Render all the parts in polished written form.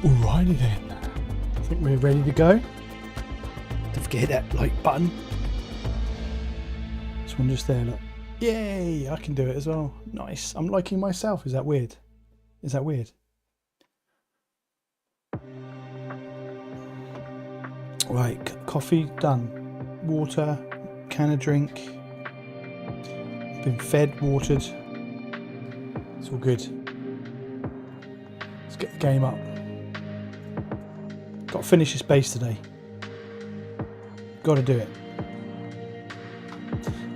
Alrighty then, I think we're ready to go. Don't forget that like button. This one just there, look. Yay, I can do it as well. Nice, I'm liking myself. Is that weird? Is that weird? Right, coffee done. Water, can of drink. Been fed, watered. It's all good. Let's get the game up. Got to finish this base today. Got to do it.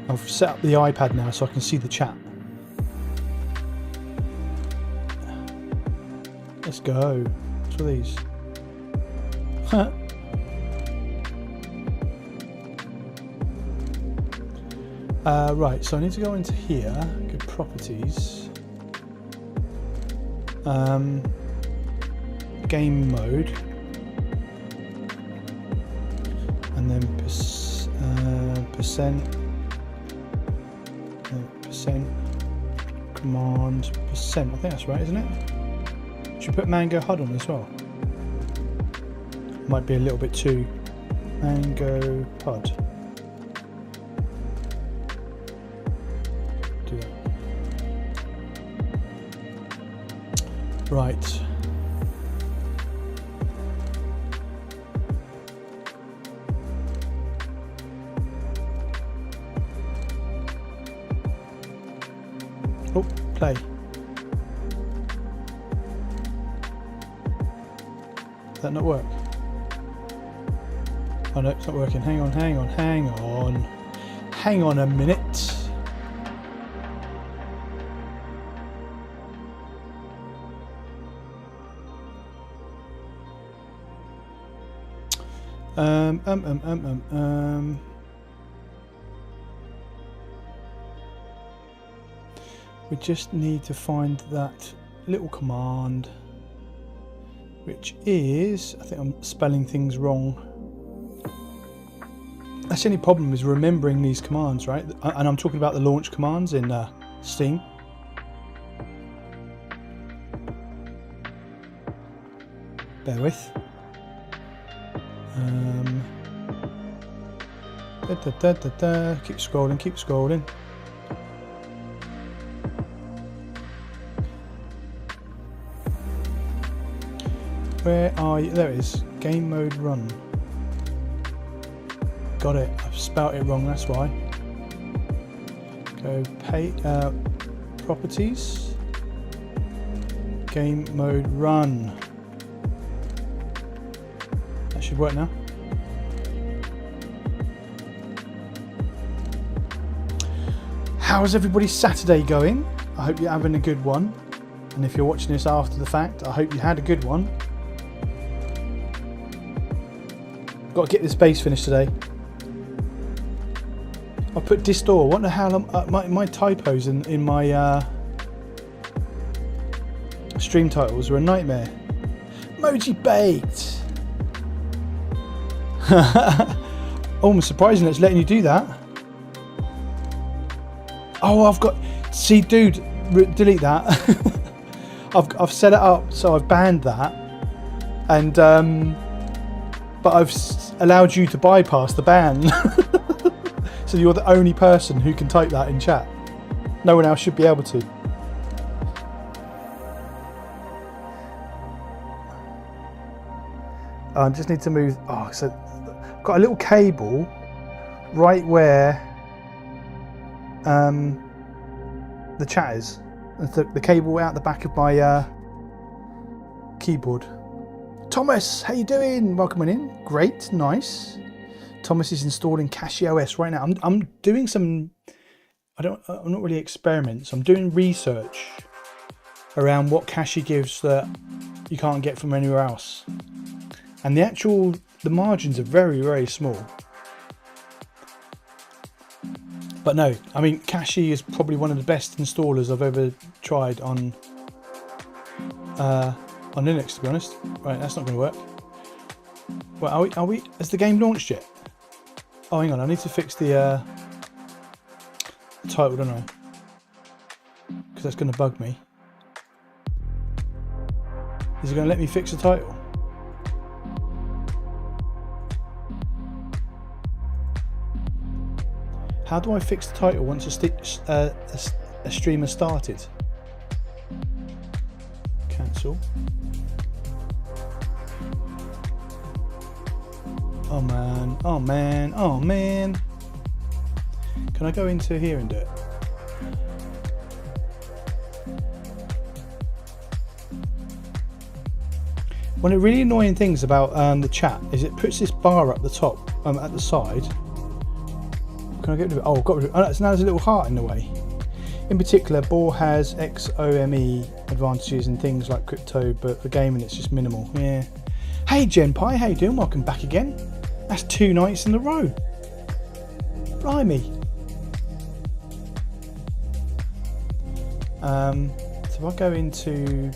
I've set up the iPad now so I can see the chat. Let's go. What's with these? Huh. Right, so I need to go into here, go properties, game mode, and then percent command percent. I think that's right, isn't it? Should put Mango HUD on as well. Might be a little bit too Mango HUD. Do that. Right. Oh, play. Did that not work? Oh no, it's not working. Hang on. Hang on a minute. We just need to find that little command, which is, I think I'm spelling things wrong. That's the only problem, is remembering these commands, right? And I'm talking about the launch commands in Steam. Bear with. Keep scrolling. Where are you? There it is. Game mode run. Got it. I've spelt it wrong, that's why. Go properties. Game mode run. That should work now. How's everybody's Saturday going? I hope you're having a good one. And if you're watching this after the fact, I hope you had a good one. Got to get this base finished today. I put Distro. What the hell? My typos in my stream titles were a nightmare. Moji baked. Oh, surprising it's letting you do that. Oh, I've got. See, dude, delete that. I've set it up so I've banned that, and but I've allowed you to bypass the ban. So you're the only person who can type that in chat. No one else should be able to. I just need to move. Oh, so I've got a little cable right where the chat is. The cable out the back of my keyboard. Thomas, how you doing? Welcome on in. Great, nice. Thomas is installing CachyOS right now. I'm doing some. I'm not really experiments. I'm doing research around what Cachy gives that you can't get from anywhere else, and the margins are very, very small. But no, I mean, Cachy is probably one of the best installers I've ever tried on Linux, to be honest. Right, that's not going to work. Well, are we? Has the game launched yet? Oh, hang on, I need to fix the title, don't I? Because that's going to bug me. Is it going to let me fix the title? How do I fix the title once a stream has started? Cancel. Oh man, oh man, oh man. Can I go into here and do it? One of the really annoying things about the chat is it puts this bar up the top, at the side. Can I get rid of it? Oh, got rid of it. Oh, now there's a little heart in the way. In particular, Boar has XOME advantages and things like crypto, but for gaming it's just minimal. Yeah. Hey Jen Pie, how you doing? Welcome back again. That's 2 nights in a row. Blimey. So if I go into...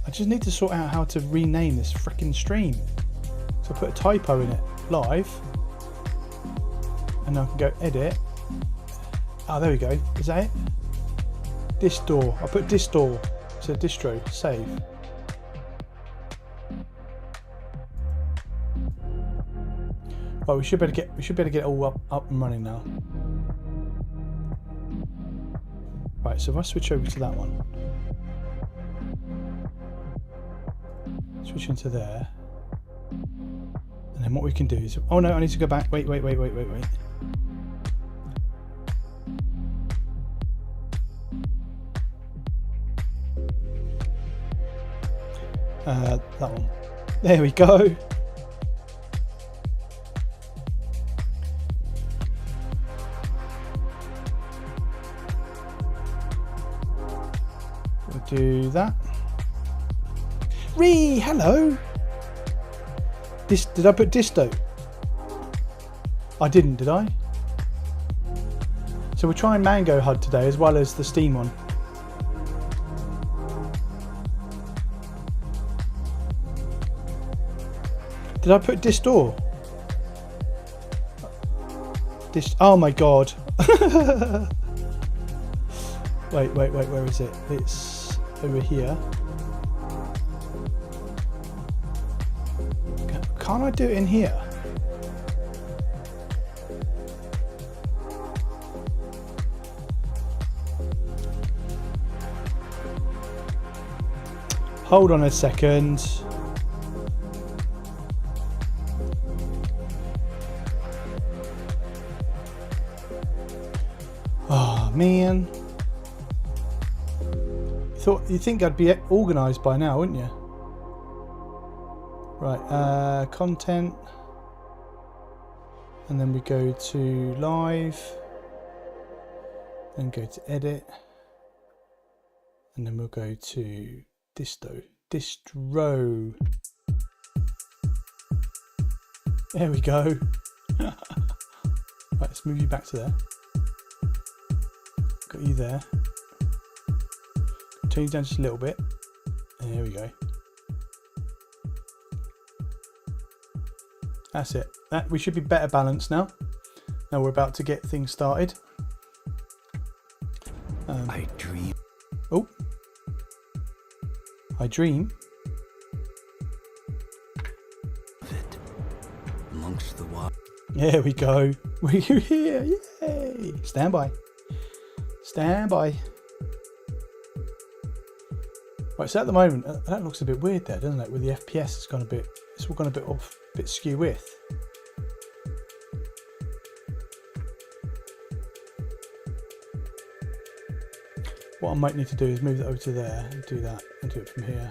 I just need to sort out how to rename this freaking stream. So I put a typo in it, live. And I can go edit. Oh, there we go. Is that it? Distro. I put Distro. So distro. Save. Oh, we should better get it all up and running now. Right. So if I switch over to that one, switch into there, and then what we can do is, oh no, I need to go back. Wait. That one. There we go. We'll do that. Hello. Did I put Disto? I didn't, did I? So we're trying Mango HUD today as well as the Steam one. Did I put Distro? Oh my god. Wait, where is it? It's over here. Can't I do it in here? Hold on a second. Oh man. You think I'd be organised by now, wouldn't you? Right, content, and then we go to live, then go to edit, and then we'll go to distro. There we go. Right, let's move you back to there. Got you there. Turn you down just a little bit. There we go. That's it. We should be better balanced now. Now we're about to get things started. I dream. Oh. I dream. It amongst the wild. There we go. We're here. Yay. Stand by. Stand by. Right, so at the moment, that looks a bit weird there, doesn't it? With the FPS, it's all gone a bit off, a bit skew width. What I might need to do is move that over to there and do that and do it from here.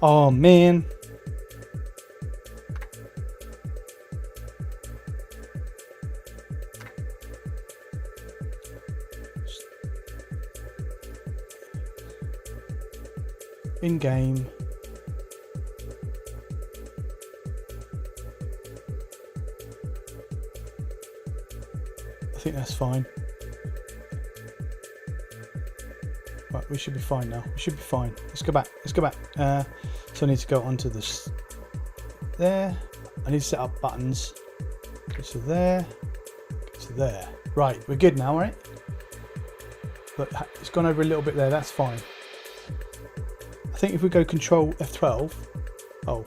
Oh man. In game. I think that's fine. Right, we should be fine now. We should be fine. Let's go back. Let's go back. So I need to go onto this. There. I need to set up buttons. Go to there. Go to there. Right, we're good now, right? But it's gone over a little bit there, that's fine. I think if we go Control F12, oh,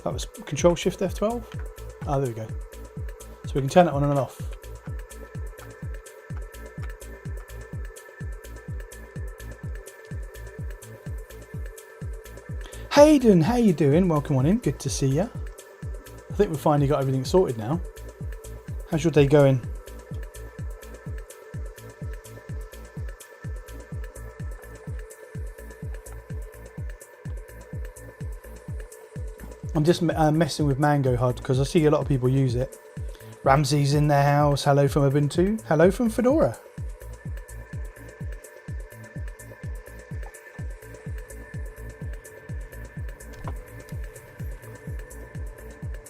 that was Control Shift F12. Oh, there we go. So we can turn it on and off. Hayden, how you doing? Welcome on in. Good to see you. I think we've finally got everything sorted now. How's your day going? I'm just messing with Mango HUD because I see a lot of people use it. Ramsey's in the house. Hello from Ubuntu. Hello from Fedora.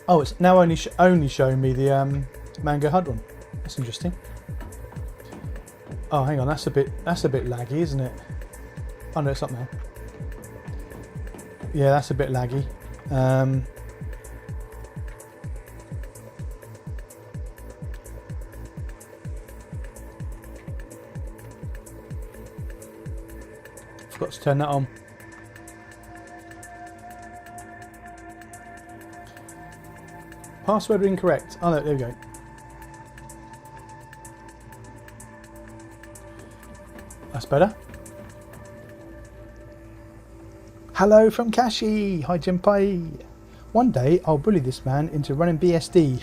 Oh, it's now only showing me the Mango HUD one. That's interesting. Oh, hang on, that's a bit laggy, isn't it? Oh no, it's up now. Yeah, that's a bit laggy. Forgot to turn that on. Password incorrect. Oh, no, there we go. That's better. Hello from Kashi. Hi, Jinpai. One day I'll bully this man into running BSD.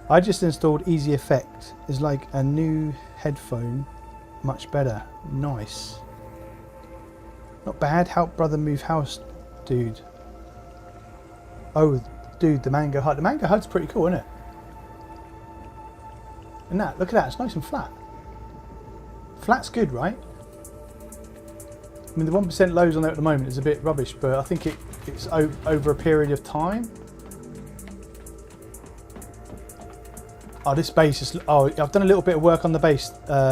I just installed Easy Effect. It's like a new headphone. Much better. Nice. Not bad. Help brother move house, dude. Oh, dude, the Mango HUD. The Mango HUD's pretty cool, isn't it? And that, look at that. It's nice and flat. Flat's good, right? I mean, the 1% lows on there at the moment is a bit rubbish, but I think it's over a period of time. Oh, this base is... Oh, I've done a little bit of work on the base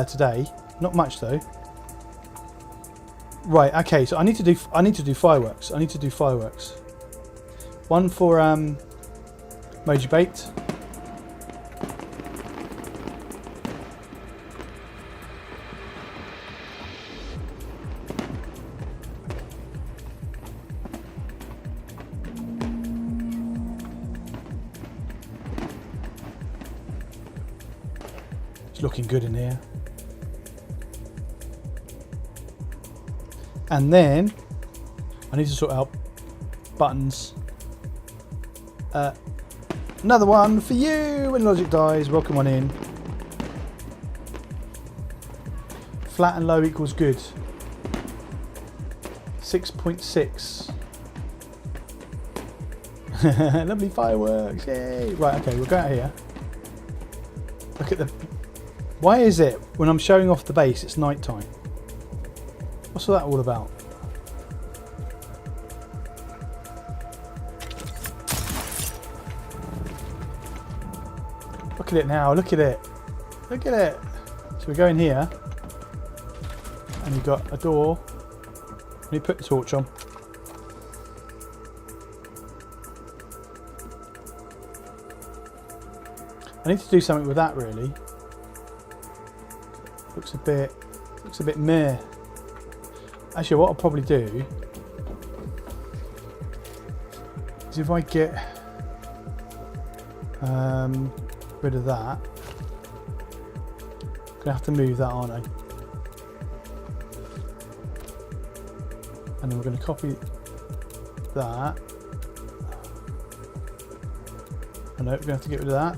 today. Not much, though. Right, okay, so I need to do fireworks. I need to do fireworks. One for Moji Bait. It's looking good in here. And then I need to sort out buttons. Another one for you when logic dies. Welcome on in. Flat and low equals good. 6.6. Lovely fireworks. Yay. Right, okay, we'll go out here. Look at the... Why is it when I'm showing off the base it's night time? What's that all about? Look at it now, look at it. Look at it. So we go in here and you've got a door. And you put the torch on. I need to do something with that really. Looks a bit meh. Actually, what I'll probably do is if I get rid of that, I'm gonna have to move that, aren't I? And then we're gonna copy that. I know we're gonna have to get rid of that.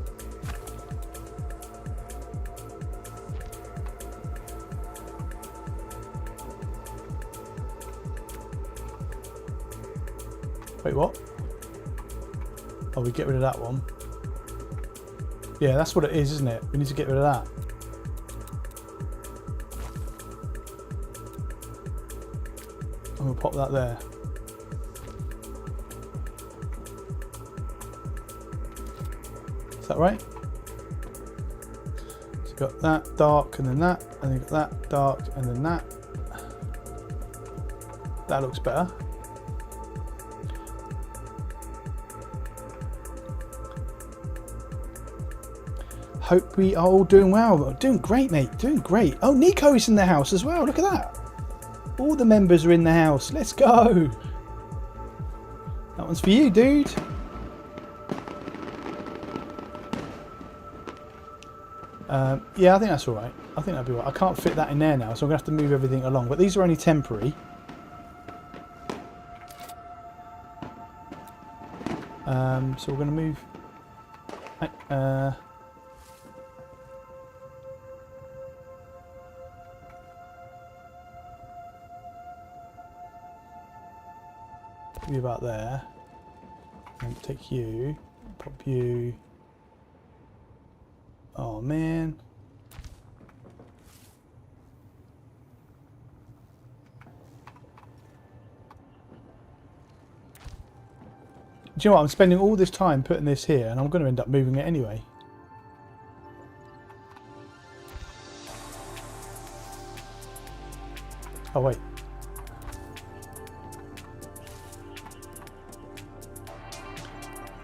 Wait, what? Oh, we get rid of that one. Yeah, that's what it is, isn't it? We need to get rid of that. And we'll pop that there. Is that right? So you've got that dark and then that, and then you've got that dark and then that. That looks better. Hope we are all doing well. Doing great, mate. Doing great. Oh, Nico is in the house as well. Look at that. All the members are in the house. Let's go. That one's for you, dude. Yeah, I think that's all right. I think that'll be all right. I can't fit that in there now, so I'm going to have to move everything along. But these are only temporary. So we're going to move... you about there. And take you. Pop you... Oh man. Do you know what? I'm spending all this time putting this here and I'm going to end up moving it anyway. Oh wait.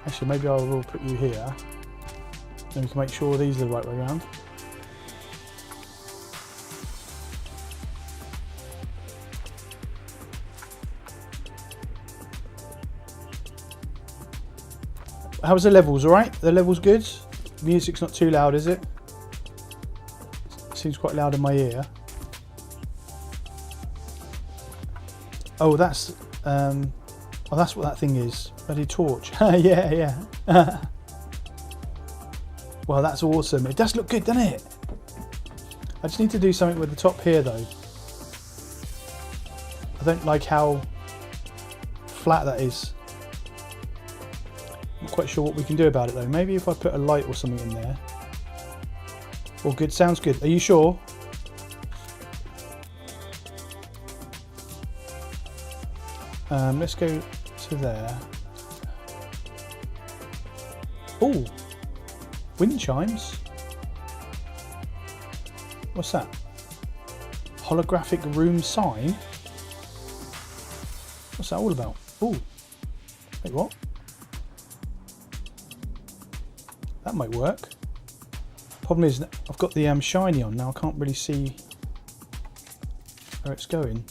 Actually, maybe I will put you here. Then we can make sure these are the right way around. How's the levels? Alright? The level's good? Music's not too loud, is it? Seems quite loud in my ear. Oh, that's that's what that thing is. Bloody torch. Yeah. Well, that's awesome. It does look good, doesn't it? I just need to do something with the top here, though. I don't like how flat that is. Not quite sure what we can do about it, though. Maybe if I put a light or something in there. All good. Sounds good. Are you sure? Let's go to there. Oh! Wind chimes? What's that? Holographic room sign? What's that all about? Oh, wait, what? That might work. Problem is, I've got the shiny on now. I can't really see where it's going.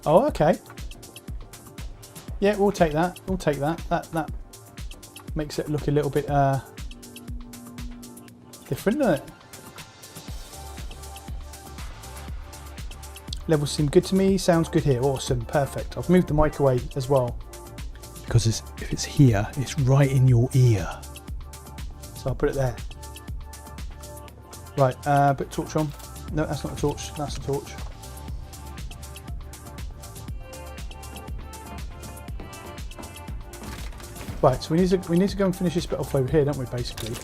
Oh, okay. Yeah, we'll take that. We'll take that. That makes it look a little bit different, doesn't it? Levels seem good to me. Sounds good here. Awesome. Perfect. I've moved the mic away as well. Because if it's here, it's right in your ear. So I'll put it there. Right, put torch on. No, that's not a torch. That's a torch. Right, so we need to go and finish this bit off over here, don't we, basically?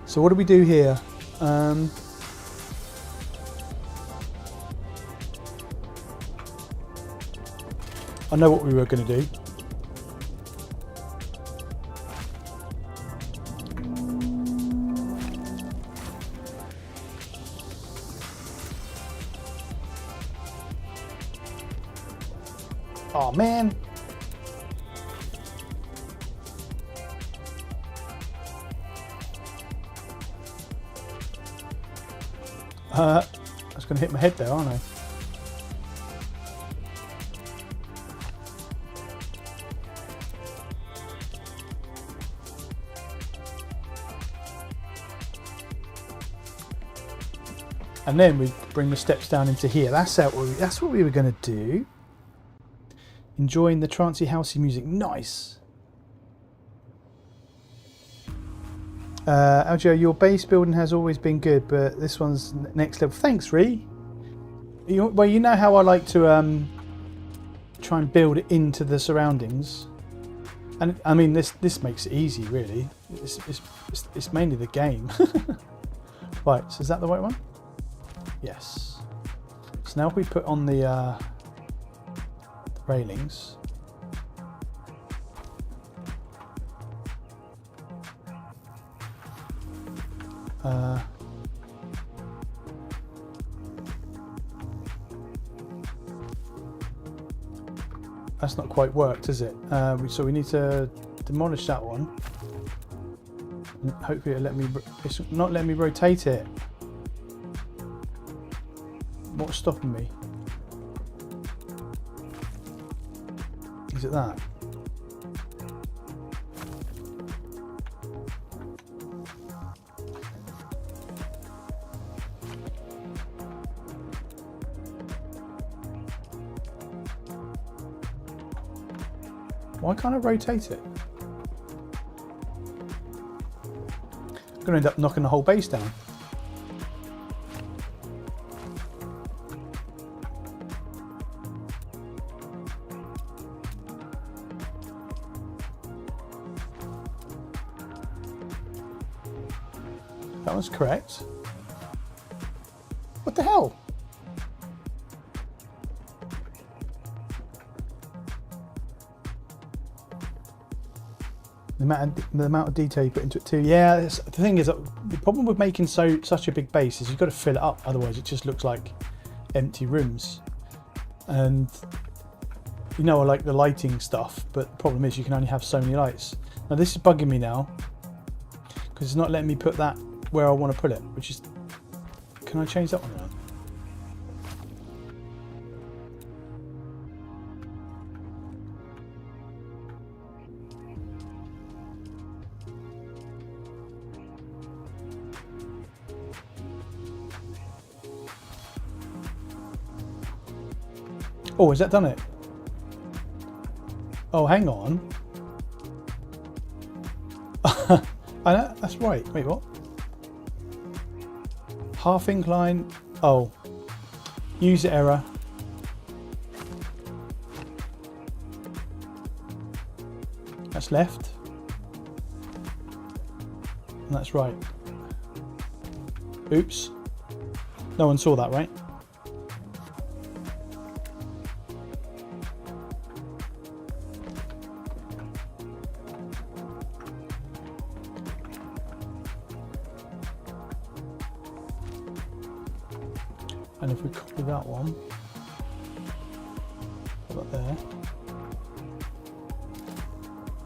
So what do we do here? I know what we were going to do. Oh man. I was going to hit my head there, aren't I? And then we bring the steps down into here. That's what we were going to do. Enjoying the trancey housey music. Nice. Aljo, your base building has always been good, but this one's next level. Thanks, Ree. Well, you know how I like to try and build it into the surroundings. And I mean, this makes it easy, really. It's mainly the game. Right, so is that the right one? Yes. So now if we put on the railings. that's not quite worked, is it? So we need to demolish that one. And hopefully it'll let me. It's not letting me rotate it. What's stopping me? Is it that? Why can't I rotate it? I'm going to end up knocking the whole base down. That was correct. What the hell? The amount of detail you put into it too. Yeah, the thing is, the problem with making such a big base is you've got to fill it up. Otherwise, it just looks like empty rooms. And you know, I like the lighting stuff, but the problem is you can only have so many lights. Now this is bugging me now because it's not letting me put that where I want to put it. Which is, can I change that one around? Oh, has that done it? Oh, hang on. I know, that's right. Wait, what? Half incline. Oh. User error. That's left. And that's right. Oops. No one saw that, right? And if we copy that one, put that there.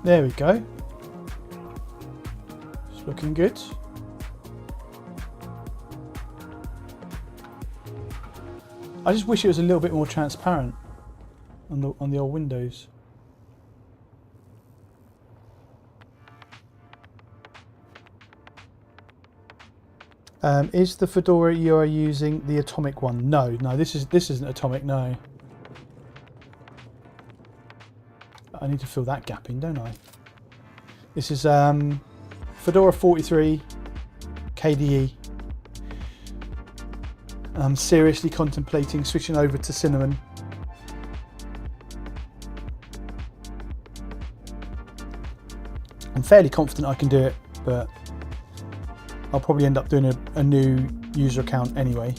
There we go. It's looking good. I just wish it was a little bit more transparent on the old windows. Is the Fedora you are using the atomic one? No, this isn't atomic. No, I need to fill that gap in, don't I? This is Fedora 43 KDE. I'm seriously contemplating switching over to Cinnamon. I'm fairly confident I can do it, but I'll probably end up doing a new user account anyway.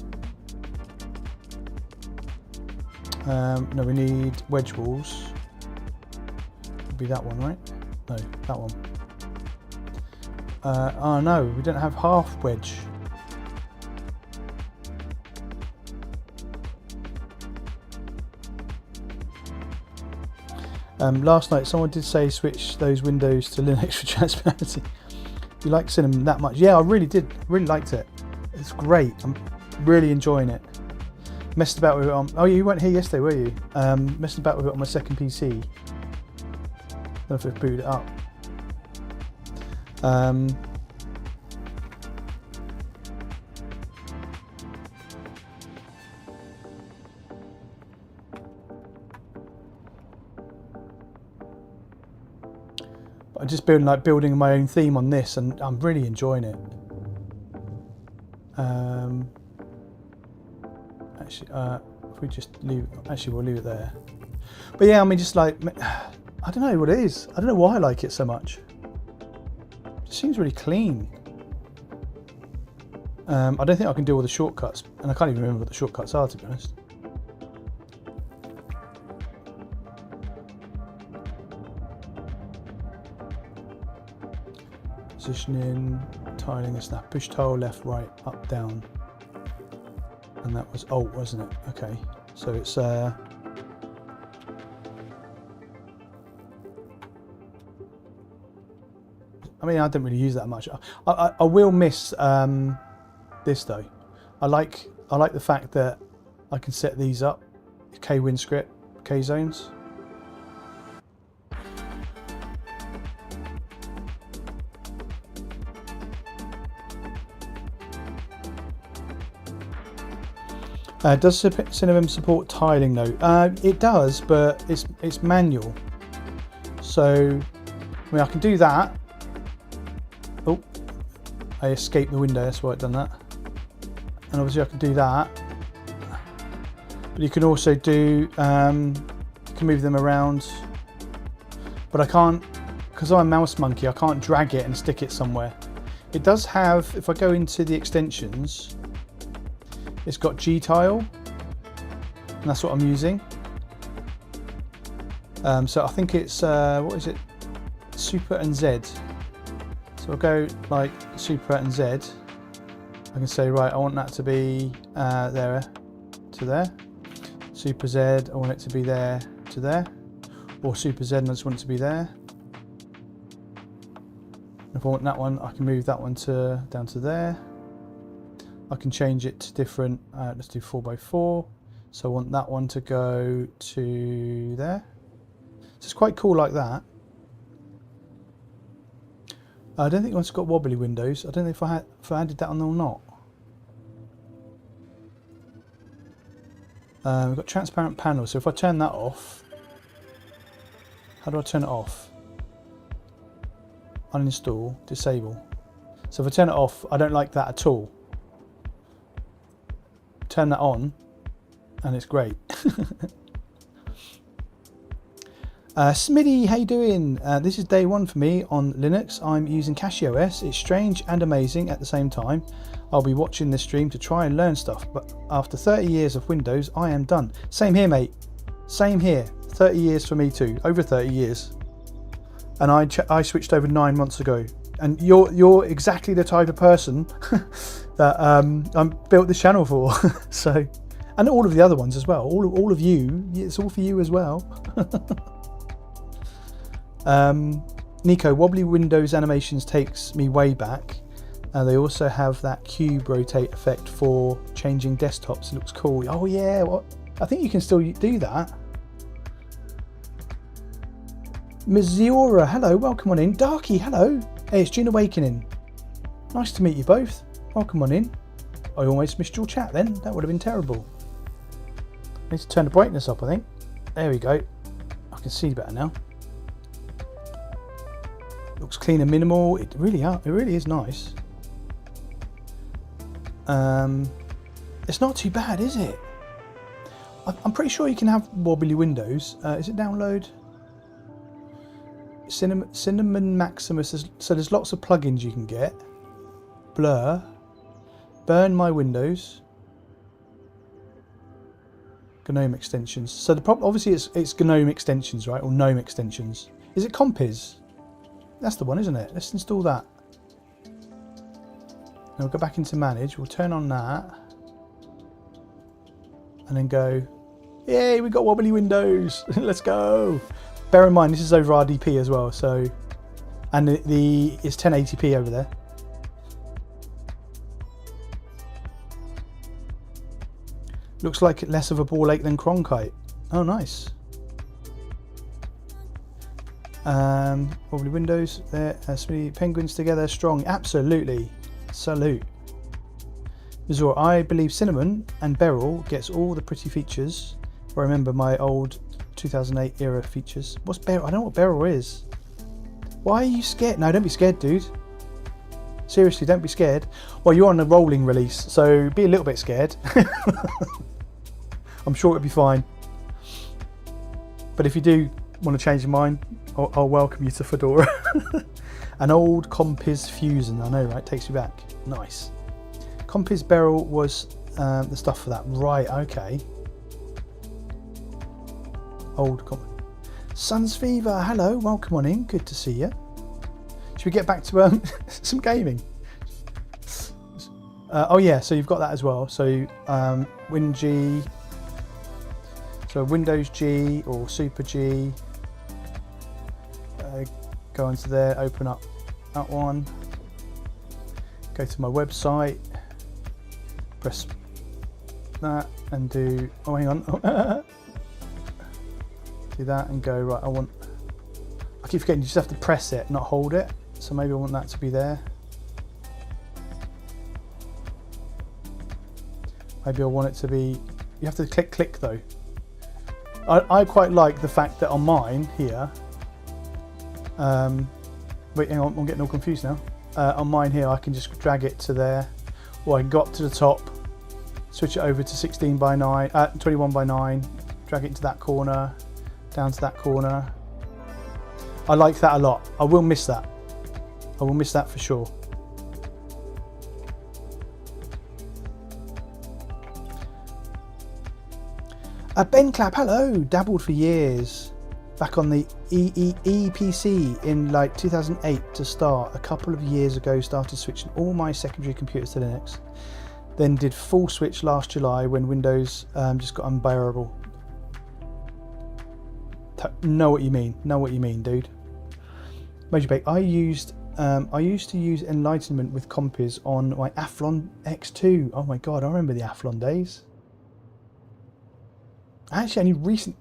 No, we need wedge walls. It'll be that one, right? No, that one. Oh no, we don't have half wedge. Last night someone did say switch those windows to Linux for transparency. You like Cinnamon that much? Yeah, I really did. Really liked it. It's great. I'm really enjoying it. Messed about with it on. Oh, you weren't here yesterday, were you? Messing about with it on my second PC. Don't know if I've booted it up. I'm just building my own theme on this, and I'm really enjoying it. Actually, if we just leave, we'll leave it there. But yeah, I mean, just like, I don't know what it is. I don't know why I like it so much. It seems really clean. I don't think I can do all the shortcuts, and I can't even remember what the shortcuts are, to be honest. Positioning, tiling and snap, push tile left, right, up, down, and that was alt, wasn't it? Okay, so it's I mean, I don't really use that much. I will miss this though. I like the fact that I can set these up, K-Win script, K-zones. Does Cinnamon support tiling though? It does, but it's manual. So, I mean, I can do that. Oh, I escaped the window, that's why I've done that. And obviously I can do that. But you can also do, you can move them around. But I can't, because I'm a mouse monkey, I can't drag it and stick it somewhere. It does have, if I go into the extensions, it's got G-Tile, and that's what I'm using. So I think it's, what is it? Super and Z. So I'll go like Super and Z. I can say, right, I want that to be there to there. Super Z, I want it to be there to there. Or Super Z, and I just want it to be there. If I want that one, I can move that one down to there. I can change it to different, let's do 4x4. So I want that one to go to there. So it's quite cool like that. I don't think it's got wobbly windows. I don't know if I added that on or not. We've got transparent panels. So if I turn that off, how do I turn it off? Uninstall, disable. So if I turn it off, I don't like that at all. Turn that on, and it's great. Smitty, how you doing? This is day one for me on Linux. I'm using CachyOS. It's strange and amazing at the same time. I'll be watching this stream to try and learn stuff, but after 30 years of Windows, I am done. Same here, mate. Same here. 30 years for me too. Over 30 years. And I switched over 9 months ago. And you're exactly the type of person that I built this channel for. So, and all of the other ones as well. All of you. It's all for you as well. Nico, wobbly Windows animations takes me way back. They also have that cube rotate effect for changing desktops. It looks cool. Oh yeah, I think you can still do that. Missoura, hello, welcome on in. Darky, hello. Hey, it's Dune Awakening. Nice to meet you both. Welcome on in. I almost missed your chat then. That would have been terrible. I need to turn the brightness up, I think. There we go. I can see better now. Looks clean and minimal. It really is nice. It's not too bad, is it? I'm pretty sure you can have wobbly windows. Is it download? Cinnamon Maximus. So there's lots of plugins you can get. Blur. Burn my windows. GNOME extensions. So the problem, obviously, it's GNOME extensions, right? Or GNOME extensions. Is it Compiz? That's the one, isn't it? Let's install that. Now we'll go back into manage. We'll turn on that, and then go. Yay! We got wobbly windows. Let's go. Bear in mind this is over RDP as well. So, and it's 1080p over there. Looks like less of a ball ache than Cronkite. Oh, nice. Wobbly windows there. Penguins together, strong. Absolutely. Salute. Missouri, I believe Cinnamon and Beryl gets all the pretty features. I remember my old 2008 era features. What's Beryl? I don't know what Beryl is. Why are you scared? No, don't be scared, dude. Seriously, don't be scared. Well, you're on a rolling release, so be a little bit scared. I'm sure it'll be fine. But if you do want to change your mind, I'll welcome you to Fedora. An old Compiz Fusion, I know, right? Takes you back. Nice. Compiz Beryl was the stuff for that. Right, okay. Old Compiz. Sun's Fever, hello, welcome on in. Good to see you. Should we get back to some gaming? Oh yeah, so you've got that as well. So WinG, so Windows G or Super G. Go into there, open up that one. Go to my website, press that and do, oh hang on, do that and go, right, I keep forgetting you just have to press it, not hold it. So maybe I want that to be there. Maybe I want it to be, you have to click though. I quite like the fact that on mine here, wait, hang on, I'm getting all confused now. On mine here, I can just drag it to there, or I can go up to the top, switch it over to 16 by 9, 21 by 9, drag it into that corner, down to that corner. I like that a lot. I will miss that. I will miss that for sure. Ben Clapp, hello. Dabbled for years. Back on the EPC in like 2008 to start. A couple of years ago started switching all my secondary computers to Linux. Then did full switch last July when Windows just got unbearable. Know what you mean. Know what you mean, dude. Major Bake. I used to use Enlightenment with compies on my Athlon X2. Oh my god, I remember the Athlon days. Actually,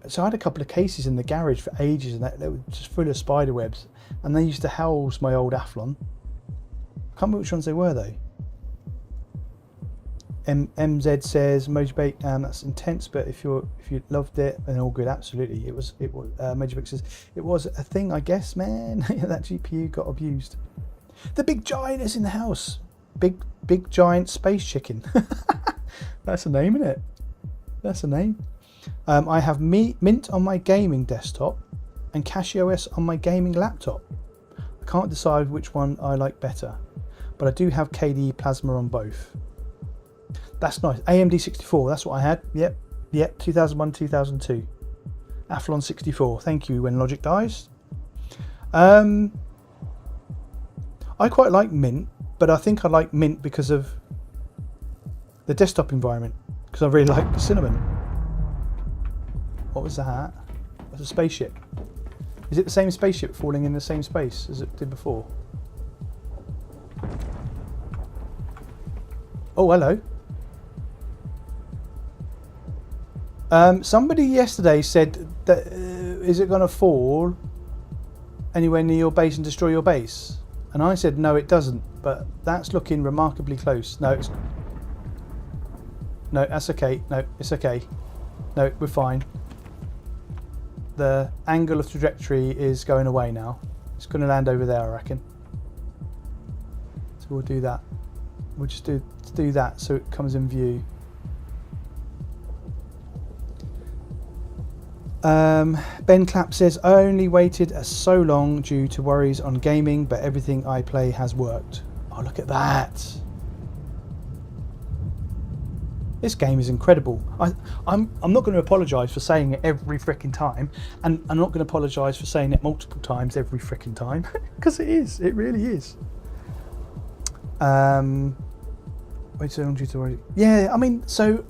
so I had a couple of cases in the garage for ages, and they were just full of spider webs, and they used to house my old Athlon. I can't remember which ones they were though. MZ says Mojibake, that's intense, but if you loved it, then all good. Absolutely, it was. Mojibake says it was a thing, I guess, man. That GPU got abused. The big giant is in the house. Big giant space chicken. That's a name, isn't it? That's a name. I have Mint on my gaming desktop and CashOS on my gaming laptop. I can't decide which one I like better, but I do have KDE Plasma on both. That's nice. AMD 64, that's what I had. Yep, 2001, 2002. Athlon 64, thank you when logic dies. I quite like Mint, but I think I like Mint because of the desktop environment, because I really like Cinnamon. What was that? That's a spaceship. Is it the same spaceship falling in the same space as it did before? Oh, hello. Somebody yesterday said that is it going to fall anywhere near your base and destroy your base? And I said no, it doesn't. But that's looking remarkably close. No, that's okay. No, it's okay. No, we're fine. The angle of trajectory is going away now. It's going to land over there, I reckon. So we'll do that. We'll just do that so it comes in view. Ben Clapp says, I only waited so long due to worries on gaming, but everything I play has worked. Oh, look at that. This game is incredible. I'm not going to apologise for saying it every frickin' time, and I'm not going to apologise for saying it multiple times every frickin' time, because it is. It really is. Wait so long due to worry. Yeah, I mean, so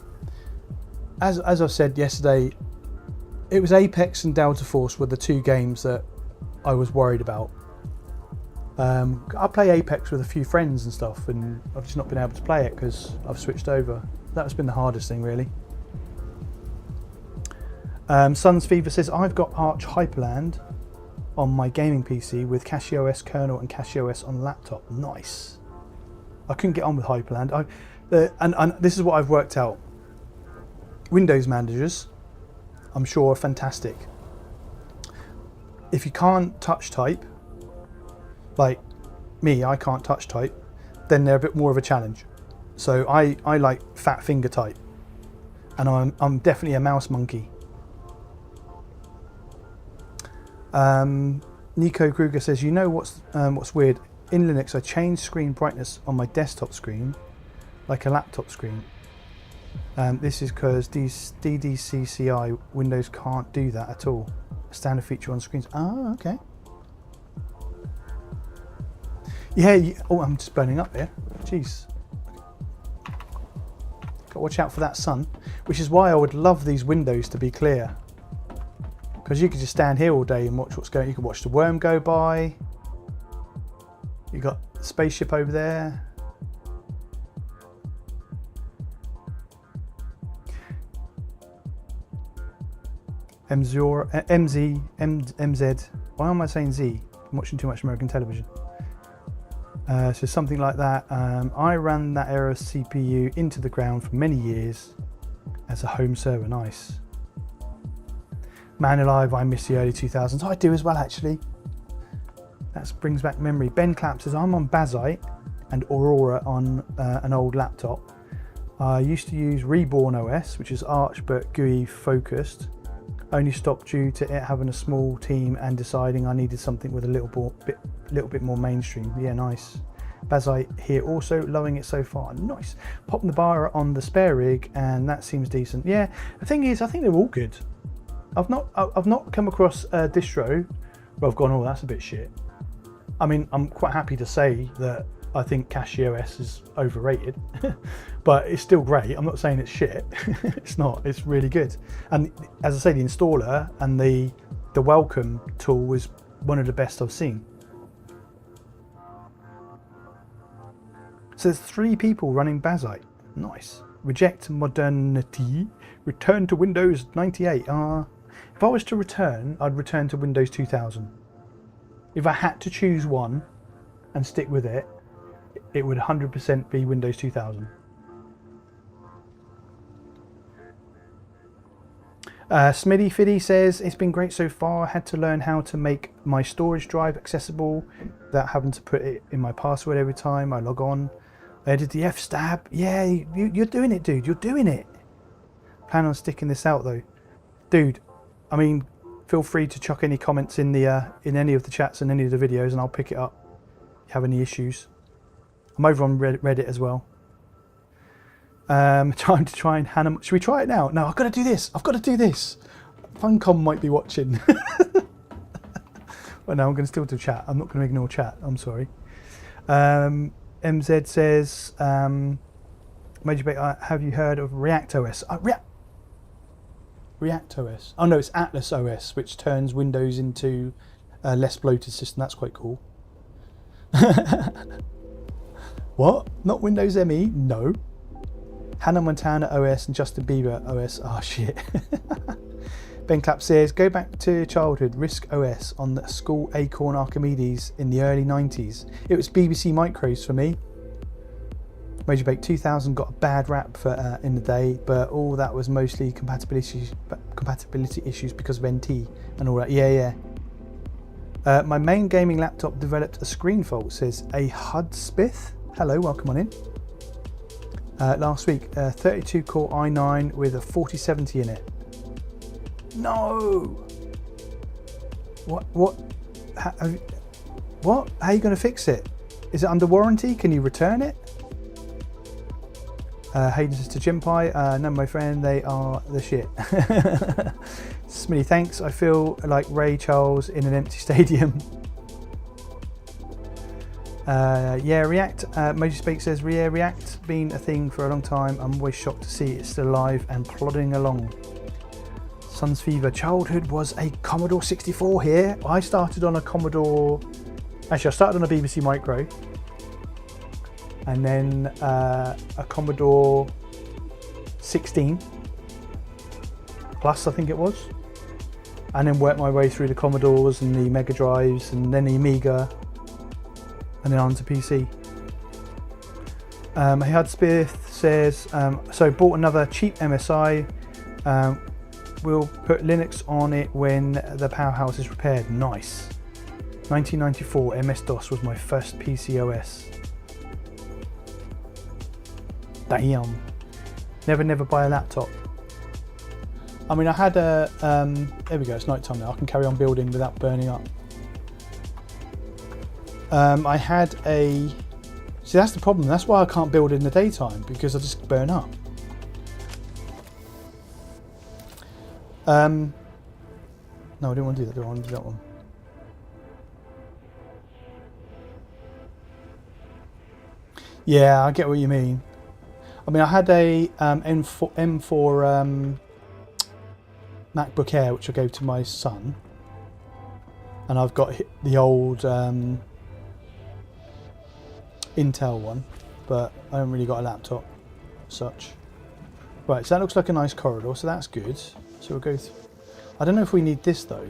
as I said yesterday, it was Apex and Delta Force were the two games that I was worried about. I play Apex with a few friends and stuff, and I've just not been able to play it because I've switched over. That's been the hardest thing, really. Suns Fever says, I've got Arch Hyperland on my gaming PC with CashOS kernel and CashOS on laptop. Nice. I couldn't get on with Hyperland. And this is what I've worked out. Windows managers, I'm sure, are fantastic. If you can't touch type, like me, I can't touch type, then they're a bit more of a challenge. So I like fat finger type, and I'm definitely a mouse monkey. Nico Kruger says, you know what's weird? In Linux, I change screen brightness on my desktop screen like a laptop screen. This is because DDCCI Windows can't do that at all. A standard feature on screens. Ah, okay. Yeah. Oh, I'm just burning up here. Jeez. Got to watch out for that sun, which is why I would love these windows to be clear, because you could just stand here all day and watch what's going. You can watch the worm go by. You got the spaceship over there. MZ. Why am I saying Z? I'm watching too much American television. So something like that. I ran that era CPU into the ground for many years as a home server. Nice. Man alive, I miss the early 2000s. I do as well, actually. That brings back memory. Ben Clapp says, I'm on Bazite and Aurora on an old laptop. I used to use Reborn OS, which is Arch but GUI focused. Only stopped due to it having a small team and deciding I needed something with a little bit more mainstream. Yeah, nice. Bazite here also, loving it so far. Nice. Popping the bar on the spare rig, and that seems decent. Yeah, the thing is, I think they're all good. I've not come across a distro where I've gone, oh, that's a bit shit. I mean, I'm quite happy to say that I think CachyOS is overrated, but it's still great. I'm not saying it's shit. It's not. It's really good. And as I say, the installer and the welcome tool was one of the best I've seen. So there's 3 people running Bazite. Nice. Reject modernity. Return to Windows 98. If I was to return, I'd return to Windows 2000. If I had to choose one and stick with it, it would 100% be Windows 2000. Smitty Fiddy says, it's been great so far. I had to learn how to make my storage drive accessible without having to put it in my password every time I log on. I added the F-stab. Yeah, you're doing it, dude. You're doing it. Plan on sticking this out, though. Dude, I mean, feel free to chuck any comments in any of the chats and any of the videos, and I'll pick it up if you have any issues. I'm over on Reddit as well. Time to try and Hannah. Should we try it now? No, I've got to do this. I've got to do this. Funcom might be watching. Well, no, I'm going to still do chat. I'm not going to ignore chat. I'm sorry. MZ says, have you heard of ReactOS? ReactOS. Oh no, it's Atlas OS, which turns Windows into a less bloated system. That's quite cool. What? Not Windows ME? No. Hannah Montana OS and Justin Bieber OS. Oh shit. Ben Clapp says, go back to childhood. Risk OS on the school Acorn Archimedes in the early 90s. It was BBC Micros for me. Major Bake 2000 got a bad rap for in the day, but all that was mostly compatibility issues because of NT and all that. Yeah. My main gaming laptop developed a screen fault, says a Hudspith. Hello, welcome on in. Last week, 32 core i9 with a 4070 in it. No. What? How are you going to fix it? Is it under warranty? Can you return it? Hayden says to Jimpai, no, my friend, they are the shit. Smitty, thanks. I feel like Ray Charles in an empty stadium. Yeah, React. Mojispeak says, yeah, React been a thing for a long time. I'm always shocked to see it's still alive and plodding along. Sun's Fever. Childhood was a Commodore 64 here. I started on a Commodore. Actually, I started on a BBC Micro. And then a Commodore 16 Plus, I think it was. And then worked my way through the Commodores and the Mega Drives and then the Amiga. And then on to PC. Hudspith says, so bought another cheap MSI. We'll put Linux on it when the powerhouse is repaired. Nice. 1994 MS-DOS was my first PC OS. Damn. Never buy a laptop. I mean, I had a, there we go, it's night time now. I can carry on building without burning up. I had a, see that's the problem. That's why I can't build in the daytime, because I just burn up. No, I didn't want to do that. I want to do that one. Yeah, I get what you mean. I mean, I had a M4 MacBook Air, which I gave to my son, and I've got the old Intel one, but I haven't really got a laptop as such. Right, so that looks like a nice corridor, so that's good. So we'll go through. I don't know if we need this though.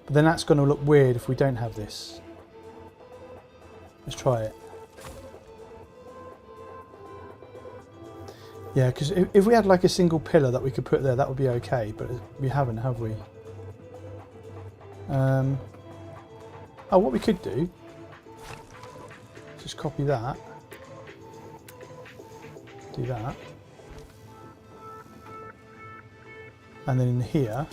But then that's going to look weird if we don't have this. Let's try it. Yeah, because if we had like a single pillar that we could put there, that would be okay, but we haven't, have we? Oh, what we could do, just copy that, do that, and then in here,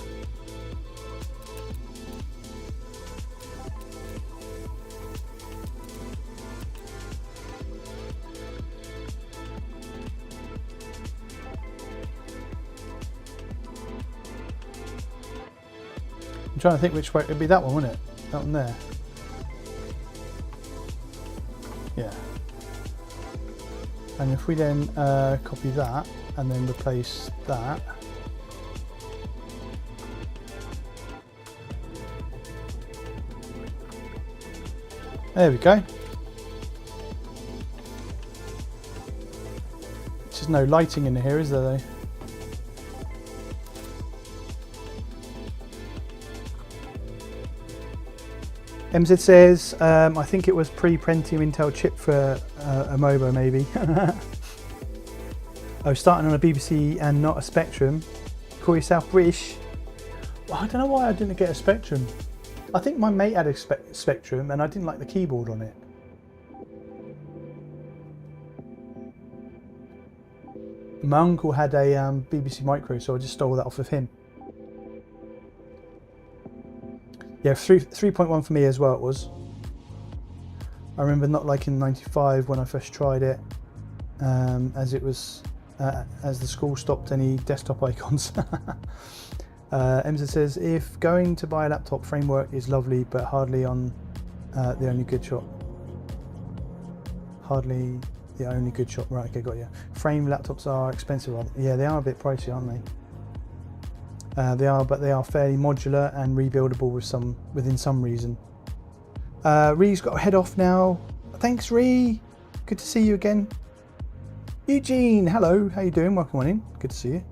I'm trying to think which way. It'd be that one, wouldn't it? That one there. Yeah. And if we then copy that and then replace that. There we go. There's no lighting in here, is there though? MZ says, I think it was pre-Pentium Intel chip for a MOBA maybe. Oh, starting on a BBC and not a Spectrum. Call yourself British? Well, I don't know why I didn't get a Spectrum. I think my mate had a Spectrum and I didn't like the keyboard on it. My uncle had a BBC Micro, so I just stole that off of him. Yeah, 3.1 for me as well it was. I remember not liking 95 when I first tried it, as it was, as the school stopped any desktop icons. MZ says, if going to buy a laptop, framework is lovely, but hardly on the only good shop. Hardly the only good shop. Right, okay, got you. Frame laptops are expensive, aren't they? Yeah, they are a bit pricey, aren't they? They are, but they are fairly modular and rebuildable within some reason. Ree's got to head off now. Thanks, Ree. Good to see you again. Eugene, hello. How you doing? Welcome on in. Good to see you.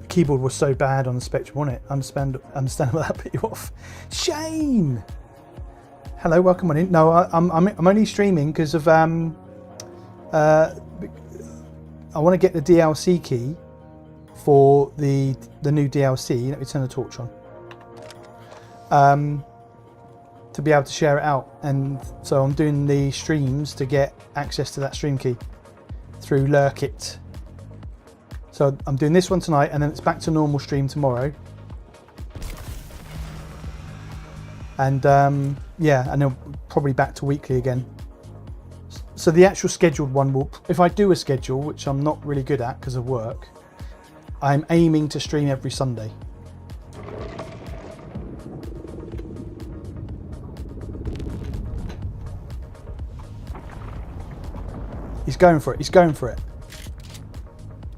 The keyboard was so bad on the Spectrum, wasn't it? Understandable that put you off. Shane. Hello, welcome on in. No, I'm only streaming because of I want to get the DLC key for the new DLC. Let me turn the torch on. To be able to share it out, and so I'm doing the streams to get access to that stream key through Lurkit. So I'm doing this one tonight, and then it's back to normal stream tomorrow. And yeah, and then probably back to weekly again. So the actual scheduled one will, if I do a schedule, which I'm not really good at because of work, I'm aiming to stream every Sunday. He's going for it. He's going for it.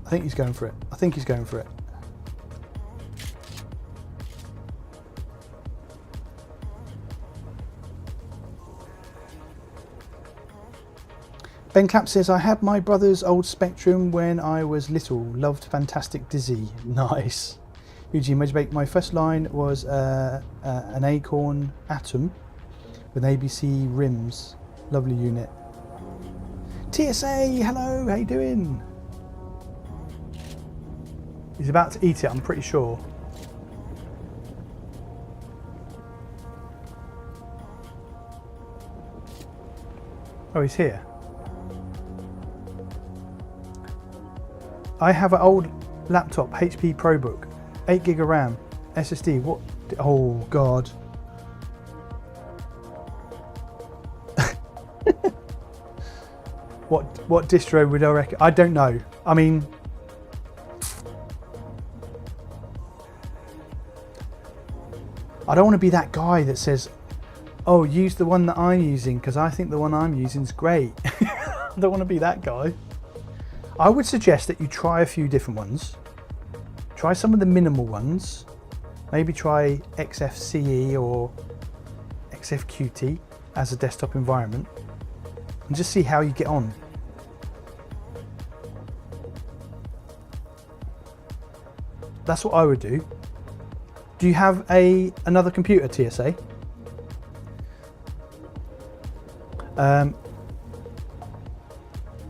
I think he's going for it. I think he's going for it. Ben Clapp says, I had my brother's old Spectrum when I was little. Loved Fantastic Dizzy. Nice. Eugene, my first line was an Acorn Atom with ABC rims. Lovely unit. TSA, hello, how you doing? He's about to eat it, I'm pretty sure. Oh, he's here. I have an old laptop, HP ProBook, 8 gig of RAM, SSD. What? Oh God. What distro would I reckon? I don't know. I mean, I don't want to be that guy that says, oh, use the one that I'm using because I think the one I'm using is great. I don't want to be that guy. I would suggest that you try a few different ones. Try some of the minimal ones. Maybe try XFCE or XFQT as a desktop environment and just see how you get on. That's what I would do. Do you have another computer, TSA?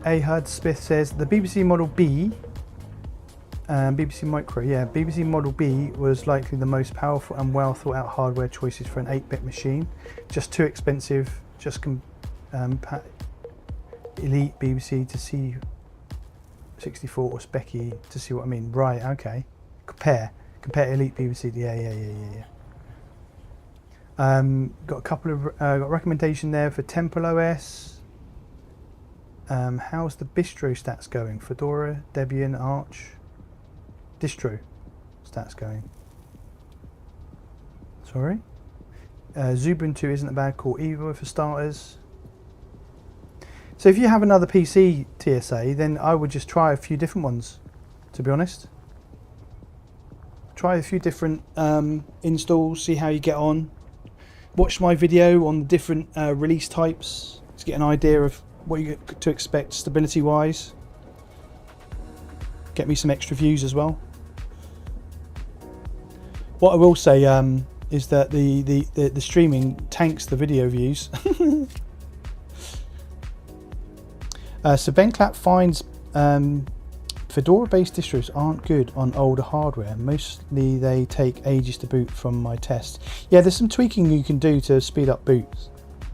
Ahud Smith says the BBC Model B, BBC Micro, yeah, BBC Model B was likely the most powerful and well thought out hardware choices for an 8-bit machine. Just too expensive, just Elite BBC to see 64 or Specky to see what I mean. Right, okay. Compare Elite BBC, yeah. Got a couple of got a recommendation there for Temple OS. How's the Bistro stats going? Fedora, Debian, Arch, Distro stats going. Sorry. Ubuntu isn't a bad call either for starters. So if you have another PC TSA, then I would just try a few different ones, to be honest. Try a few different installs, see how you get on. Watch my video on the different release types to get an idea of what you get to expect stability wise. Get me some extra views as well. What I will say is that the streaming tanks the video views. So Ben Clapp finds Fedora-based distros aren't good on older hardware. Mostly they take ages to boot from my test. Yeah, there's some tweaking you can do to speed up boots.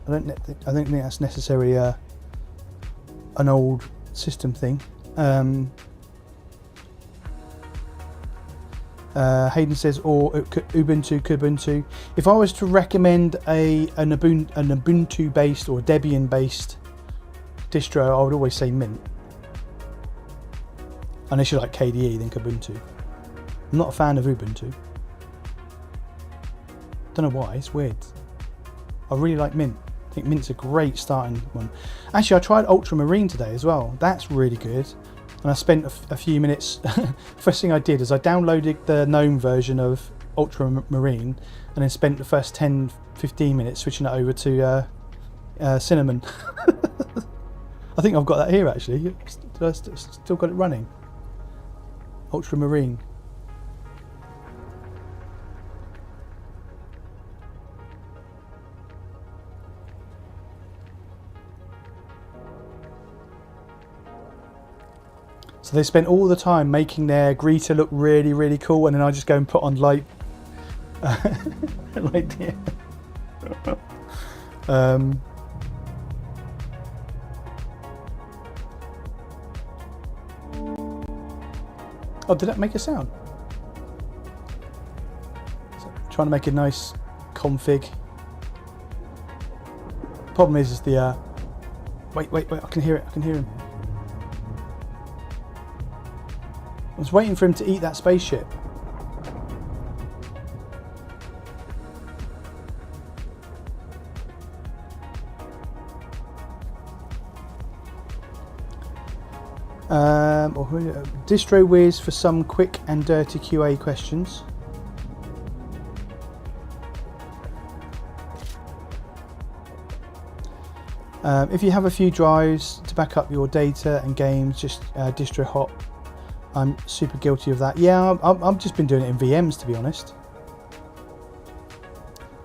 I don't think that's necessarily an old system thing. Hayden says, or Ubuntu. If I was to recommend an Ubuntu-based or Debian-based distro, I would always say Mint. Unless you like KDE, then Ubuntu. I'm not a fan of Ubuntu. Don't know why, it's weird. I really like Mint. I think Mint's a great starting one. Actually, I tried Ultramarine today as well. That's really good. And I spent a few minutes. First thing I did is I downloaded the GNOME version of Ultramarine and then spent the first 10-15 minutes switching it over to Cinnamon. I think I've got that here actually. I still got it running. Ultramarine. So they spent all the time making their greeter look really, really cool, and then I just go and put on light, light. Oh, did that make a sound? So, trying to make a nice config. Problem is the wait, I can hear it. I can hear him. I was waiting for him to eat that spaceship. Distro Wiz for some quick and dirty QA questions. If you have a few drives to back up your data and games, just distro hop. I'm super guilty of that. Yeah, I've just been doing it in VMs, to be honest.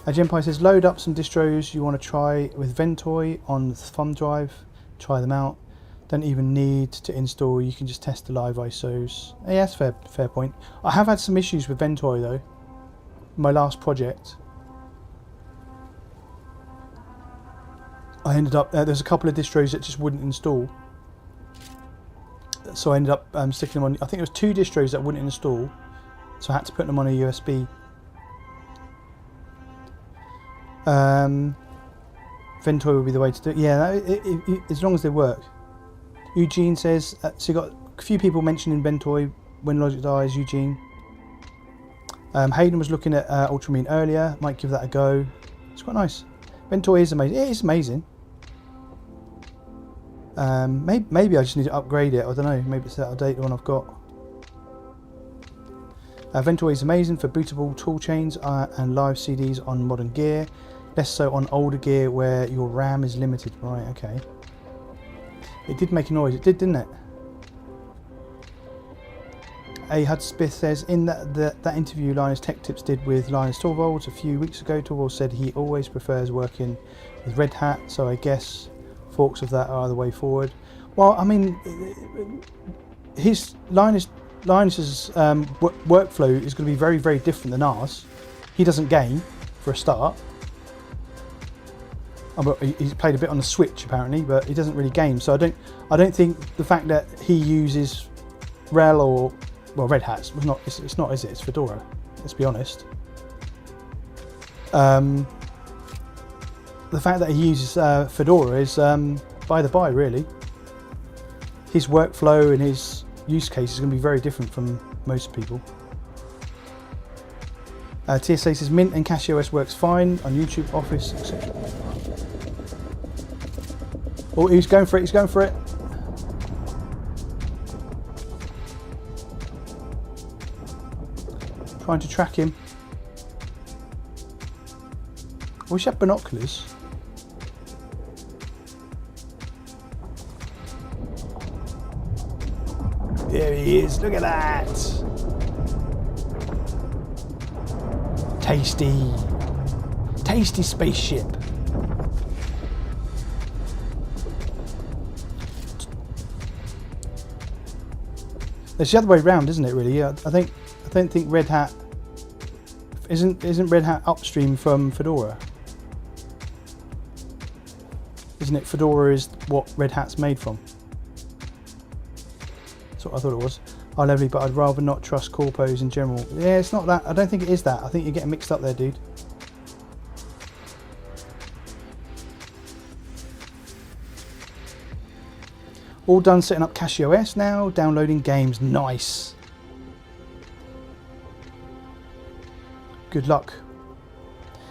Genpai says, load up some distros you want to try with Ventoy on the thumb drive. Try them out. Don't even need to install. You can just test the live ISOs. Yeah, that's fair point. I have had some issues with Ventoy though. My last project. I ended up, there's a couple of distros that just wouldn't install. So I ended up sticking them on, I think it was 2 distros that wouldn't install. So I had to put them on a USB. Ventoy would be the way to do it. Yeah, as long as they work. Eugene says, so you got a few people mentioning Ventoy when logic dies, Eugene. Hayden was looking at Ultramarine earlier, might give that a go. It's quite nice. Ventoy is amazing. It is amazing. Maybe I just need to upgrade it. I don't know. Maybe it's out of date the one I've got. Ventoy is amazing for bootable tool chains and live CDs on modern gear. Less so on older gear where your RAM is limited. Right, okay. It did make a noise. It did, didn't it? A Hudspeth says, in that interview Linus Tech Tips did with Linus Torvalds a few weeks ago, Torvalds said he always prefers working with Red Hat, so I guess forks of that are the way forward. Well, I mean, Linus's workflow is going to be very, very different than ours. He doesn't game, for a start. He's played a bit on the Switch apparently, but he doesn't really game. So I don't think the fact that he uses RHEL or Red Hat, it's not, is it? It's Fedora. Let's be honest. The fact that he uses Fedora is by the by, really. His workflow and his use case is going to be very different from most people. TSA says Mint and CachyOS works fine on YouTube, Office, etc. Oh, he's going for it. He's going for it. Trying to track him. I wish I had binoculars. There he is. Look at that. Tasty. Tasty spaceship. It's the other way around, isn't it? Really, I don't think Red Hat isn't Red Hat upstream from Fedora, isn't it? Fedora is what Red Hat's made from. That's what I thought it was. Oh, lovely, but I'd rather not trust corpos in general. Yeah, it's not that. I don't think it is that. I think you're getting mixed up there, dude. All done setting up CachyOS now, downloading games. Nice. Good luck.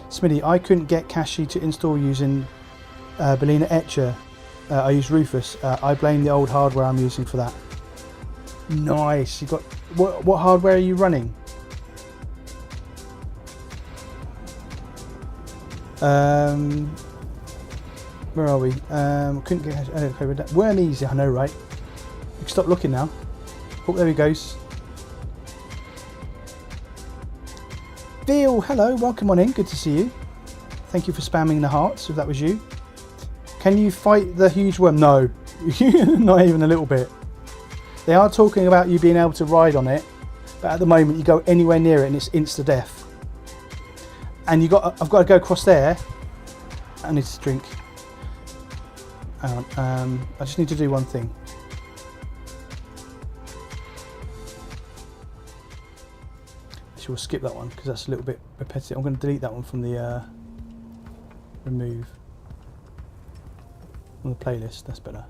Smitty, I couldn't get Cachy to install using Balena Etcher. I use Rufus. I blame the old hardware I'm using for that. Nice. You got what hardware are you running? Where are we? Couldn't get. Okay, Worm easy. I know, right? You can stop looking now. Oh, there he goes. Bill, hello. Welcome on in. Good to see you. Thank you for spamming the hearts. If that was you. Can you fight the huge worm? No, not even a little bit. They are talking about you being able to ride on it, but at the moment you go anywhere near it and it's insta death. And I've got to go across there. I need to drink. Hang on, I just need to do one thing. Actually, we'll skip that one because that's a little bit repetitive. I'm going to delete that one from the remove on the playlist. That's better.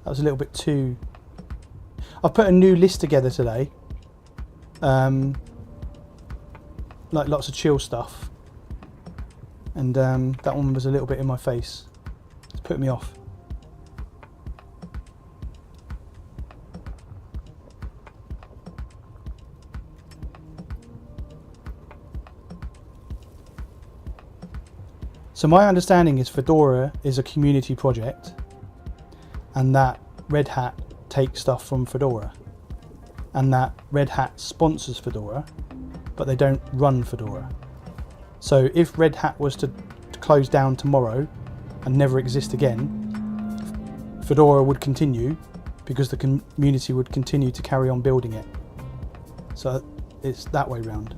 That was a little bit too. I've put a new list together today. Like lots of chill stuff, and that one was a little bit in my face. It's put me off. So my understanding is Fedora is a community project, and that Red Hat takes stuff from Fedora, and that Red Hat sponsors Fedora, but they don't run Fedora. So if Red Hat was to close down tomorrow and never exist again, Fedora would continue because the community would continue to carry on building it. So it's that way round.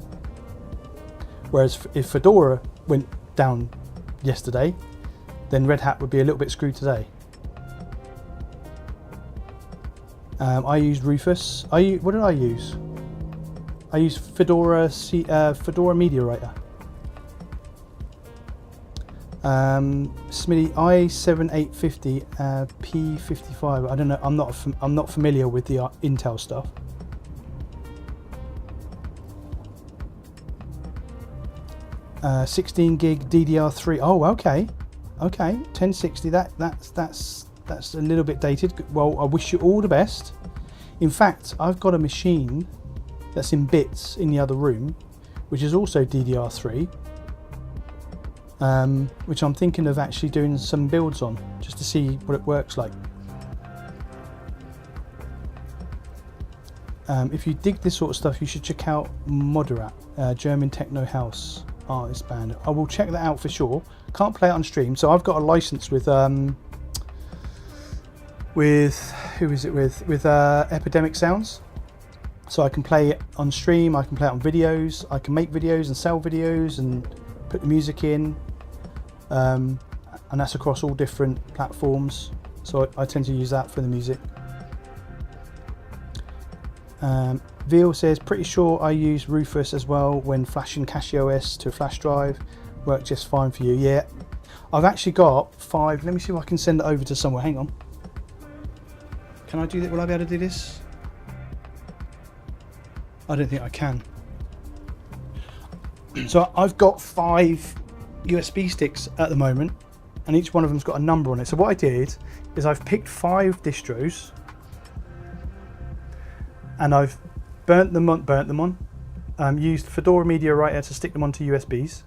Whereas if Fedora went down yesterday, then Red Hat would be a little bit screwed today. I used Rufus. What did I use? I used Fedora Media Writer. Smitty i7-850 P55. I don't know. I'm not familiar with the Intel stuff. Uh, 16 gig DDR3. Oh, okay. 1060. That's a little bit dated. Well, I wish you all the best. In fact, I've got a machine that's in bits in the other room, which is also DDR3, which I'm thinking of actually doing some builds on, just to see what it works like. If you dig this sort of stuff, you should check out Moderat, German techno house artist band. I will check that out for sure. Can't play it on stream, so I've got a license with who is it with? With Epidemic Sounds. So I can play it on stream, I can play it on videos, I can make videos and sell videos and put the music in, and that's across all different platforms. So I tend to use that for the music. Veal says, pretty sure I use Rufus as well when flashing CachyOS to a flash drive. Worked just fine for you. Yeah, I've actually got 5. Let me see if I can send it over to somewhere. Hang on. Can I do that? Will I be able to do this? I don't think I can. So I've got 5 USB sticks at the moment, and each one of them's got a number on it. So what I did is I've picked 5 distros, and I've burnt them on, used Fedora Media Writer to stick them onto USBs,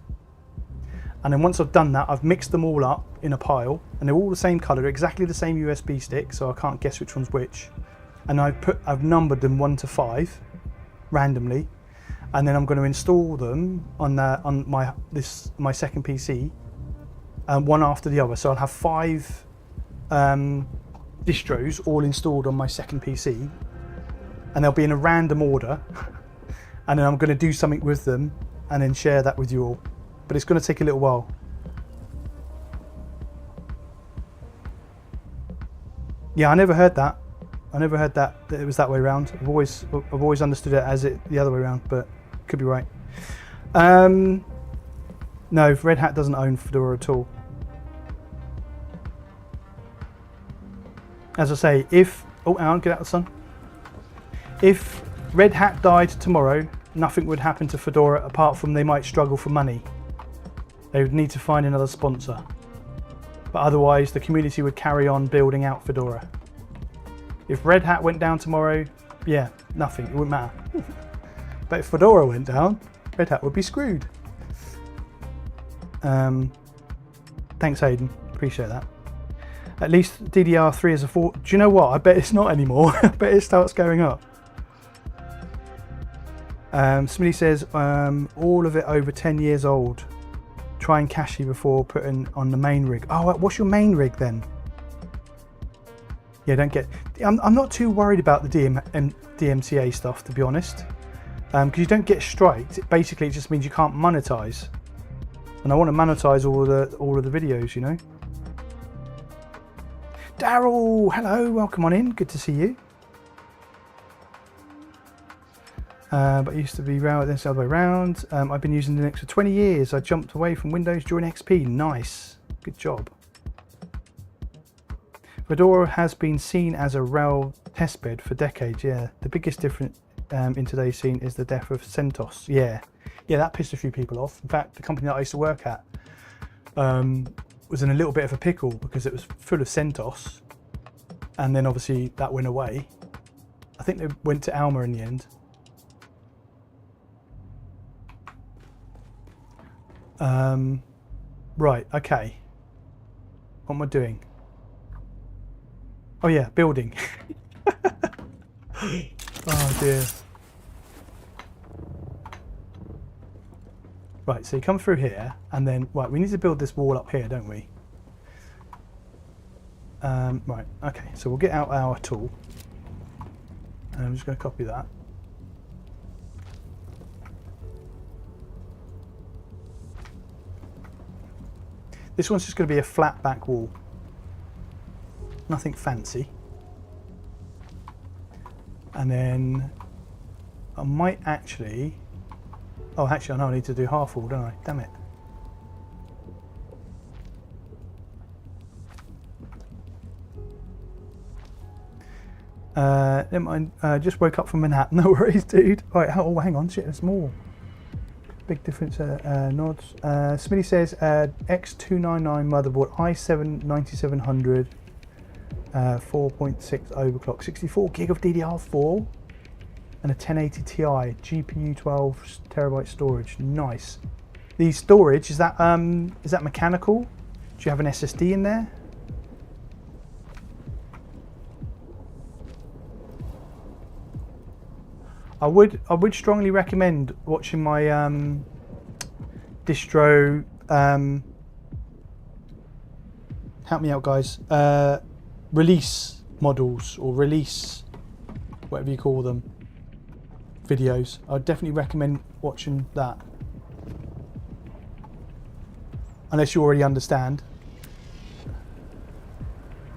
and then once I've done that, I've mixed them all up in a pile, and they're all the same colour, exactly the same USB stick, so I can't guess which one's which. And I've numbered them 1 to 5 randomly, and then I'm going to install them on my second PC, one after the other. So I'll have 5 distros all installed on my second PC, and they'll be in a random order, and then I'm going to do something with them and then share that with you all. But it's going to take a little while. Yeah, I never heard that. I never heard that it was that way around. I've always understood it as the other way around, but could be right. No, Red Hat doesn't own Fedora at all. As I say, if hang on, get out of the sun. If Red Hat died tomorrow, nothing would happen to Fedora apart from they might struggle for money. They would need to find another sponsor. But otherwise, the community would carry on building out Fedora. If Red Hat went down tomorrow, yeah, nothing, it wouldn't matter. But if Fedora went down, Red Hat would be screwed. Thanks, Hayden, appreciate that. At least DDR3 is a 4. Do you know what? I bet it's not anymore. I bet it starts going up. Somebody says, all of it over 10 years old. Try and cache before putting on the main rig. Oh, what's your main rig then? Yeah, I'm not too worried about the DMCA stuff, to be honest, because you don't get striked. Basically, it just means you can't monetize, and I want to monetize all of the videos, you know. Daryl, hello, welcome on in. Good to see you. But it used to be this other way around. I've been using Linux for 20 years. I jumped away from Windows during XP. Nice, good job. Fedora has been seen as a RHEL testbed for decades. Yeah, the biggest difference in today's scene is the death of CentOS. Yeah, that pissed a few people off. In fact, the company that I used to work at was in a little bit of a pickle because it was full of CentOS, and then obviously that went away. I think they went to Alma in the end. Right, okay. What am I doing? Oh yeah, building. Oh dear. Right, so you come through here, and then, right, we need to build this wall up here, don't we? Right, okay, so we'll get out our tool. And I'm just going to copy that. This one's just going to be a flat back wall. Nothing fancy. And then I might actually... Oh, actually, I know I need to do half wall, don't I? Damn it. Never mind. Just woke up from a nap. No worries, dude. All right, oh, hang on. Shit, there's more. Big difference. Nods. Smitty says X299 motherboard, i7 9700, 4.6 overclock, 64 gig of DDR4. and a 1080 Ti, GPU 12 terabyte storage. Nice. The storage, is that mechanical? Do you have an SSD in there? I would strongly recommend watching my distro. Help me out, guys. Release models or release, whatever you call them, videos. I'd definitely recommend watching that. Unless you already understand.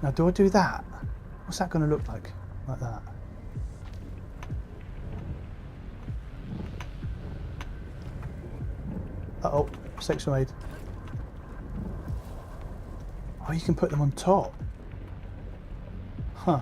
Now, do I do that? What's that going to look like? Like that. Uh-oh, mistakes were made. Oh, you can put them on top. Huh.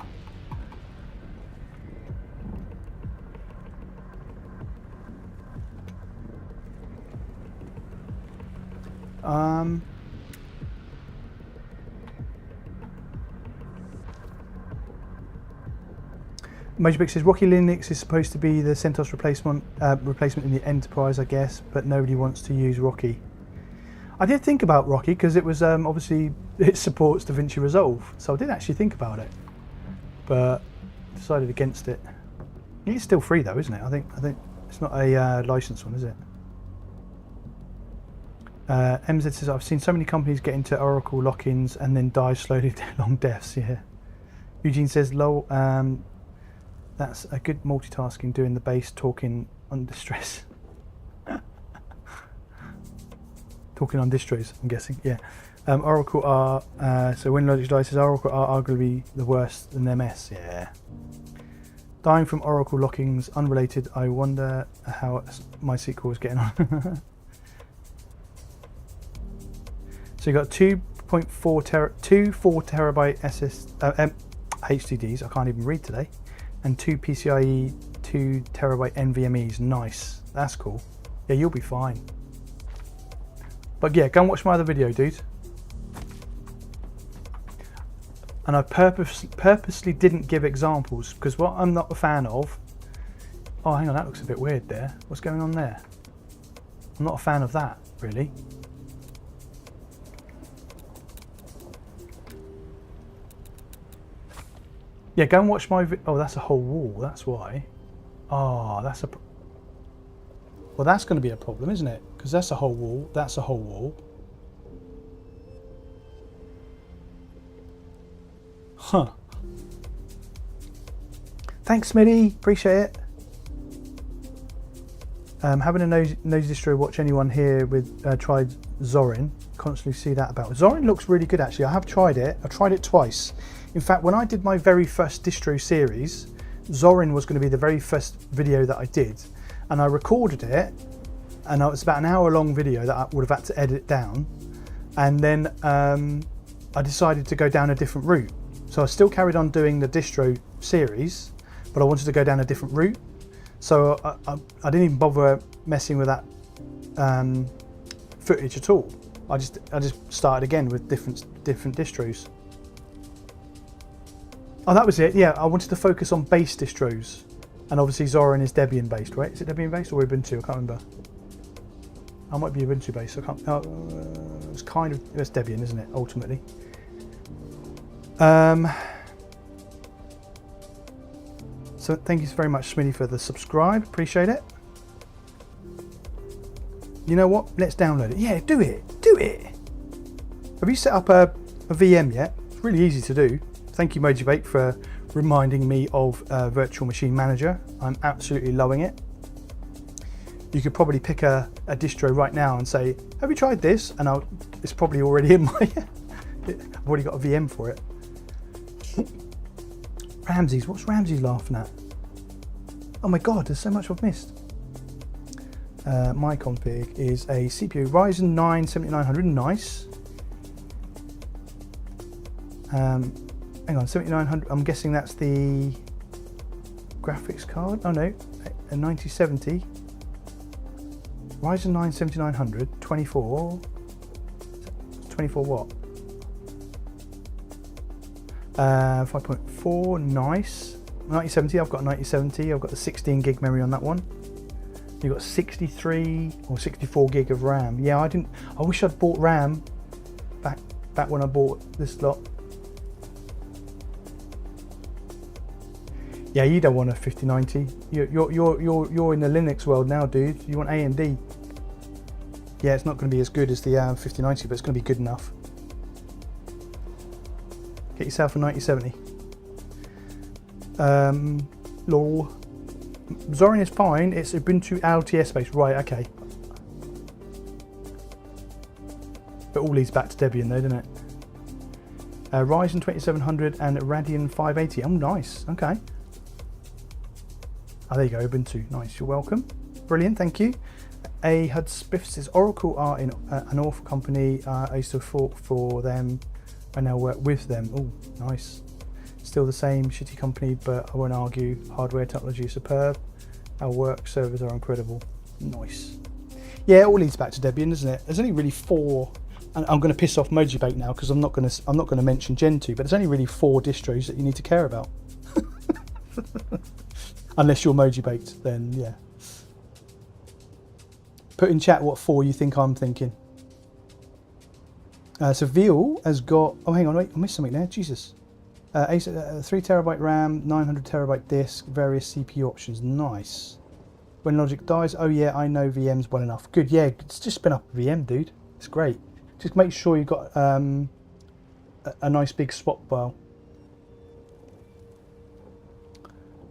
Major says Rocky Linux is supposed to be the CentOS replacement in the enterprise, I guess, but nobody wants to use Rocky. I did think about Rocky because it was obviously it supports DaVinci Resolve, so I did actually think about it, but decided against it. It's still free though, isn't it? I think it's not a licensed one, is it? MZ says I've seen so many companies get into Oracle lock-ins and then die slowly to long deaths. Yeah. Eugene says lol. That's a good multitasking, doing the bass, talking on distress. Talking on distros, I'm guessing. Yeah. Oracle are so when Logic dies says Oracle are arguably the worst than MS. Yeah. Dying from Oracle lockings, unrelated. I wonder how MySQL is getting on. So you got 2.4 terabyte HDDs. I can't even read today. And 2 PCIe 2 terabyte NVMEs. Nice. That's cool. Yeah, you'll be fine. But yeah, go and watch my other video, dude. And I purposely didn't give examples because what I'm not a fan of. Oh, hang on, that looks a bit weird there. What's going on there? I'm not a fan of that, really. Yeah, go and watch my oh, that's a whole wall, that's why. Oh, that's a... Well, that's going to be a problem, isn't it? Because that's a whole wall, that's a whole wall. Huh. Thanks, Smitty. Appreciate it. Having a nose distro, watch anyone here with tried Zorin. Constantly see that about. Zorin looks really good, actually. I have tried it. I tried it twice. In fact, when I did my very first distro series, Zorin was going to be the very first video that I did. And I recorded it, and it was about an hour-long video that I would have had to edit down. And then I decided to go down a different route. So I still carried on doing the distro series, but I wanted to go down a different route. So I didn't even bother messing with that footage at all. I just started again with different distros. Oh, that was it. Yeah, I wanted to focus on base distros, and obviously Zorin is Debian based, right? Is it Debian based or Ubuntu? I can't remember. I might be Ubuntu based. I can't. It's kind of it's Debian, isn't it? Ultimately. So thank you very much, Smitty, for the subscribe. Appreciate it. You know what? Let's download it. Yeah, do it. Do it. Have you set up a VM yet? It's really easy to do. Thank you, Mojibake, for reminding me of Virtual Machine Manager. I'm absolutely loving it. You could probably pick a distro right now and say, have you tried this? And it's probably already in my... I've already got a VM for it. Ramses, what's Ramses laughing at? Oh my God, there's so much I've missed. My config is a CPU Ryzen 9 7900, nice. Hang on, 7900, I'm guessing that's the graphics card. Oh no, a 9070. Ryzen 9 7900, 24 watt. 5.4, nice. 9070, I've got a 9070. I've got the 16 gig memory on that one. You've got 63 or 64 gig of RAM. Yeah, I wish I'd bought RAM back when I bought this lot. Yeah, you don't want a 5090. You're in the Linux world now, dude. You want AMD. Yeah, it's not going to be as good as the 5090, but it's going to be good enough. Get yourself a 9070. Lol. Zorin is fine. It's Ubuntu LTS based. Right, okay. It all leads back to Debian though, doesn't it? Ryzen 2700 and Radeon 580. Oh, nice. Okay. Oh, there you go. Ubuntu. Nice. You're welcome. Brilliant. Thank you. A Hud Spiff says Oracle are in an awful company. I used to work for them. I now work with them. Oh, nice. Still the same shitty company, but I won't argue. Hardware technology is superb. Our work servers are incredible. Nice. Yeah, it all leads back to Debian, doesn't it? There's only really 4, and I'm going to piss off Mojibake now because I'm not going to mention Gentoo, but there's only really 4 distros that you need to care about. Unless you're Mojibaked, then yeah. Put in chat what 4 you think I'm thinking. So Veal has got. Oh, hang on, wait, I missed something there. Jesus. 3TB RAM, 900TB disk, various CPU options. Nice. When logic dies, oh yeah, I know VMs well enough. Good, yeah, just spin up a VM, dude. It's great. Just make sure you've got a nice big swap file.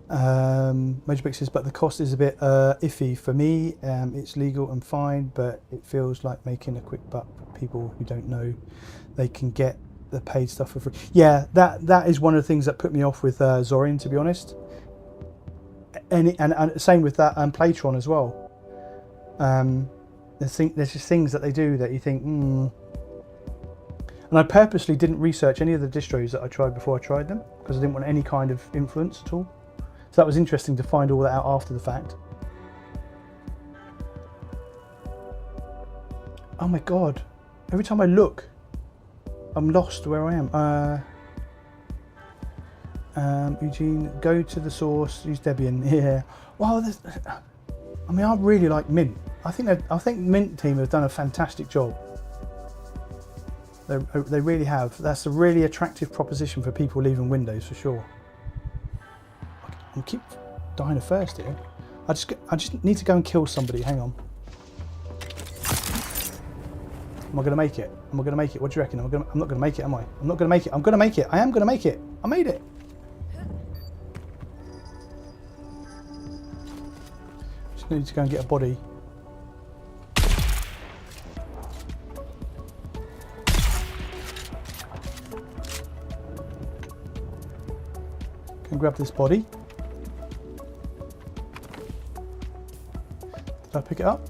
Mojibake says, but the cost is a bit iffy for me. It's legal and fine, but it feels like making a quick buck for people who don't know they can get the paid stuff for free. Yeah, that is one of the things that put me off with Zorin, to be honest. And same with that Playtron as well. There's just things that they do that you think, And I purposely didn't research any of the distros that I tried before I tried them because I didn't want any kind of influence at all. So that was interesting to find all that out after the fact. Oh my god! Every time I look, I'm lost where I am. Eugene, go to the source, use Debian. Yeah. Well, I mean, I really like Mint. I think Mint team have done a fantastic job. They really have. That's a really attractive proposition for people leaving Windows for sure. I keep dying of thirst here. I just need to go and kill somebody. Hang on. Am I going to make it? Am I going to make it? What do you reckon? I'm not going to make it, am I? I'm not going to make it. I'm going to make it. I am going to make it. I made it. Just need to go and get a body. Can grab this body. Did I pick it up?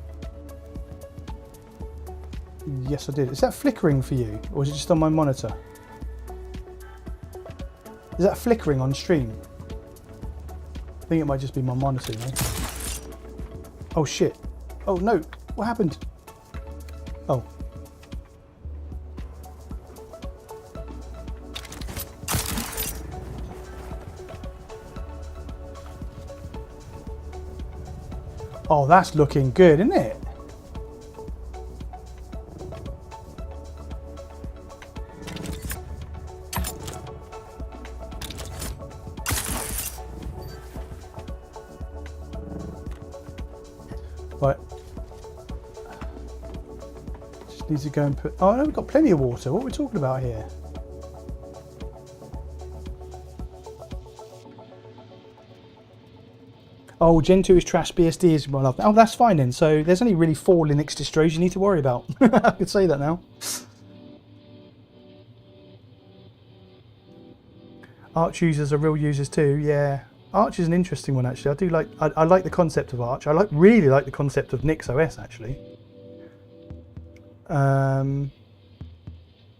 Yes, I did. Is that flickering for you, or is it just on my monitor? Is that flickering on stream? I think it might just be my monitor, you know? Oh shit. Oh no, what happened? Oh. Oh, that's looking good, isn't it? Right. Just need to go and put... Oh no, we've got plenty of water. What are we talking about here? Oh, Gentoo is trash, BSD is well loved. Oh, that's fine then. So there's only really 4 Linux distros you need to worry about. I could say that now. Arch users are real users too. Yeah, Arch is an interesting one actually. I do like. I like the concept of Arch. I really like the concept of NixOS actually.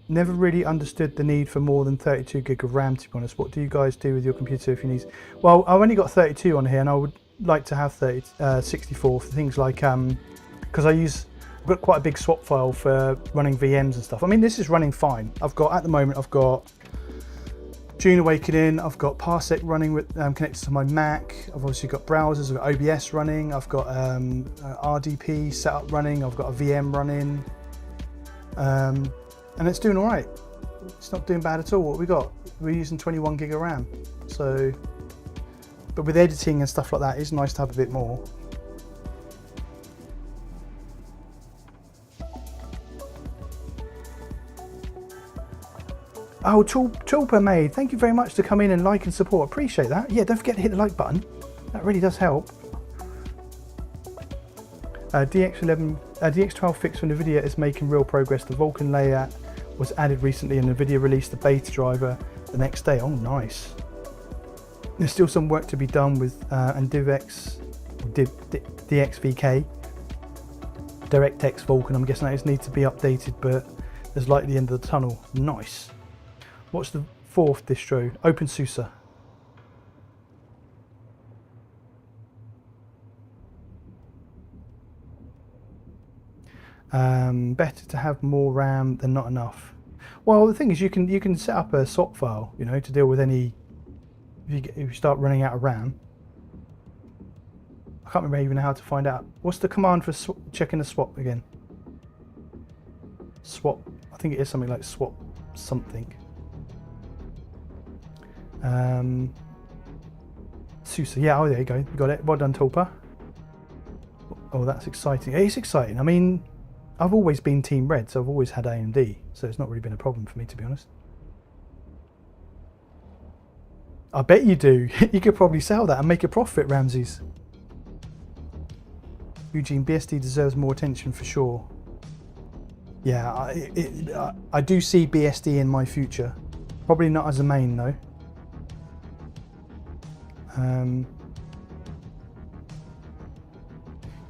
Never really understood the need for more than 32 gig of RAM, to be honest. What do you guys do with your computer if you need? Well, I've only got 32 on here, and I would like to have 64 for things like because I've got quite a big swap file for running VMs and stuff. I mean, this is running fine. I've got at the moment I've got Dune Awakening, I've got Parsec running with connected to my Mac. I've obviously got browsers, I've got OBS running, I've got RDP setup running, I've got a VM running, and it's doing all right. It's not doing bad at all. What we got? We're using 21 gig of RAM. So, but with editing and stuff like that, it's nice to have a bit more. Oh, Tulpa Maid, thank you very much to come in and like and support. Appreciate that. Yeah, don't forget to hit the like button. That really does help. DX12 fix for NVIDIA is making real progress. The Vulkan layout was added recently and NVIDIA released the beta driver the next day. Oh, nice. There's still some work to be done with and DXVK, DirectX Vulkan. I'm guessing that needs to be updated, but there's light at the end of the tunnel. Nice. What's the fourth distro? OpenSUSE. Better to have more RAM than not enough. Well, the thing is, you can set up a swap file, you know, to deal with any. If you start running out of RAM. I can't remember even how to find out. What's the command for checking the swap again? Swap. I think it is something like swap something. SUSE. Yeah. Oh, there you go. You got it. Well done, Tulpa. Oh, that's exciting. It's exciting. I mean, I've always been Team Red, so I've always had AMD, so it's not really been a problem for me, to be honest. I bet you do. You could probably sell that and make a profit, Ramses. Eugene, BSD deserves more attention for sure. Yeah, I do see BSD in my future. Probably not as a main, though.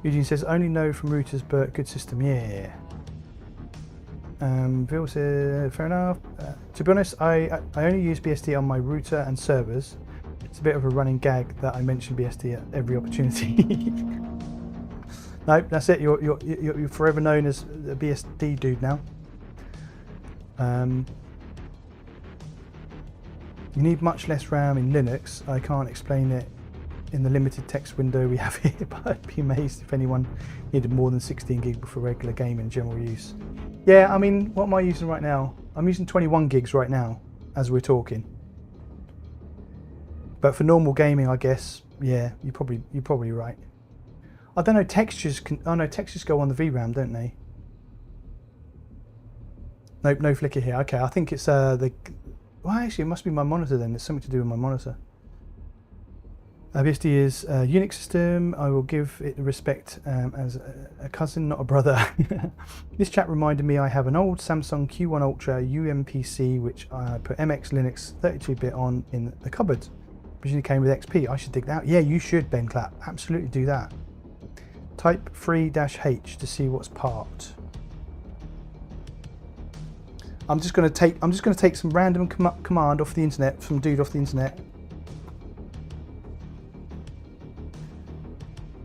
Eugene says, only no from routers, but good system. Yeah. Bill said, fair enough. To be honest, I only use BSD on my router and servers. It's a bit of a running gag that I mention BSD at every opportunity. No, that's it. You're forever known as a BSD dude now. You need much less RAM in Linux. I can't explain it in the limited text window we have here, but I'd be amazed if anyone needed more than 16 gig for regular game and general use. Yeah, I mean, what am I using right now? I'm using 21 gigs right now, as we're talking. But for normal gaming, I guess, yeah, you're probably right. I don't know, textures can. Oh no, textures go on the VRAM, don't they? Nope, no flicker here. Okay, I think it's the. Well, actually, it must be my monitor then. It's something to do with my monitor. BSD is a Unix system. I will give it respect as a cousin, not a brother. This chat reminded me I have an old Samsung Q1 Ultra UMPC which I put MX Linux 32-bit on in the cupboard. Originally came with XP. I should dig that out. Yeah, you should, Ben Clapp. Absolutely do that. Type 3-H to see what's parked. I'm just going to take some random command off the internet, from dude off the internet.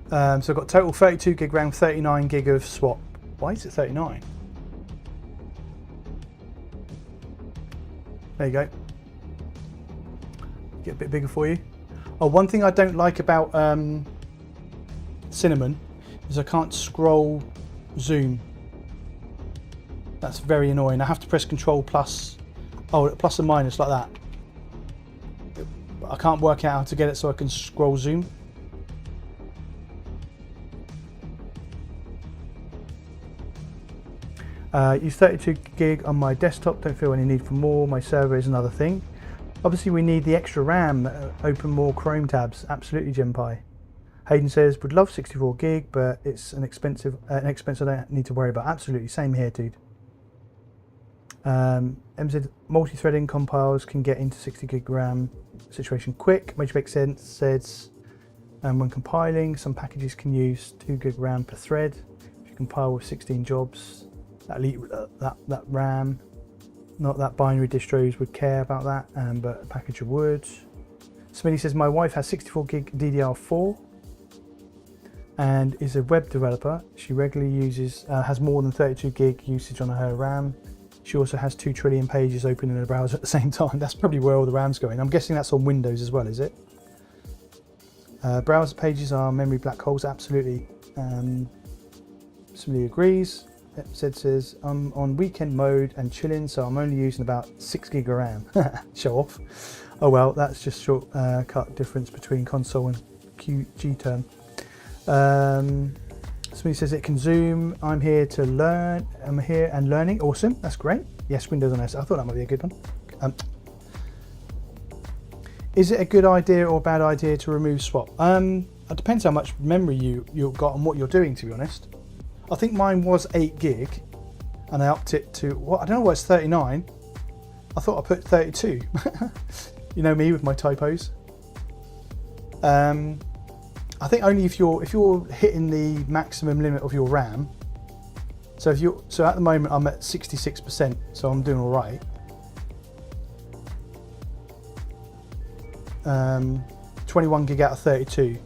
So I've got total 32 gig RAM, 39 gig of swap. Why is it 39? There you go. Get a bit bigger for you. Oh, one thing I don't like about Cinnamon is I can't scroll zoom. That's very annoying. I have to press Control plus, plus and minus like that. I can't work out how to get it so I can scroll zoom. Use 32 gig on my desktop, don't feel any need for more. My server is another thing. Obviously we need the extra RAM, open more Chrome tabs. Absolutely, Genpai. Hayden says, would love 64 gig, but it's an expense I don't need to worry about. Absolutely, same here, dude. MZ multi-threading compiles can get into 60 gig RAM situation quick, which makes sense. Says, when compiling, some packages can use 2 gig RAM per thread. If you compile with 16 jobs, that RAM, not that binary distros would care about that, but a package would. Smitty says, my wife has 64 gig DDR4 and is a web developer. She regularly uses, has more than 32 gig usage on her RAM. She also has 2 trillion pages open in the browser at the same time. That's probably where all the RAM's going. I'm guessing that's on Windows as well, is it? Browser pages are memory black holes, absolutely. Somebody agrees. Zed says, I'm on weekend mode and chilling, so I'm only using about 6 gig of RAM. Show off. Oh well, that's just short cut difference between console and QG term. Somebody says it can zoom. I'm here to learn. I'm here and learning. Awesome, that's great. Yes, Windows on S. I thought that might be a good one. Is it a good idea or a bad idea to remove swap? It depends how much memory you've got and what you're doing, to be honest. I think mine was 8 gig and I upped it to, what? I don't know why it's 39. I thought I put 32. You know me with my typos. I think only if you're hitting the maximum limit of your RAM. So at the moment I'm at 66%, so I'm doing all right. 21 gig out of 32.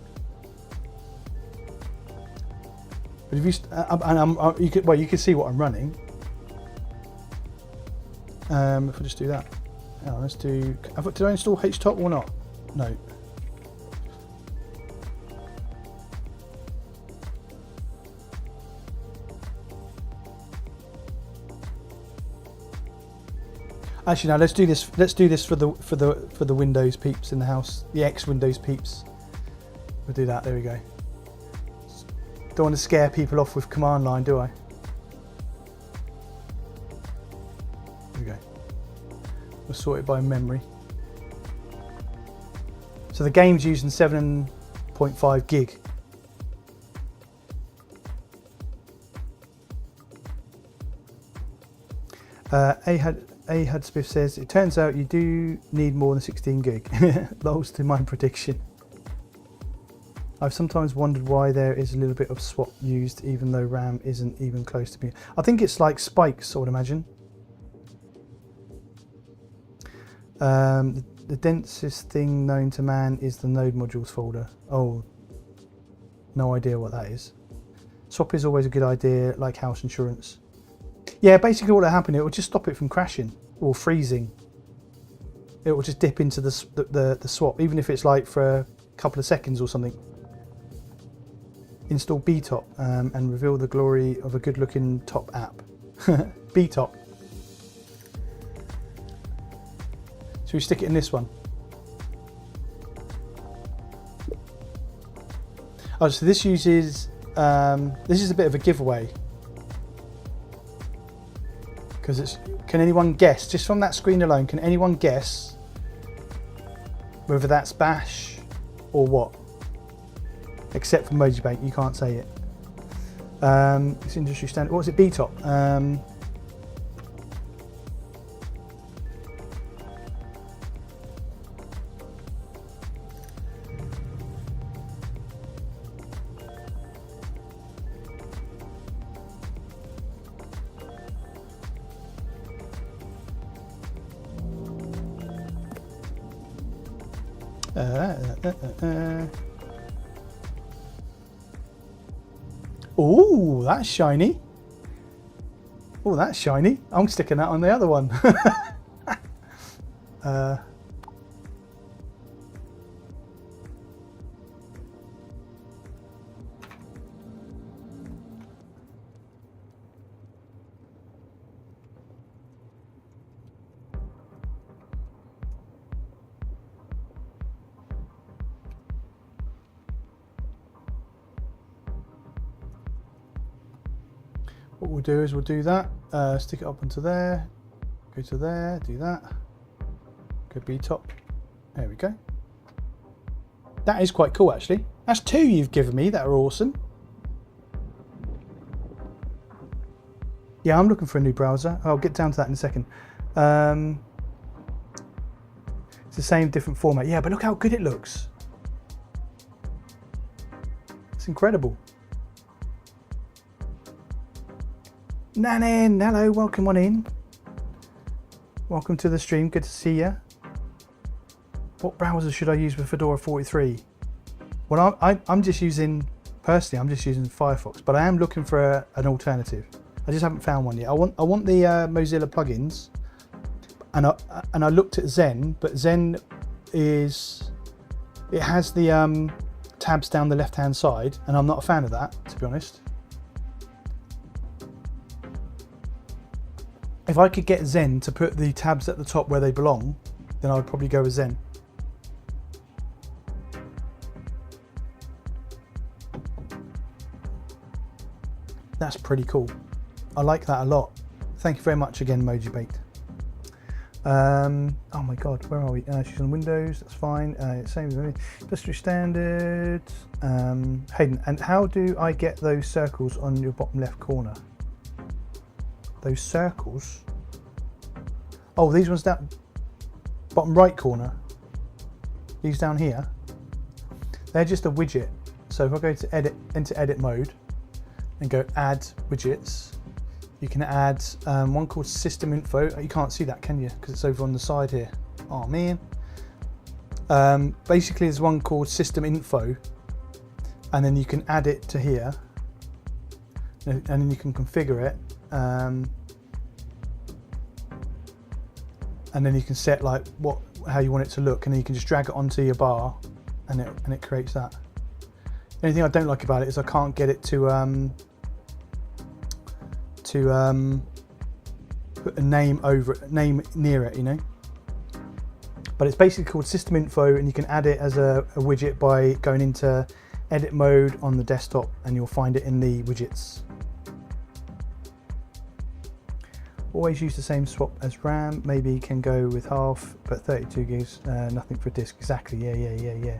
But if you can see what I'm running. If I just do that, let's do. Did I install HTOP or not? No. Actually, now let's do this. Let's do this for the Windows peeps in the house, the ex Windows peeps. We'll do that. There we go. Don't want to scare people off with command line, do I? There we go. We'll sort it by memory. So the game's using 7.5 gig. Ahad Smith says, it turns out you do need more than 16 gig. Lols to my prediction. I've sometimes wondered why there is a little bit of swap used even though RAM isn't even close to being. I think it's like spikes, I would imagine. The densest thing known to man is the node modules folder. Oh, no idea what that is. Swap is always a good idea, like house insurance. Yeah, basically what will happen, it will just stop it from crashing or freezing. It will just dip into the swap, even if it's like for a couple of seconds or something. Install BTOP and reveal the glory of a good looking top app. BTOP. Should we stick it in this one? Oh, so this uses, this is a bit of a giveaway. Because it's, can anyone guess, just from that screen alone, can anyone guess whether that's Bash or what? Except for Mojibank, you can't say it. It's industry standard. What was it? BTOP. Oh, that's shiny. Oh, that's shiny. I'm sticking that on the other one. What we'll do is we'll do that, stick it up onto there, go to there, do that, go BTOP, there we go. That is quite cool actually. That's 2 you've given me that are awesome. Yeah, I'm looking for a new browser. I'll get down to that in a second. It's the same, different format. Yeah, but look how good it looks. It's incredible. Nanin, hello, welcome on in. Welcome to the stream, good to see you. What browser should I use with Fedora 43? Well, I'm just using, personally, I'm just using Firefox, but I am looking for an alternative. I just haven't found one yet. I want the Mozilla plugins, and I looked at Zen, but Zen has the tabs down the left hand side, and I'm not a fan of that, to be honest. If I could get Zen to put the tabs at the top where they belong, then I would probably go with Zen. That's pretty cool. I like that a lot. Thank you very much again, Moji Baked. Oh my god, where are we? She's on Windows, that's fine. Same as industry standards. Hayden, and how do I get those circles on your bottom left corner? Those circles? Oh, these ones down bottom right corner. These down here. They're just a widget. So if I go to edit, into edit mode and go add widgets, you can add one called system info. You can't see that, can you? Because it's over on the side here. Oh man. Basically there's one called system info, and then you can add it to here, and then you can configure it, and then you can set like how you want it to look, and then you can just drag it onto your bar, and it creates that. The only thing I don't like about it is I can't get it to put a name near it, you know. But it's basically called system info, and you can add it as a widget by going into edit mode on the desktop, and you'll find it in the widgets. Always use the same swap as RAM. Maybe can go with half, but 32 gigs, nothing for disk. Exactly. Yeah.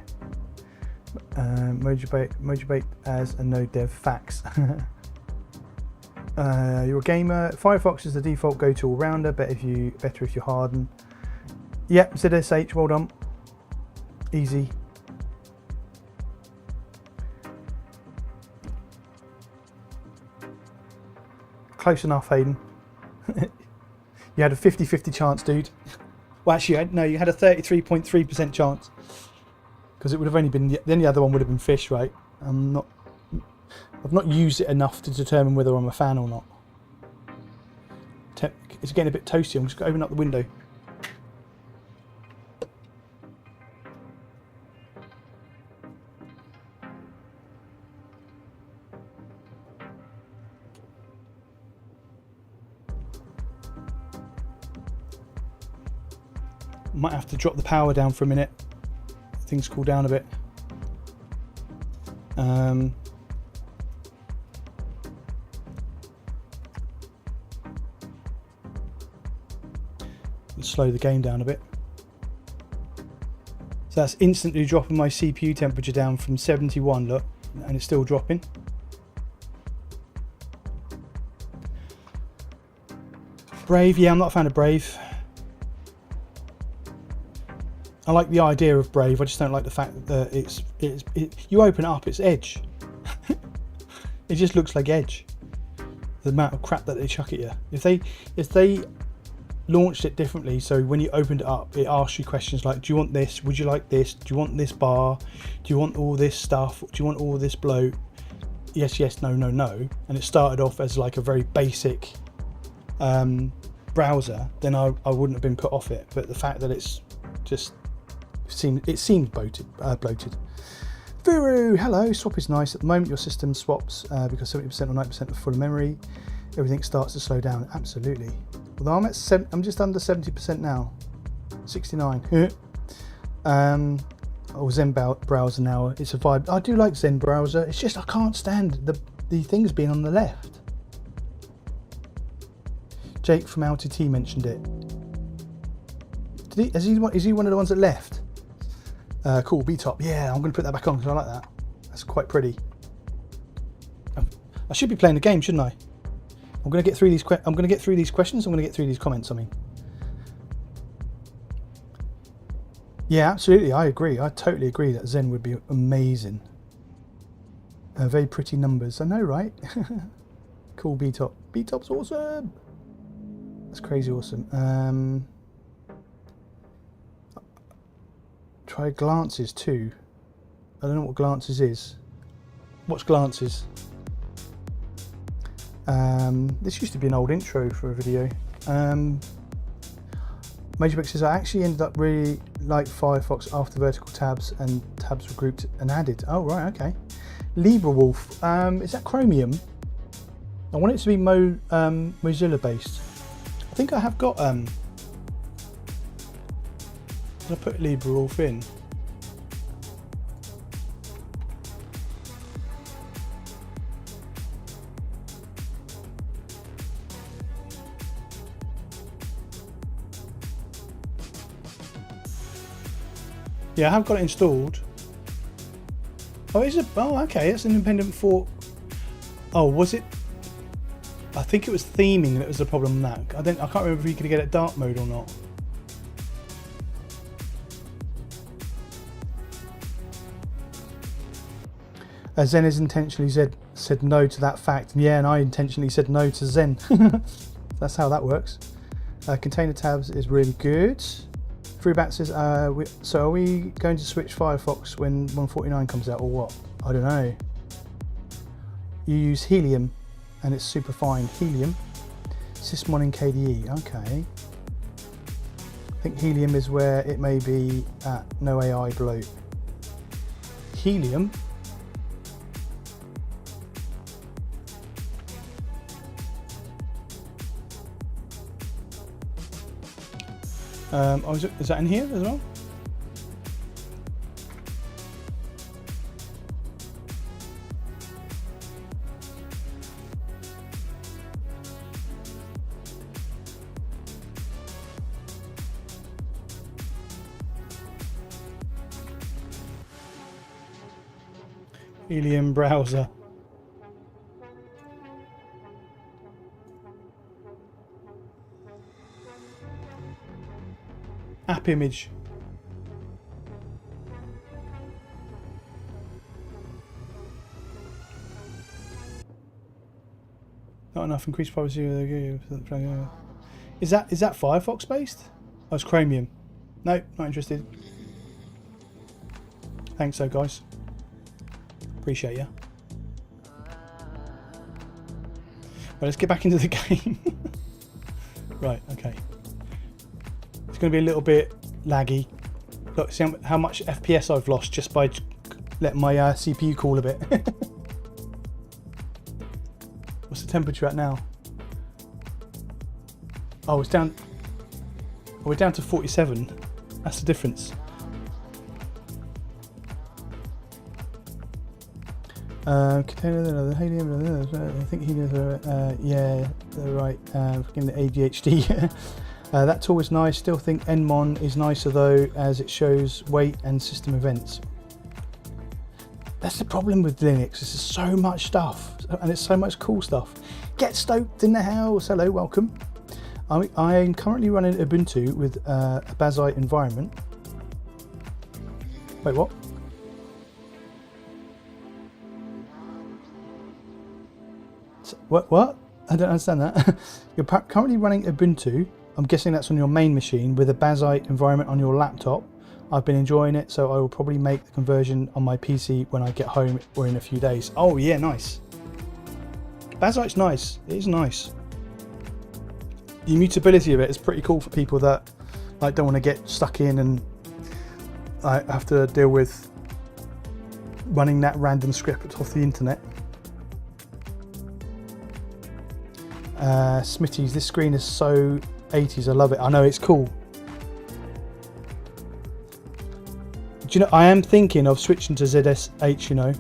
Moji Baked as a no dev facts. You're a gamer. Firefox is the default go-to all-rounder, better if you're hardened. Yep, ZSH, well done. Easy. Close enough, Hayden. You had a 50-50 chance, dude. Well, actually, no, you had a 33.3% chance. Because it would have only been, then the other one would have been fish, right? I've not used it enough to determine whether I'm a fan or not. It's getting a bit toasty. I'm just going to open up the window. Might have to drop the power down for a minute. Things cool down a bit. Slow the game down a bit. So that's instantly dropping my CPU temperature down from 71, look, and it's still dropping. Brave, yeah, I'm not a fan of Brave. I like the idea of Brave, I just don't like the fact that you open it up, it's Edge. It just looks like Edge. The amount of crap that they chuck at you. If they launched it differently, so when you opened it up, it asks you questions like, do you want this? Would you like this? Do you want this bar? Do you want all this stuff? Do you want all this bloat? Yes, no, and it started off as like a very basic browser, then I wouldn't have been put off it. But the fact that it's just seemed bloated. Vuru, hello. Swap is nice. At the moment your system swaps because 70% or 90% of full memory, everything starts to slow down. Absolutely. Although I'm just under 70% now. 69. Zen browser now. It's a vibe. I do like Zen browser. It's just I can't stand the things being on the left. Jake from LTT mentioned it. Is he one of the ones that left? Cool, B-top. Yeah, I'm going to put that back on because I like that. That's quite pretty. I should be playing the game, shouldn't I? I'm going to get through these. I'm going to get through these questions. I'm going to get through these comments. I mean, yeah, absolutely. I agree. I totally agree that Zen would be amazing. Very pretty numbers. I know, right? Cool, B-top. B-top's awesome. That's crazy awesome. Try glances too. I don't know what glances is. What's glances? This used to be an old intro for a video. Majorbrick says, I actually ended up really like Firefox after vertical tabs and tabs were grouped and added. Oh, right, okay. LibreWolf, is that Chromium? I want it to be Mozilla based. I think I have got, did I put LibreWolf in? Yeah, I have got it installed. Oh, is it? Oh, okay. It's an independent fork. Oh, was it? I think it was theming that was the problem with that. I can't remember if you could get it dark mode or not. Zen has intentionally said no to that fact. Yeah, and I intentionally said no to Zen. That's how that works. Container tabs is really good. Freebat says, so are we going to switch Firefox when 149 comes out or what? I don't know. You use Helium and it's super fine. Helium. Sysmon in KDE. Okay. I think Helium is where it may be at no AI bloat. Helium. Oh, is that in here as well? Helium browser. App image. Not enough increased privacy. Is that Firefox based? Oh, it's Chromium. No, not interested. Thanks though, guys. Appreciate you. Right, let's get back into the game. Right, okay. It's going to be a little bit laggy. Look, see how much FPS I've lost just by letting my CPU cool a bit. What's the temperature at now? Oh, it's down. Oh, we're down to 47. That's the difference. Container, helium. I think helium. Yeah, they're right. Forgetting the ADHD. That tool is nice. Still think Nmon is nicer though, as it shows weight and system events. That's the problem with Linux. There's so much stuff, and it's so much cool stuff. Get stoked in the house. Hello, welcome. I am currently running Ubuntu with a Bazzite environment. Wait, what? What? I don't understand that. You're currently running Ubuntu. I'm guessing that's on your main machine with a Bazzite environment on your laptop. I've been enjoying it, so I will probably make the conversion on my PC when I get home or in a few days. Oh yeah, nice. Bazzite's nice. It is nice. The immutability of it is pretty cool for people that like don't want to get stuck in and have to deal with running that random script off the internet. Smitty's, this screen is so 80s. I love it. I know, it's cool. Do you know, I am thinking of switching to ZSH, you know.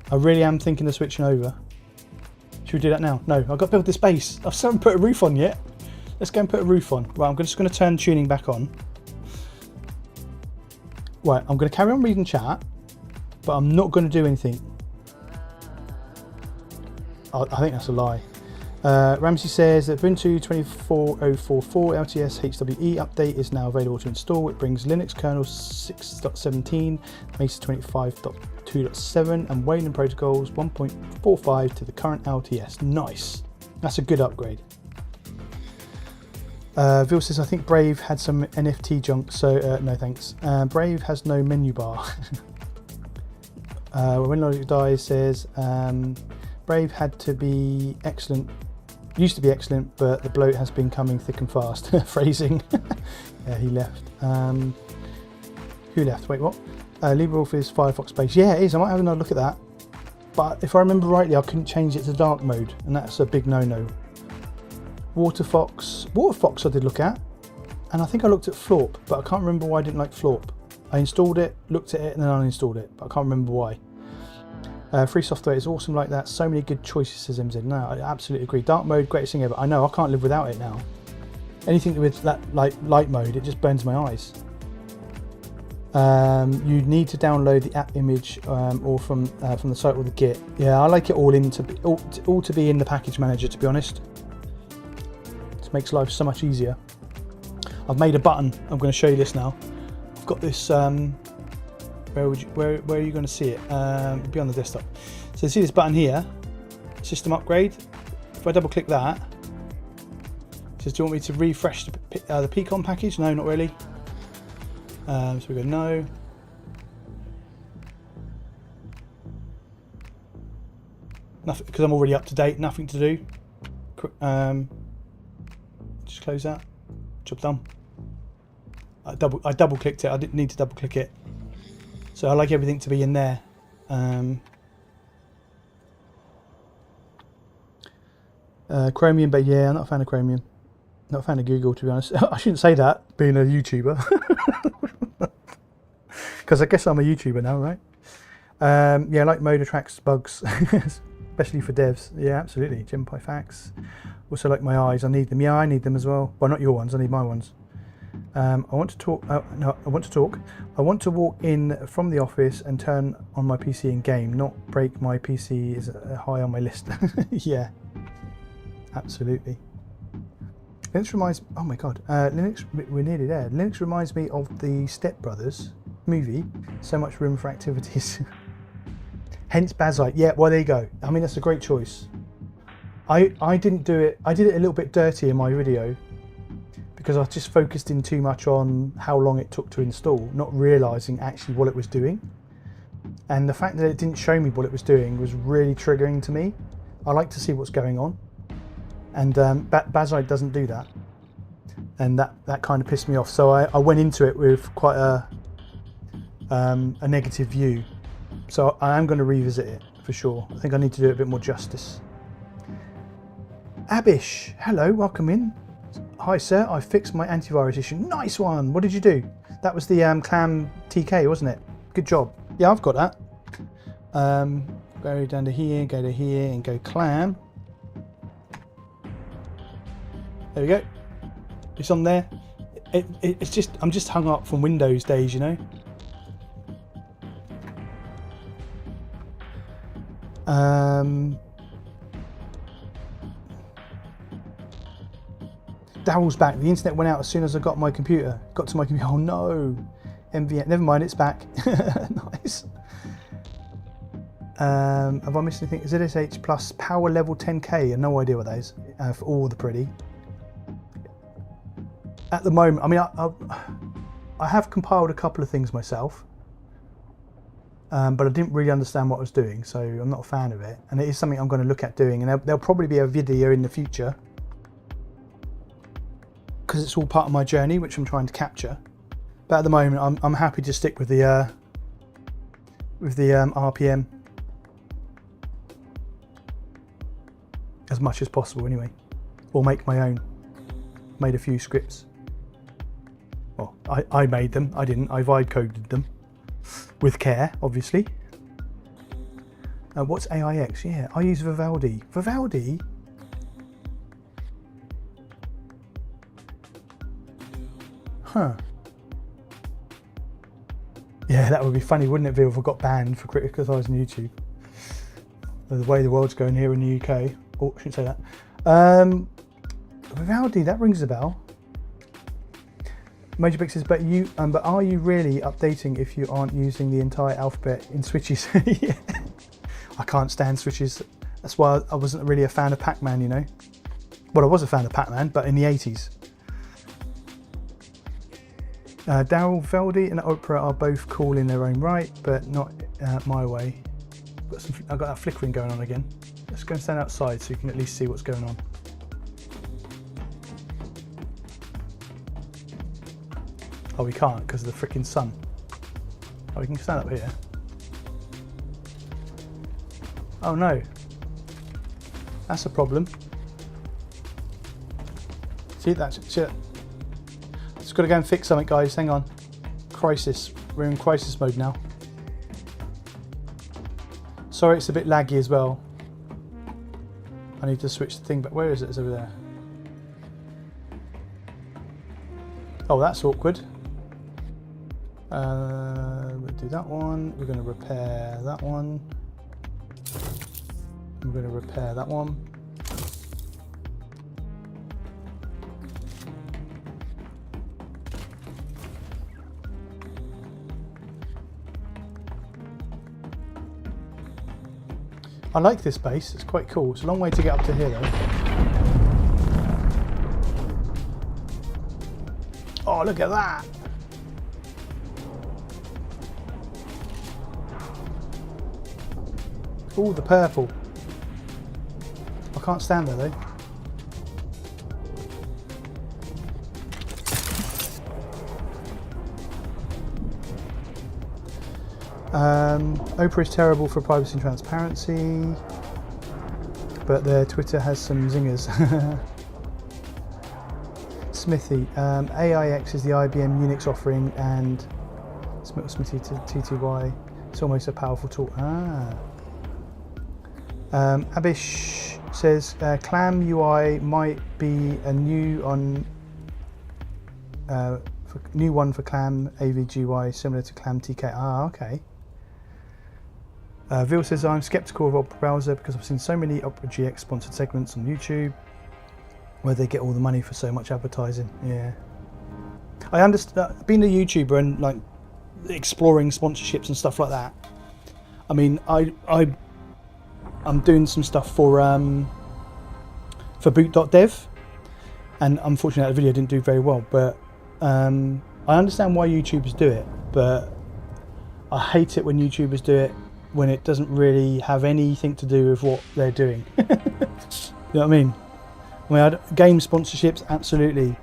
I really am thinking of switching over. Should we do that now? No, I've got to build this base. I still haven't put a roof on yet. Let's go and put a roof on. Right, I'm just going to turn tuning back on. Right, I'm going to carry on reading chat, but I'm not going to do anything. I think that's a lie. Ramsey says that Ubuntu 24044 LTS HWE update is now available to install. It brings Linux kernel 6.17, Mesa 25.2.7 and Wayland protocols 1.45 to the current LTS. Nice. That's a good upgrade. Vil says, I think Brave had some NFT junk, so no thanks. Brave has no menu bar. When Logic Dies says, Brave had to be excellent, used to be excellent, but the bloat has been coming thick and fast. Phrasing. Yeah, he left. Who left? Wait, what? LibreWolf is Firefox based. Yeah, it is. I might have another look at that. But if I remember rightly, I couldn't change it to dark mode, and that's a big no-no. Waterfox I did look at, and I think I looked at Florp, but I can't remember why I didn't like Florp. I installed it, looked at it, and then uninstalled it, but I can't remember why. Free software is awesome like that. So many good choices, says MZ. No, I absolutely agree. Dark mode, greatest thing ever. I know, I can't live without it now. Anything with that like light mode, it just burns my eyes. You need to download the app image or from the site or the Git. Yeah, I like it all to be in the package manager, to be honest. This makes life so much easier. I've made a button. I'm going to show you this now. I've got this. Where are you going to see it? It'll be on the desktop. So see this button here, system upgrade. If I double click that, it says, do you want me to refresh the Pcom package? No, not really. So we go no. Nothing, because I'm already up to date. Nothing to do. Just close that. Job done. I double clicked it. I didn't need to double click it. So I like everything to be in there. Chromium, but yeah, I'm not a fan of Chromium. Not a fan of Google, to be honest. I shouldn't say that, being a YouTuber. Because I guess I'm a YouTuber now, right? Yeah, light mode attracts bugs, especially for devs. Yeah, absolutely. GenPyFax. Also like my eyes, I need them. Yeah, I need them as well. Well, not your ones, I need my ones. I want to talk. I want to walk in from the office and turn on my PC and game, not break my PC is high on my list. Yeah, absolutely. Linux reminds. Oh my god, Linux. We're nearly there. Linux reminds me of the Step Brothers movie. So much room for activities. Hence Bazite. Yeah, well there you go. I mean that's a great choice. I didn't do it. I did it a little bit dirty in my video, because I just focused in too much on how long it took to install, not realising actually what it was doing. And the fact that it didn't show me what it was doing was really triggering to me. I like to see what's going on. And Bazite doesn't do that. And that kind of pissed me off. So I went into it with quite a negative view. So I am going to revisit it for sure. I think I need to do it a bit more justice. Abish, hello, welcome in. Hi sir, I fixed my antivirus issue. Nice one. What did you do? That was the Clam TK, wasn't it? Good job. Yeah, I've got that. Go down to here, go to here, and go Clam. There we go. It's on there. It's just I'm just hung up from Windows days, you know. Daryl's back. The internet went out as soon as I got to my computer. Oh no. MVN. Never mind, it's back. Nice. Have I missed anything? ZSH plus power level 10K. No idea what that is. For all the pretty. At the moment, I mean, I have compiled a couple of things myself. But I didn't really understand what I was doing, so I'm not a fan of it. And it is something I'm going to look at doing, and there'll probably be a video in the future, because it's all part of my journey, which I'm trying to capture. But at the moment, I'm happy to stick with the RPM as much as possible, anyway, or make my own. Made a few scripts. Well, I made them. I didn't. I vibe coded them. With care, obviously. What's AIX? Yeah, I use Vivaldi. Vivaldi? Huh. Yeah, that would be funny, wouldn't it be, if I got banned for criticising YouTube? The way the world's going here in the UK. Oh, I shouldn't say that. Vivaldi, that rings a bell. Major Big says, but are you really updating if you aren't using the entire alphabet in switches? Yeah. I can't stand switches. That's why I wasn't really a fan of Pac-Man, you know. Well, I was a fan of Pac-Man, but in the 80s. Daryl Veldy and Oprah are both cool in their own right, but not my way. I've got that flickering going on again. Let's go and stand outside so you can at least see what's going on. Oh, we can't because of the freaking sun. Oh, we can stand up here. Oh no. That's a problem. See that? Shit. Just got to go and fix something, guys. Hang on. Crisis. We're in crisis mode now. Sorry, it's a bit laggy as well. I need to switch the thing back. Where is it? It's over there. Oh, that's awkward. We'll do that one. We're going to repair that one. I'm going to repair that one. I like this base, it's quite cool. It's a long way to get up to here though. Oh, look at that! Oh, the purple. I can't stand there though. Oprah is terrible for privacy and transparency, but their Twitter has some zingers. Smithy, AIX is the IBM Unix offering, and Smithy to TTY. It's almost a powerful tool. Abish says Clam UI might be a new one for Clam AVGY, similar to Clam TK. Okay. Vil says I'm skeptical of Opera Browser because I've seen so many Opera GX sponsored segments on YouTube where they get all the money for so much advertising. Yeah, I understand. Being a YouTuber and like exploring sponsorships and stuff like that. I mean, I'm doing some stuff for boot.dev, and unfortunately that video didn't do very well. But I understand why YouTubers do it, but I hate it when YouTubers do it when it doesn't really have anything to do with what they're doing. You know what I mean? Game sponsorships, absolutely.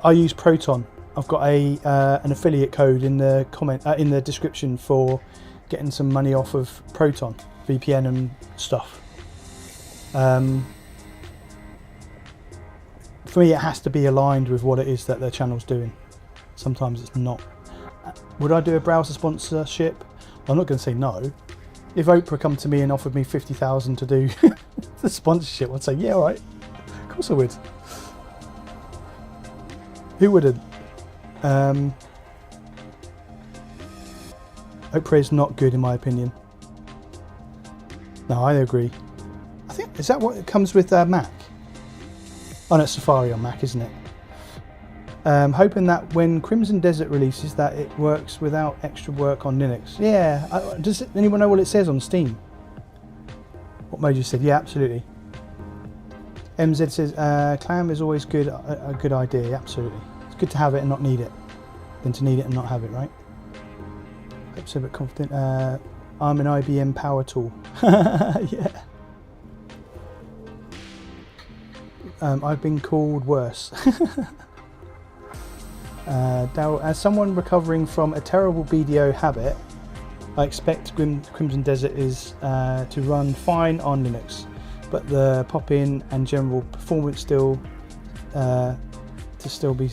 I use Proton. I've got an affiliate code in the in the description for getting some money off of Proton, VPN and stuff. For me, it has to be aligned with what it is that their channel's doing. Sometimes it's not. Would I do a browser sponsorship? I'm not going to say no. If Oprah come to me and offered me 50,000 to do the sponsorship, I'd say, yeah, all right. Of course I would. Who wouldn't? Oprah is not good in my opinion. No, I agree. I think, is that what comes with Mac? Oh no, it's Safari on Mac, isn't it? Hoping that when Crimson Desert releases that it works without extra work on Linux. Yeah, does anyone know what it says on Steam? What Mojo said, yeah, absolutely. MZ says, Clam is always a good idea, absolutely. It's good to have it and not need it, than to need it and not have it, right? Hope so, but confident. I'm an IBM power tool. Yeah. I've been called worse. Daryl, as someone recovering from a terrible BDO habit, I expect Crimson Desert is to run fine on Linux, but the pop-in and general performance still be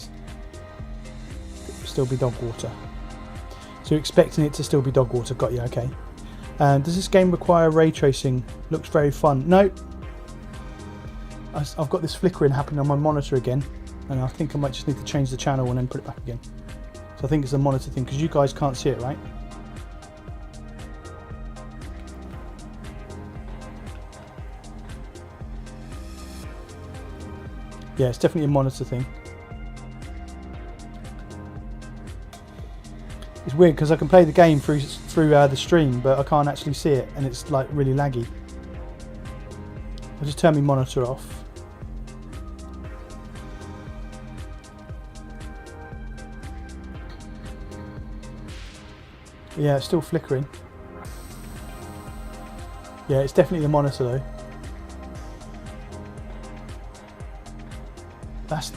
dog water. So you're expecting it to still be dog water? Got you. Okay. Does this game require ray tracing? Looks very fun. No. I've got this flickering happening on my monitor again, and I think I might just need to change the channel and then put it back again. So I think it's a monitor thing because you guys can't see it, right? Yeah, it's definitely a monitor thing. It's weird because I can play the game through the stream, but I can't actually see it, and it's like really laggy. I'll just turn my monitor off. Yeah, it's still flickering. Yeah, it's definitely the monitor though.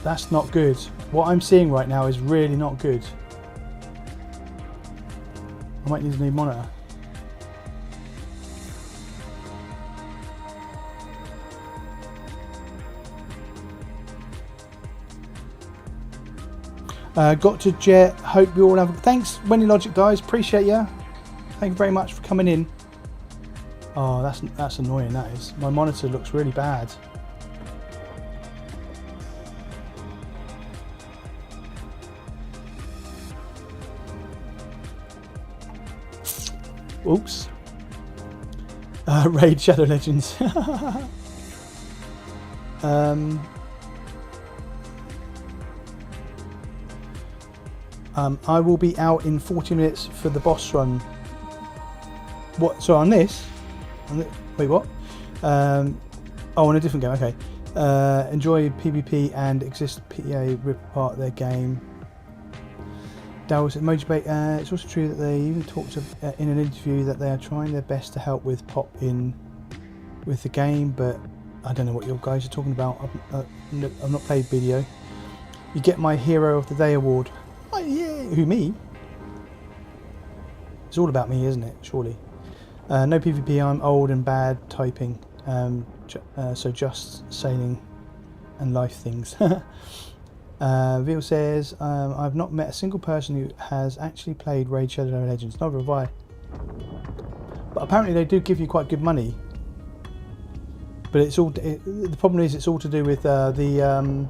That's not good. What I'm seeing right now is really not good. I might need a new monitor. Got to Jet. Hope you all have. Thanks, Wendy Logic guys. Appreciate you. Thank you very much for coming in. Oh, that's annoying. That is. My monitor looks really bad. Oops. Raid Shadow Legends. I will be out in 40 minutes for the boss run. What? So on this? Wait, what? Oh, on a different game. Okay. Enjoy PvP and exist PA rip apart their game. Dow's motivate. It's also true that they even talked in an interview that they are trying their best to help with pop in with the game, but I don't know what you guys are talking about. I've not played video. You get my Hero of the Day award. Oh, yeah. Who, me? It's all about me, isn't it? Surely. No PvP. I'm old and bad typing. So just sailing and life things. Veal says, I've not met a single person who has actually played Raid Shadow Legends. Neither have I. But apparently they do give you quite good money. But it's all. The problem is it's all to do with the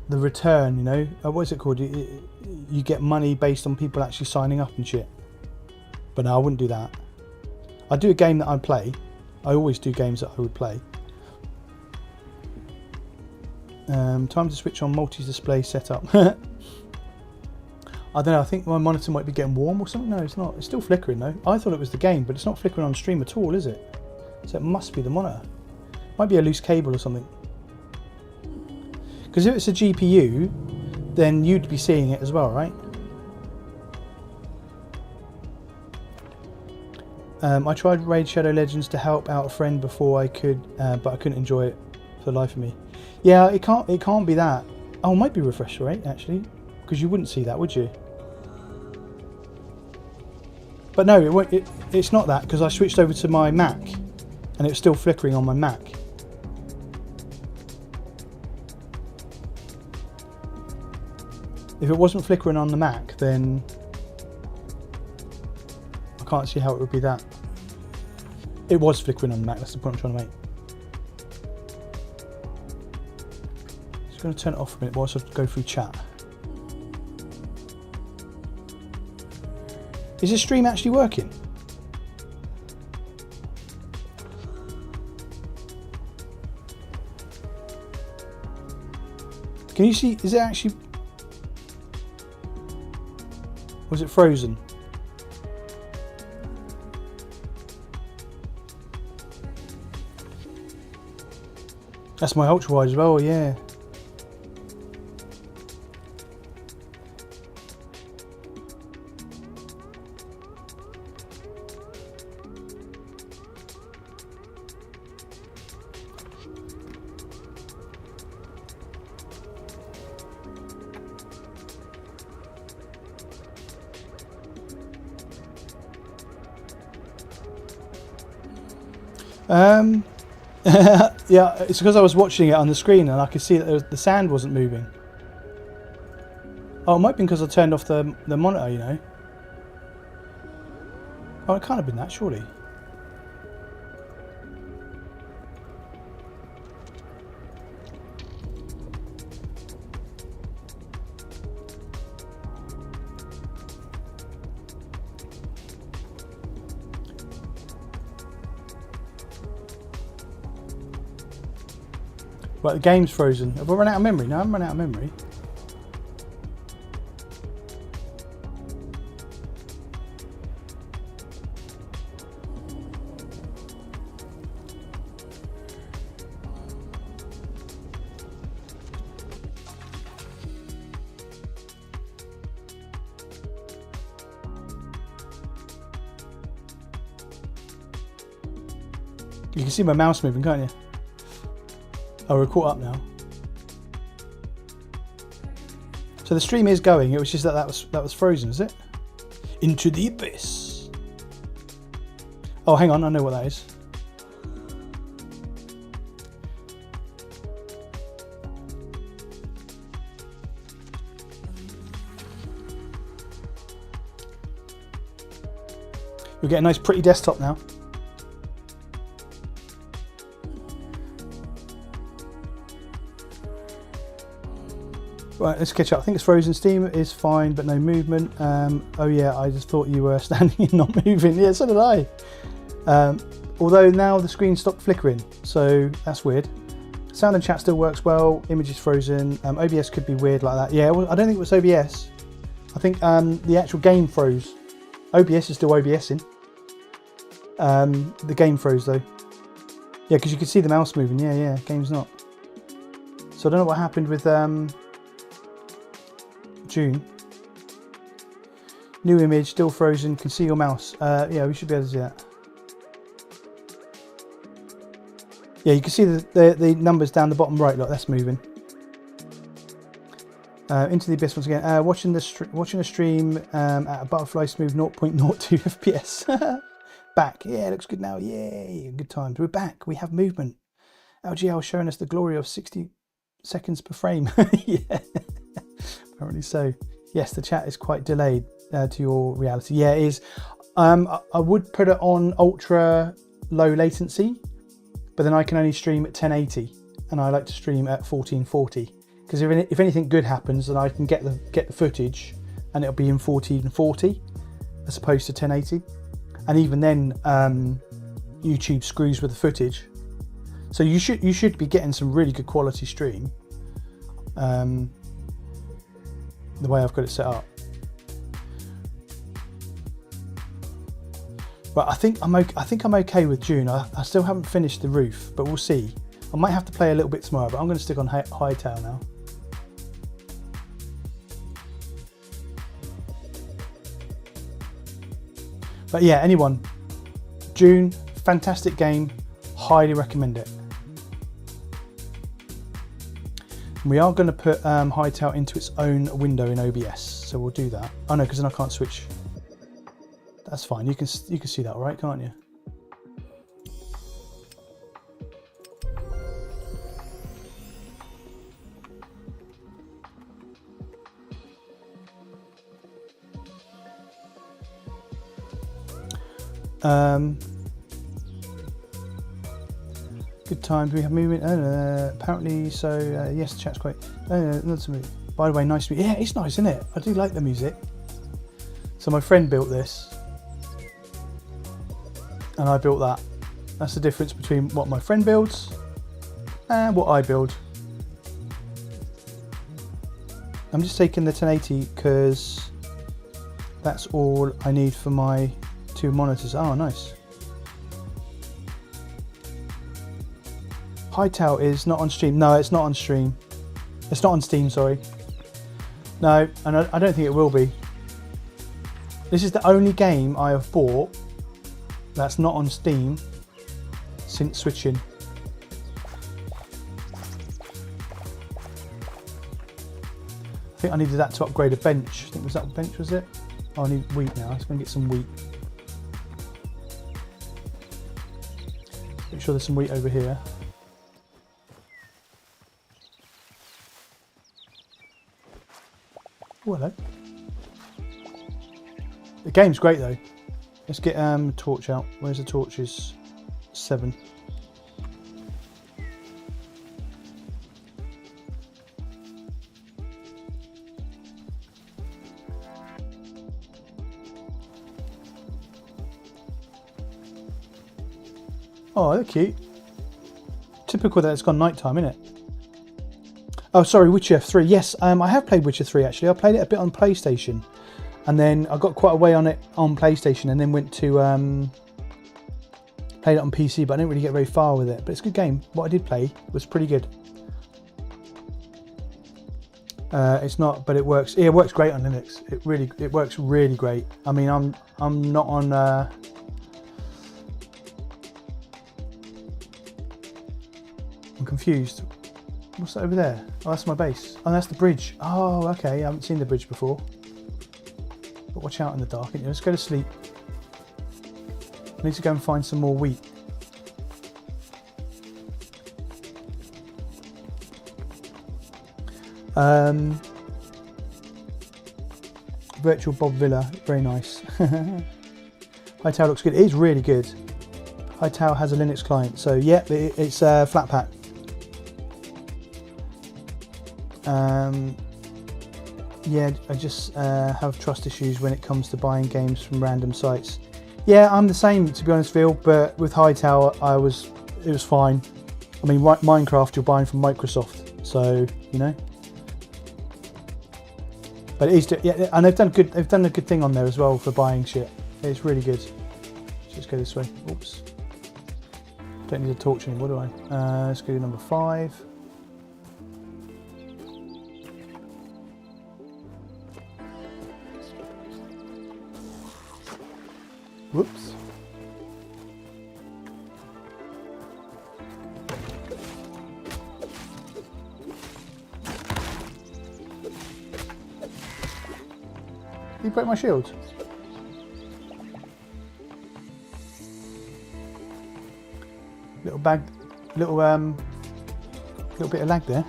return. You know, what is it called? You get money based on people actually signing up and shit. But no, I wouldn't do that. I do a game that I play. I always do games that I would play. Time to switch on multi-display setup. I don't know, I think my monitor might be getting warm or something. No, it's not. It's still flickering though. I thought it was the game, but it's not flickering on stream at all, is it? So it must be the monitor. Might be a loose cable or something. Because if it's a GPU, then you'd be seeing it as well, right? I tried Raid Shadow Legends to help out a friend before I could, but I couldn't enjoy it for the life of me. Yeah, it can't be that. Oh, it might be refresh rate actually, because you wouldn't see that, would you? But no, it won't. It's not that, because I switched over to my Mac, and it was still flickering on my Mac. If it wasn't flickering on the Mac, then I can't see how it would be that. It was flickering on the Mac. That's the point I'm trying to make. I'm going to turn it off for a minute whilst I go through chat. Is this stream actually working? Can you see? Is it actually? Was it frozen? That's my ultra wide as well. Yeah. Yeah, it's because I was watching it on the screen and I could see that the sand wasn't moving. Oh, it might be because I turned off the monitor, you know. Oh, it can't have been that, surely. Right, the game's frozen. Have I run out of memory? No, I haven't run out of memory. You can see my mouse moving, can't you? Oh, we're caught up now. So the stream is going. It was just that was frozen, is it? Into the abyss. Oh, hang on. I know what that is. We get a nice pretty desktop now. Right, let's catch up. I think it's frozen. Steam is fine, but no movement. Oh yeah, I just thought you were standing and not moving. Yeah, so did I. Although now the screen stopped flickering, so that's weird. Sound and chat still works well. Image is frozen. OBS could be weird like that. Yeah, well, I don't think it was OBS. I think the actual game froze. OBS is still OBSing. The game froze though. Yeah, because you could see the mouse moving. Yeah, game's not. So I don't know what happened with June. New image, still frozen. Can see your mouse. Yeah, we should be able to see that. Yeah, you can see the numbers down the bottom right. Look, that's moving. Into the abyss once again. Watching the stream at a butterfly smooth 0.02 FPS. Back. Yeah, it looks good now. Yay, good times. We're back. We have movement. LGL showing us the glory of 60 seconds per frame. Yeah, apparently so. Yes, the chat is quite delayed to your reality. Yeah, it is. I would put it on ultra low latency, but then I can only stream at 1080, and I like to stream at 1440 because if anything good happens, then I can get the footage, and it'll be in 1440 as opposed to 1080. And even then, YouTube screws with the footage. So you should be getting some really good quality stream. The way I've got it set up. But I think I'm okay with June. I still haven't finished the roof, but we'll see. I might have to play a little bit tomorrow, but I'm going to stick on Hightail now. But yeah, anyone, June, fantastic game, highly recommend it. We are going to put Hightail into its own window in OBS, so we'll do that. Oh no, because then I can't switch. That's fine. You can see that, right? Can't you? Good time. Do we have movement? Apparently so. Yes, the chat's great. Not to move. By the way, nice to meet you. Yeah, it's nice, isn't it? I do like the music. So my friend built this, and I built that. That's the difference between what my friend builds and what I build. I'm just taking the 1080 because that's all I need for my two monitors. Oh, nice. Hightail is not on stream. No, it's not on stream. It's not on Steam, sorry. No, and I don't think it will be. This is the only game I have bought that's not on Steam since switching. I think I needed that to upgrade a bench. I think was that bench, was it? Oh, I need wheat now. I'm just going to get some wheat. Make sure there's some wheat over here. Oh, hello. The game's great though. Let's get torch out. Where's the torches? 7. Oh, they're cute. Typical that it's gone nighttime, isn't it? Oh, sorry, Witcher 3. Yes, I have played Witcher 3 actually. I played it a bit on PlayStation, and then I got quite a way on it on PlayStation, and then went to played it on PC, but I didn't really get very far with it. But it's a good game. What I did play was pretty good. It's not, but it works. Yeah, it works great on Linux. It works really great. I mean, I'm not on. confused. What's that over there? Oh, that's my base. Oh, that's the bridge. Oh, okay. I haven't seen the bridge before. But watch out in the dark. Let's go to sleep. I need to go and find some more wheat. Virtual Bob Villa, very nice. Hightail looks good. It is really good. Hightail has a Linux client, so yeah, it's Flatpak. Yeah, I just have trust issues when it comes to buying games from random sites. Yeah, I'm the same, to be honest, Phil. But with Hightail, it was fine. I mean, Minecraft you're buying from Microsoft, so you know. But it is, yeah, and they've done a good thing on there as well for buying shit. It's really good. Let's just go this way. Oops. Don't need a torch anymore, do I? Let's go to number 5. Whoops. You broke my shield. Little bit of lag there.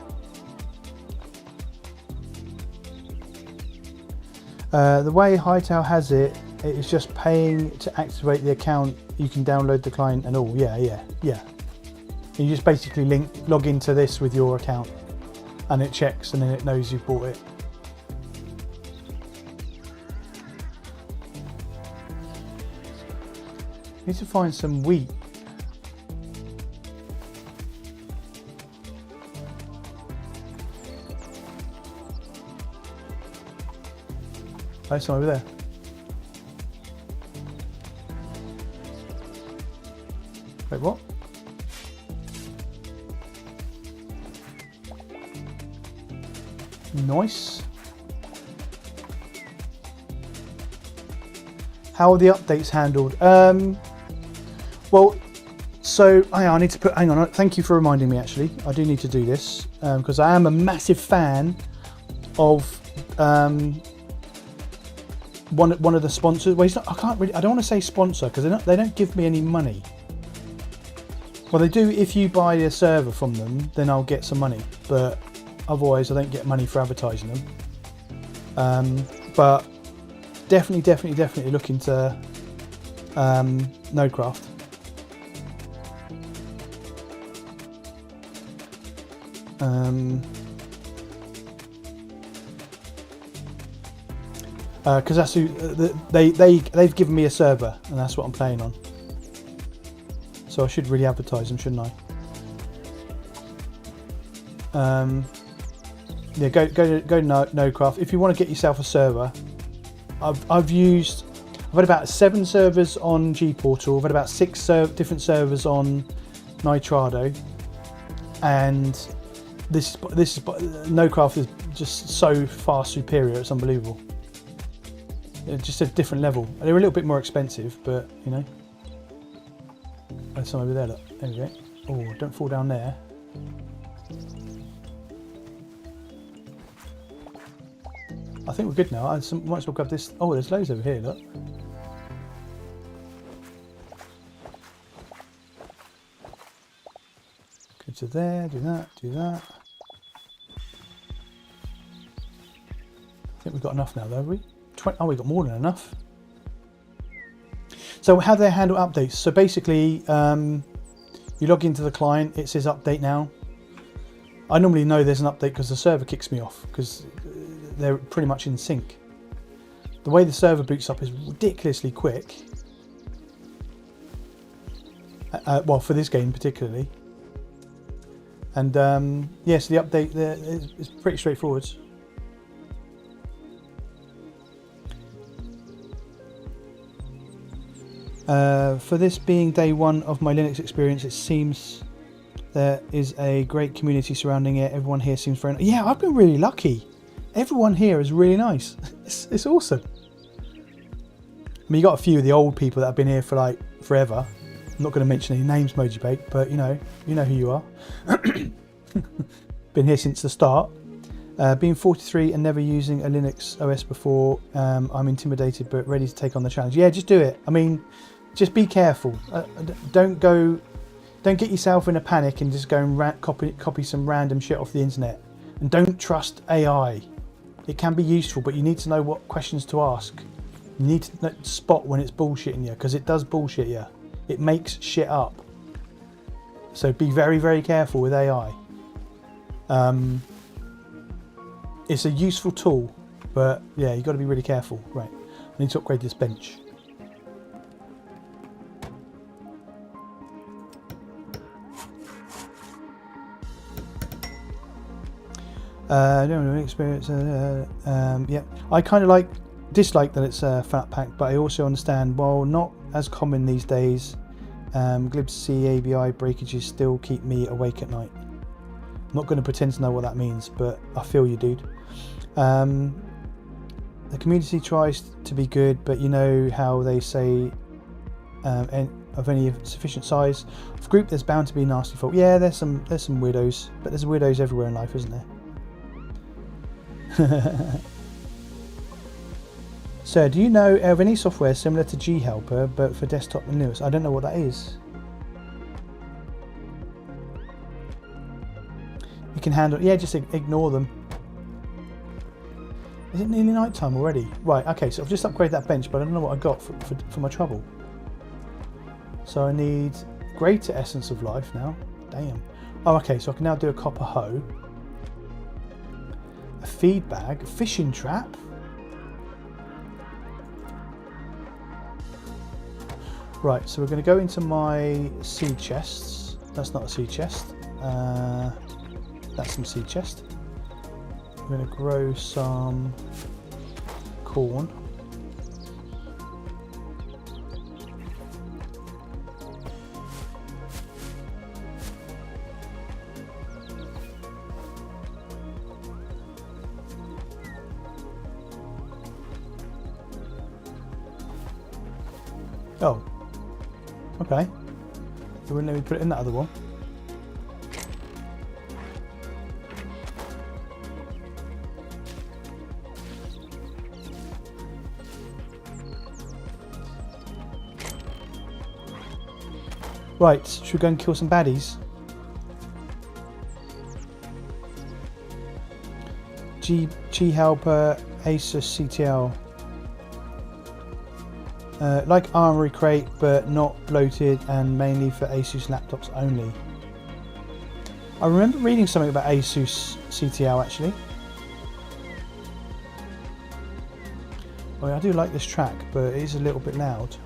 The way Hightail has it, it is just paying to activate the account. You can download the client and all. Yeah. You just basically log into this with your account, and it checks, and then it knows you've bought it. Need to find some wheat. There's some over there. Wait, what? Nice. How are the updates handled? Well, so I need to put. Hang on. Thank you for reminding me. Actually, I do need to do this because I am a massive fan of one of the sponsors. Well, I can't really. I don't want to say sponsor because they don't give me any money. Well, they do if you buy a server from them. Then I'll get some money, but otherwise I don't get money for advertising them. But definitely look into Nodecraft. Because that's who they've given me a server, and that's what I'm playing on. So I should really advertise them, shouldn't I? Yeah, go to Nodecraft if you want to get yourself a server. I've had about 7 servers on Gportal. I've had about 6 different servers on Nitrado, and this Nodecraft is just so far superior. It's unbelievable. It's just a different level. They're a little bit more expensive, but you know. There's some over there. Look, there we go. Oh, don't fall down there. I think we're good now. I might as well grab this. Oh, there's loads over here. Look. Go to there. Do that. Do that. I think we've got enough now, though, have we? Oh, we've got more than enough. So how do they handle updates? So basically, you log into the client. It says update now. I normally know there's an update because the server kicks me off because they're pretty much in sync. The way the server boots up is ridiculously quick. Well, for this game particularly. And yes, the update there is pretty straightforward. For this being day 1 of my Linux experience, it seems there is a great community surrounding it. Everyone here seems very nice. Yeah, I've been really lucky. Everyone here is really nice. It's awesome. I mean, you got a few of the old people that have been here for like forever. I'm not going to mention any names, Mojibake, but you know who you are. Been here since the start. Being 43 and never using a Linux OS before, I'm intimidated but ready to take on the challenge. Yeah, just do it. I mean, just be careful. Don't get yourself in a panic and just go and copy some random shit off the internet. And don't trust AI. It can be useful, but you need to know what questions to ask. You need to spot when it's bullshitting you, because it does bullshit you. It makes shit up. So be very, very careful with AI. It's a useful tool, but yeah, you've got to be really careful. Right, I need to upgrade this bench. No experience. Yeah, I kind of dislike that it's a flat pack, but I also understand, while not as common these days, glibc ABI breakages still keep me awake at night. I'm not going to pretend to know what that means, but I feel you, dude. The community tries to be good, but you know how they say of any sufficient size of group, there's bound to be nasty folk. Yeah, there's some weirdos, but there's weirdos everywhere in life, isn't there? So, do you know of any software similar to G-Helper but for desktop and Linux? I don't know what that is. You can handle, yeah, just ignore them. Is it nearly night time already? Right, okay, so I've just upgraded that bench, but I don't know what I got for my trouble. So I need greater essence of life now. Damn. Oh, okay, so I can now do a copper hoe. A feed bag, a fishing trap. Right, so we're going to go into my seed chests. That's not a seed chest. That's some seed chest. I'm going to grow some corn. Oh, okay. They wouldn't let me put it in that other one. Right, should we go and kill some baddies? G-Helper, Asus CTL. Like Armory Crate, but not bloated and mainly for Asus laptops only. I remember reading something about Asus CTL actually. Well, I do like this track, but it is a little bit loud.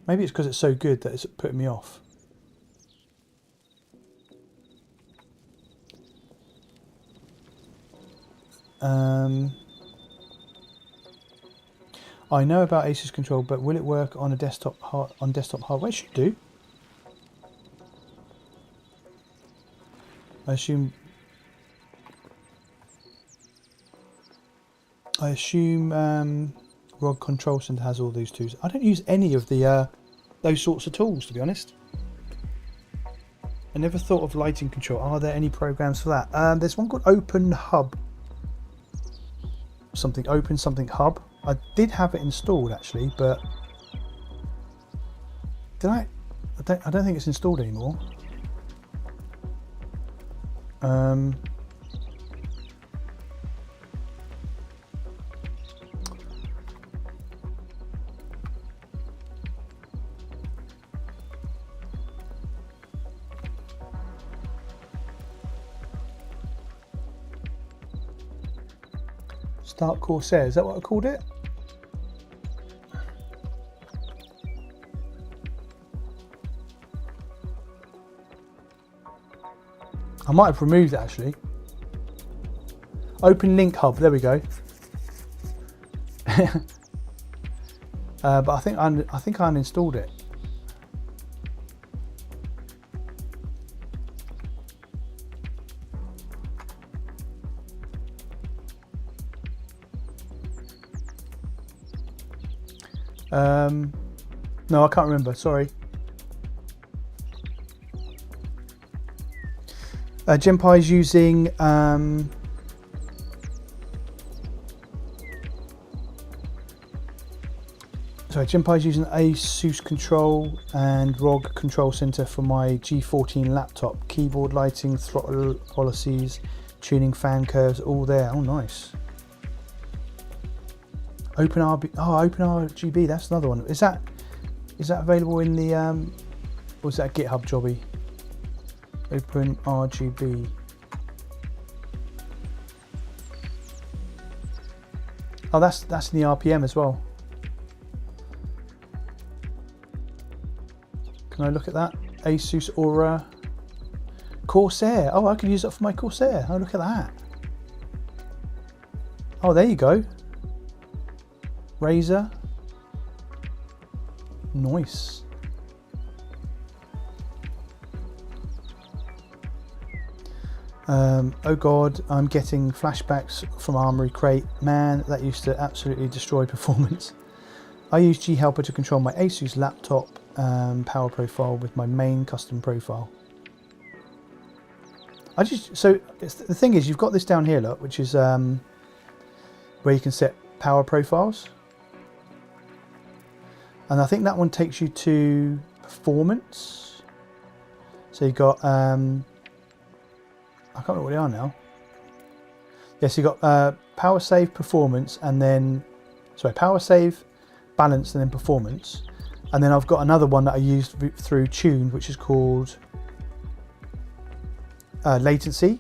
Maybe it's because it's so good that it's putting me off. I know about Asus control, but will it work on a desktop hardware? It should do. I assume ROG Control Center has all these tools. I don't use any of the those sorts of tools, to be honest. I never thought of lighting control. Are there any programs for that? There's one called Open Hub. Open something hub. I did have it installed actually, but did I? I don't think it's installed anymore. Start Corsair, is that what I called it? I might have removed it actually. Open Link Hub, there we go. But I think I uninstalled it. No, I can't remember, sorry. Genpai is using Genpai is using ASUS control and ROG control center for my G14 laptop. Keyboard lighting, throttle policies, tuning fan curves, all there. Oh, nice. OpenRGB, that's another one. Is that available in the or is that a GitHub jobby? OpenRGB. Oh, that's in the RPM as well. Can I look at that? Asus Aura Corsair. Oh, I can use that for my Corsair. Oh, look at that. Oh, there you go. Razer. Nice. Oh god, I'm getting flashbacks from Armory Crate. Man, that used to absolutely destroy performance. I use G-Helper to control my Asus laptop power profile with my main custom profile. So the thing is, you've got this down here, look, which is where you can set power profiles. And I think that one takes you to performance. So you've got I can't remember what they are now. Yes, you've got power save, performance, and then power save, balance, and then performance. And then I've got another one that I used through Tuned, which is called latency.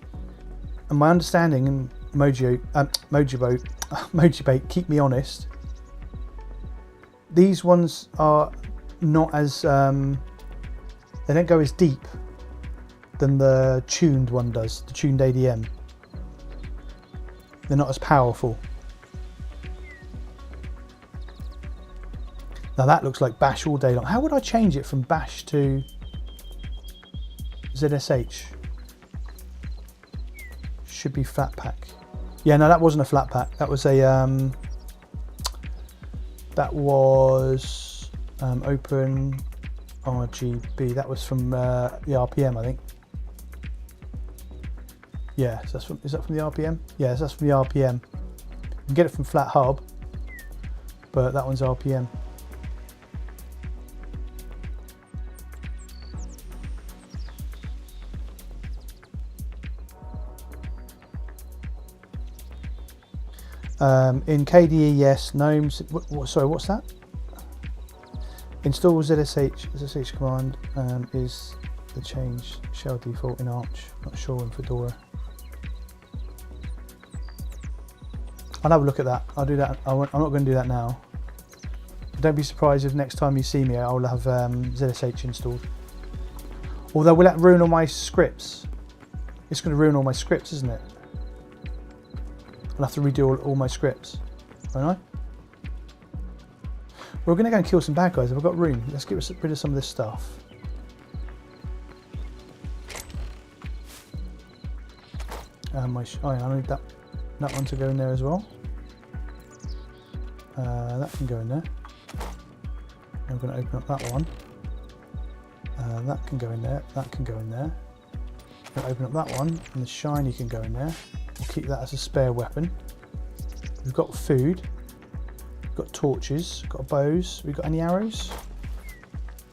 And my understanding in Mojibate, keep me honest, these ones are not as they don't go as deep than the Tuned one does, the Tuned ADM. They're not as powerful. Now that looks like Bash all day long. How would I change it from Bash to ZSH? Should be Flatpak. Yeah, no, that wasn't a Flatpak. That was a Open RGB. That was from the RPM, I think. Yeah, so is that from the RPM? Yes, that's from the RPM. You can get it from Flat Hub, but that one's RPM. In KDE, yes. Gnomes. Sorry, what's that? Install ZSH command is the change shell default in Arch. Not sure in Fedora. I'll have a look at that. I'll do that. I'm not going to do that now. Don't be surprised if next time you see me, I'll have ZSH installed. Although, will that ruin all my scripts? It's going to ruin all my scripts, isn't it? I'll have to redo all my scripts, won't I? We're going to go and kill some bad guys. I've got room. Let's get rid of some of this stuff. I need that one to go in there as well. That can go in there. I'm going to open up that one. That can go in there. That can go in there. I'm going to open up that one, and the shiny can go in there. We'll keep that as a spare weapon. We've got food. We've got torches. We've got bows. We've got any arrows?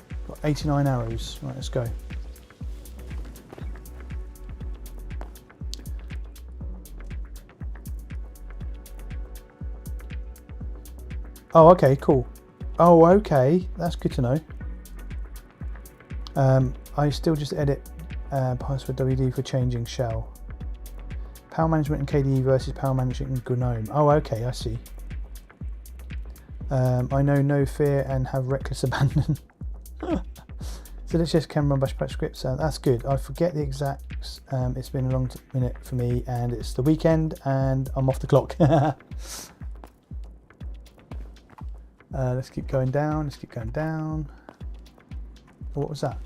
We've got 89 arrows. Right, let's go. Oh, okay, cool. Oh, okay, that's good to know. I still just edit password WD for changing shell. Power management in KDE versus power management in GNOME. Oh, okay, I see. I know no fear and have reckless abandon. So let's just can run bash scripts. That's good. I forget the exacts. It's been a long minute for me, and it's the weekend, and I'm off the clock. Let's keep going down. Let's keep going down. What was that?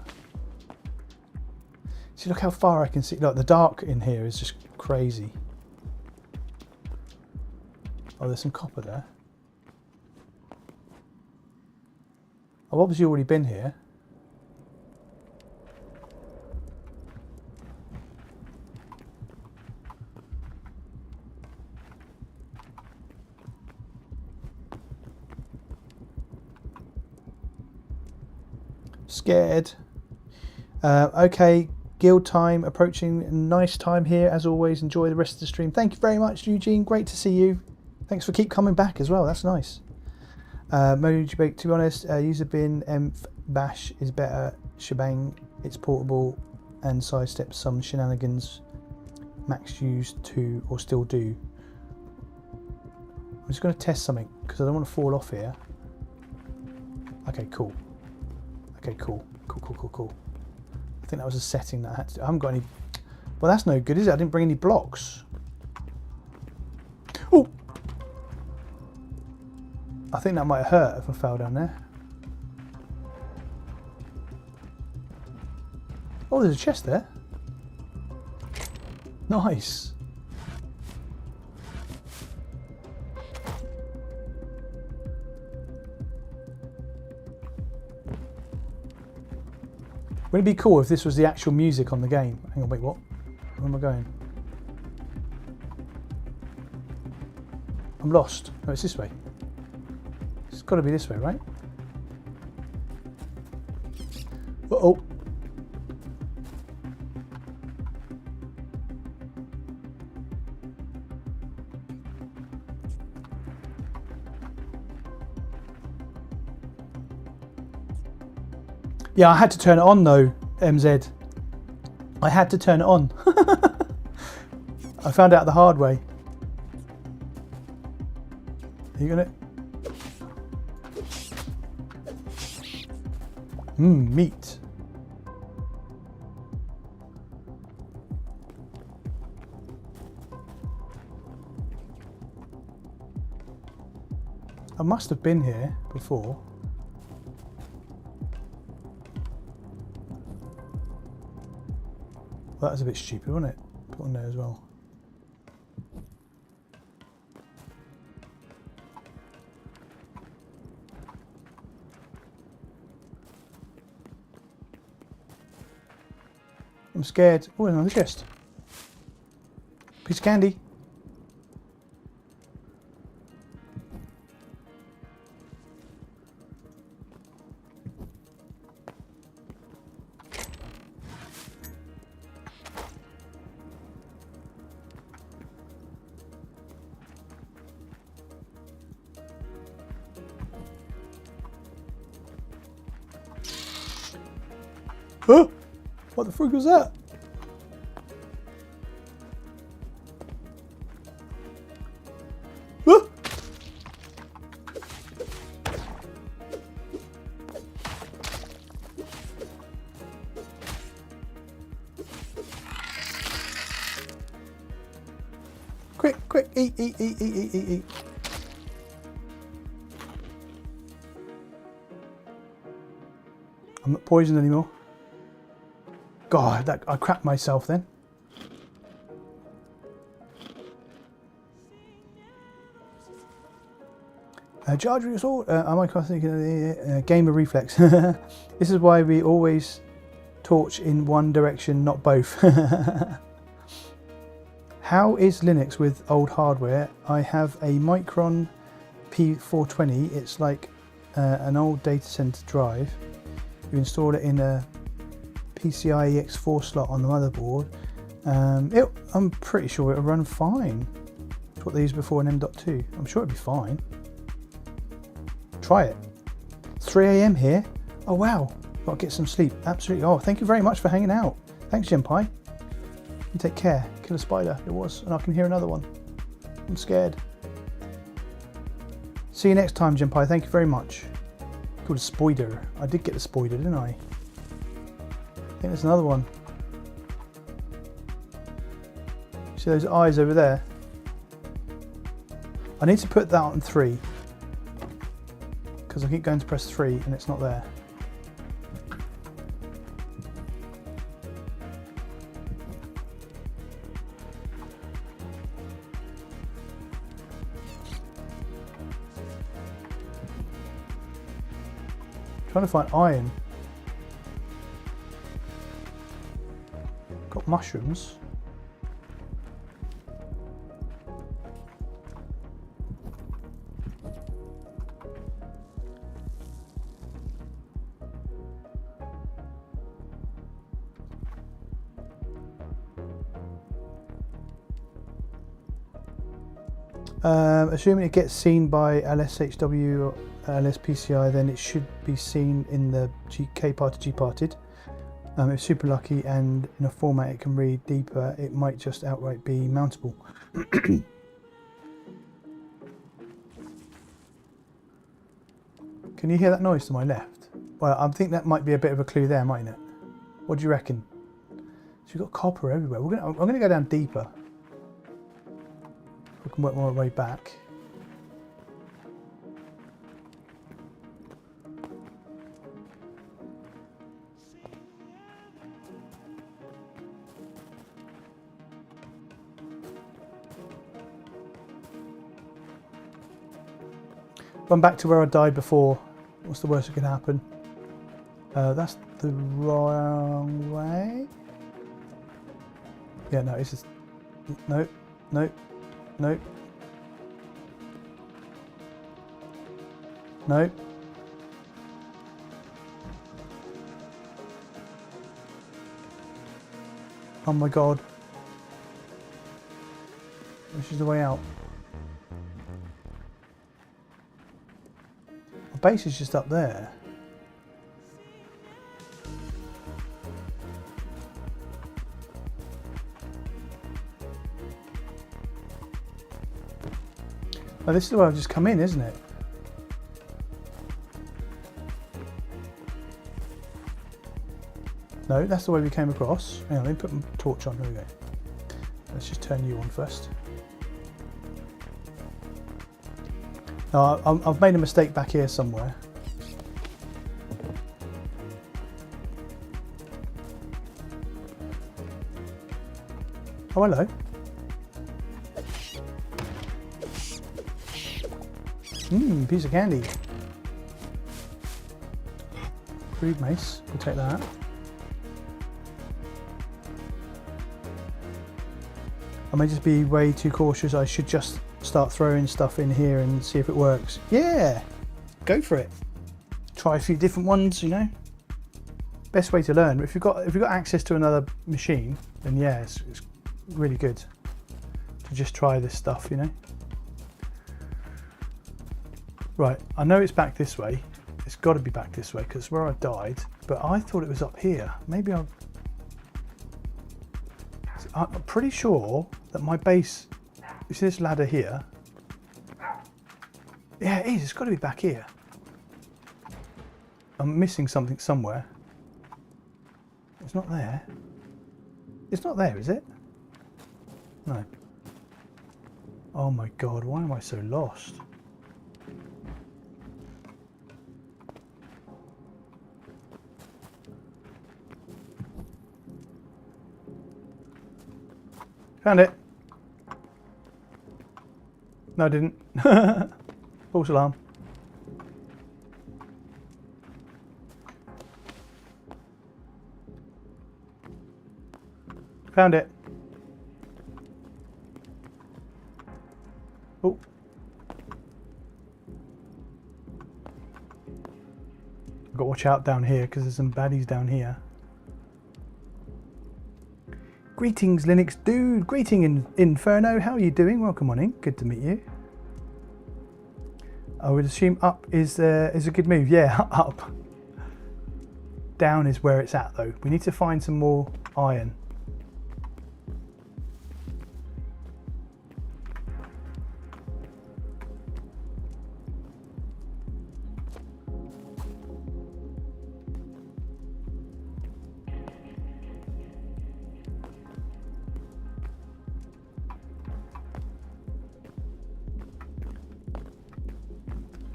See, look how far I can see. Look, the dark in here is just crazy. Oh, there's some copper there. I've obviously already been here. Scared. Okay, guild time approaching. Nice time here as always. Enjoy the rest of the stream. Thank you very much, Eugene. Great to see you. Thanks for keep coming back as well. That's nice. Mojibake, to be honest, user bin env bash is better. Shebang, it's portable and sidesteps some shenanigans Macs used to or still do. I'm just going to test something because I don't want to fall off here. Okay, cool. Okay, cool. Cool. I think that was a setting that I had to do. I haven't got any... Well, that's no good, is it? I didn't bring any blocks. Oh! I think that might hurt if I fell down there. Oh, there's a chest there. Nice. Wouldn't it be cool if this was the actual music on the game? Hang on, wait, what? Where am I going? I'm lost. No, it's this way. It's got to be this way, right? Uh-oh. Yeah, I had to turn it on though, MZ. I had to turn it on. I found out the hard way. Are you gonna... meat. I must have been here before. Well, that was a bit stupid, wasn't it? Put on there as well. I'm scared. Oh, another chest. Piece of candy. Huh? What the freak was that? Huh? Quick, eat. I'm not poisoned anymore. God, I crapped myself then. Charge your sword. Am I thinking gamer reflex? This is why we always torch in one direction, not both. How is Linux with old hardware? I have a Micron P420. It's like an old data center drive. You install it in a PCIe X4 slot on the motherboard. I'm pretty sure it'll run fine. That's what they used before in M.2. I'm sure it'll be fine. Try it. 3 AM here. Oh wow, gotta get some sleep. Absolutely. Oh, thank you very much for hanging out. Thanks, Genpai. You take care. Kill a spider. It was, and I can hear another one. I'm scared. See you next time, Genpai. Thank you very much. Called a spoiler. I did get the spoiler, didn't I? I think there's another one. See those eyes over there? I need to put that on 3 because I keep going to press 3 and it's not there. Trying to find iron. Got mushrooms. Assuming it gets seen by LSHW or LSPCI, then it should be seen in the K-parted, G-parted. If super lucky and in a format it can read deeper, it might just outright be mountable. Can you hear that noise to my left? Well, I think that might be a bit of a clue there, mightn't it? What do you reckon? So we've got copper everywhere. I'm going to go down deeper. We can work my way back. Run back to where I died before. What's the worst that could happen? That's the wrong way. Yeah, no, it's just... No, no, no. No. Oh my god. This is the way out. My base is just up there. Oh, this is where I've just come in, isn't it? No, that's the way we came across. Hang on, let me put my torch on. Here we go. Let's just turn you on first. No, I've made a mistake back here somewhere. Oh, hello. Piece of candy. Crude mace, we'll take that. I may just be way too cautious. I should just start throwing stuff in here and see if it works. Yeah, go for it. Try a few different ones, you know. Best way to learn. If you've got access to another machine, then yeah, it's really good to just try this stuff, you know. Right, I know it's back this way. It's got to be back this way because it's where I died. But I thought it was up here. Maybe I'm pretty sure that my base. You see this ladder here? Yeah, it is. It's got to be back here. I'm missing something somewhere. It's not there. It's not there, is it? No. Oh my god, why am I so lost? Found it. No, I didn't. False alarm. Found it. Oh. I've got to watch out down here because there's some baddies down here. Greetings, Linux dude. Greeting, Inferno. How are you doing? Welcome on in. Good to meet you. I would assume up is a good move. Yeah, up. Down is where it's at, though. We need to find some more iron.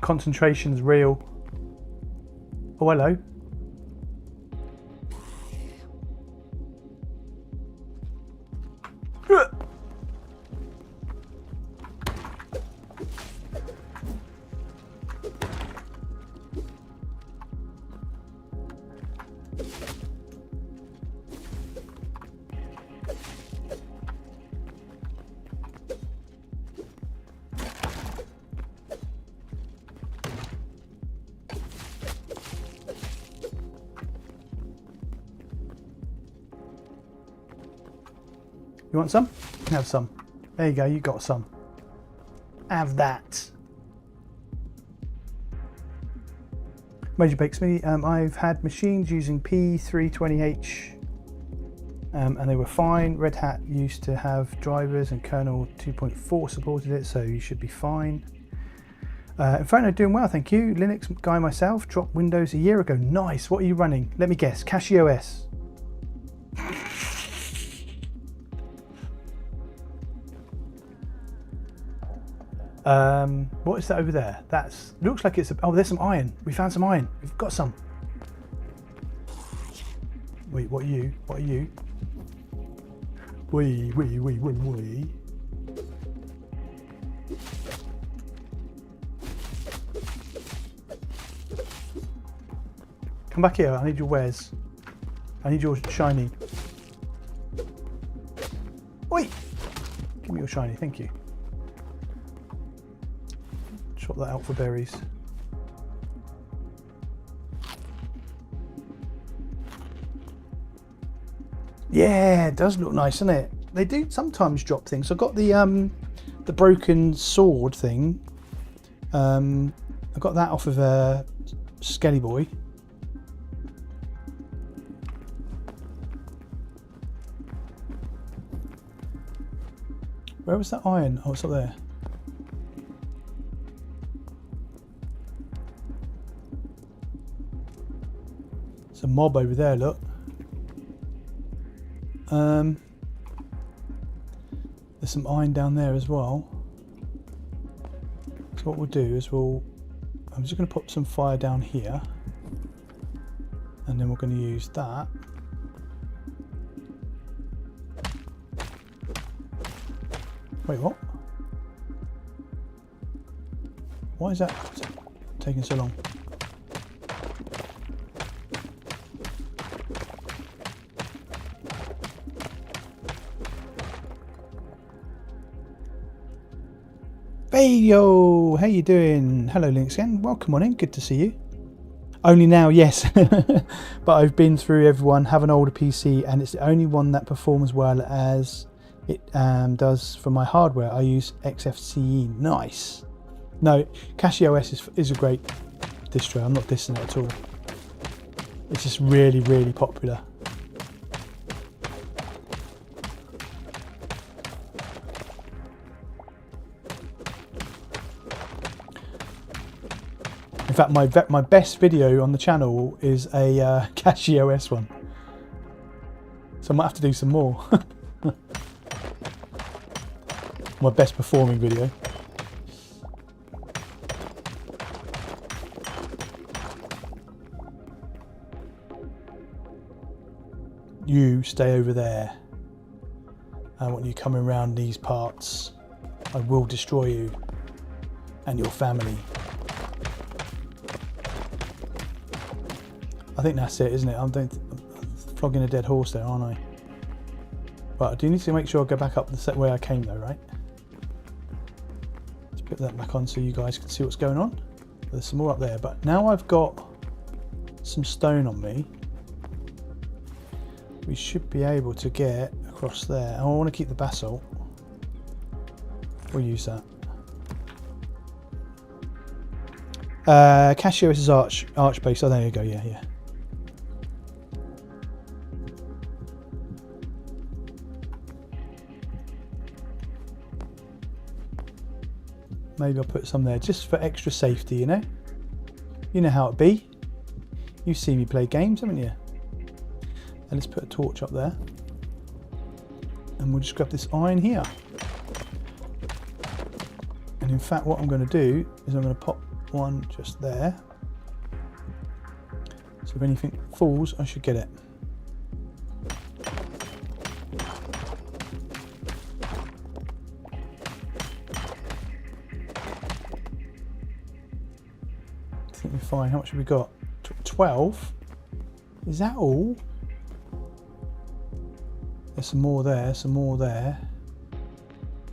Concentration's real. Oh, hello. You want some? You can have some. There you go, you got some. Have that. Major Bakes Me. I've had machines using P320H and they were fine. Red Hat used to have drivers and kernel 2.4 supported it, so you should be fine. Inferno doing well, thank you. Linux guy myself, dropped Windows a year ago. Nice. What are you running? Let me guess. CashOS. What is that over there? That's looks like it's a, oh, there's some iron. We found some iron. We've got some. Wait, what are you? What are you? Wee. Come back here. I need your wares. I need your shiny. Oi! Give me your shiny. Thank you. Swap that out for berries. Yeah, it does look nice, doesn't it? They do sometimes drop things. I've got the broken sword thing. I got that off of a Skelly Boy. Where was that iron? Oh, it's up there. There's a mob over there, look. There's some iron down there as well. So what we'll do is I'm just going to put some fire down here. And then we're going to use that. Wait, what? Why is that taking so long? Hey yo, how you doing? Hello Linux again, welcome on in, good to see you. Only now, yes, but I've been through everyone, have an older PC and it's the only one that performs well as it does for my hardware. I use XFCE, nice. No, CashOS is a great distro, I'm not dissing it at all. It's just really, really popular. In fact, my best video on the channel is a CashOS one. So I might have to do some more. My best performing video. You stay over there. I want you coming around these parts. I will destroy you and your family. I think that's it, isn't it? I'm flogging a dead horse there, aren't I? But I do need to make sure I go back up the set way I came though, right? Let's put that back on so you guys can see what's going on. There's some more up there, but now I've got some stone on me, we should be able to get across there. And I want to keep the basalt. We'll use that. CashOS is arch base. Oh, there you go. Yeah, yeah. Maybe I'll put some there just for extra safety, you know? You know how it be. You've seen me play games, haven't you? And let's put a torch up there. And we'll just grab this iron here. And in fact, what I'm going to do is I'm going to pop one just there. So if anything falls, I should get it. I think we're fine. How much have we got? 12? Is that all? There's some more there, some more there,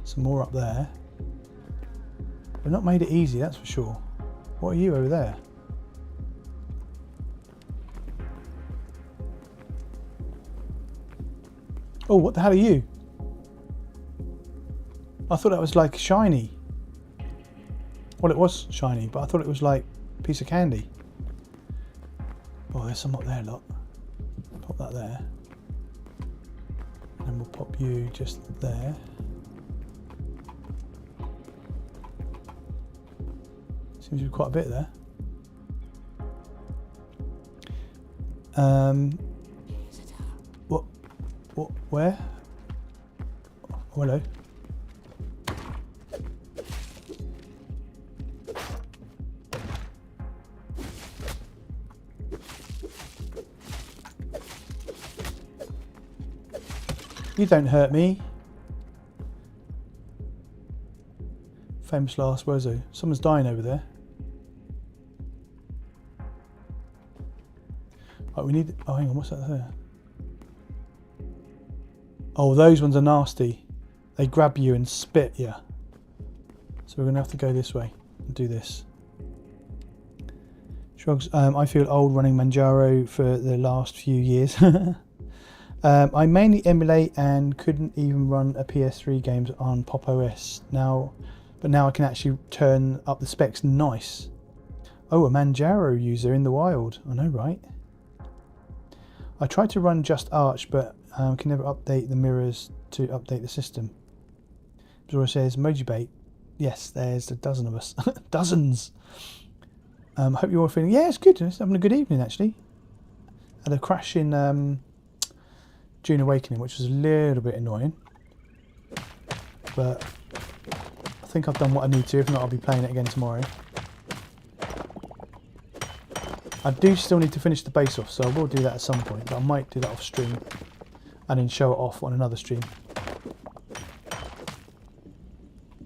some more up there. They've not made it easy, that's for sure. What are you over there? Oh, what the hell are you? I thought that was like shiny. Well, it was shiny, but I thought it was like a piece of candy. Oh, there's some up there, look. Pop that there. And we'll pop you just there. Seems to be quite a bit there. What, where? Oh, hello. You don't hurt me. Famous last words though. Someone's dying over there. Right, we need... Oh, hang on, what's that there? Oh, those ones are nasty. They grab you and spit you. So we're going to have to go this way and do this. Shrugs, I feel old running Manjaro for the last few years. I mainly emulate and couldn't even run a PS3 games on Pop OS now, but now I can actually turn up the specs. Nice. Oh, a Manjaro user in the wild. I know, right? I tried to run just Arch, but can never update the mirrors to update the system. Zora says, Mojibate. Yes, there's a dozen of us. Dozens. Hope you're all feeling... Yeah, it's good. It's having a good evening, actually. Had a crash in Dune Awakening, which was a little bit annoying. But I think I've done what I need to. If not, I'll be playing it again tomorrow. I do still need to finish the base off, so I will do that at some point. But I might do that off stream and then show it off on another stream.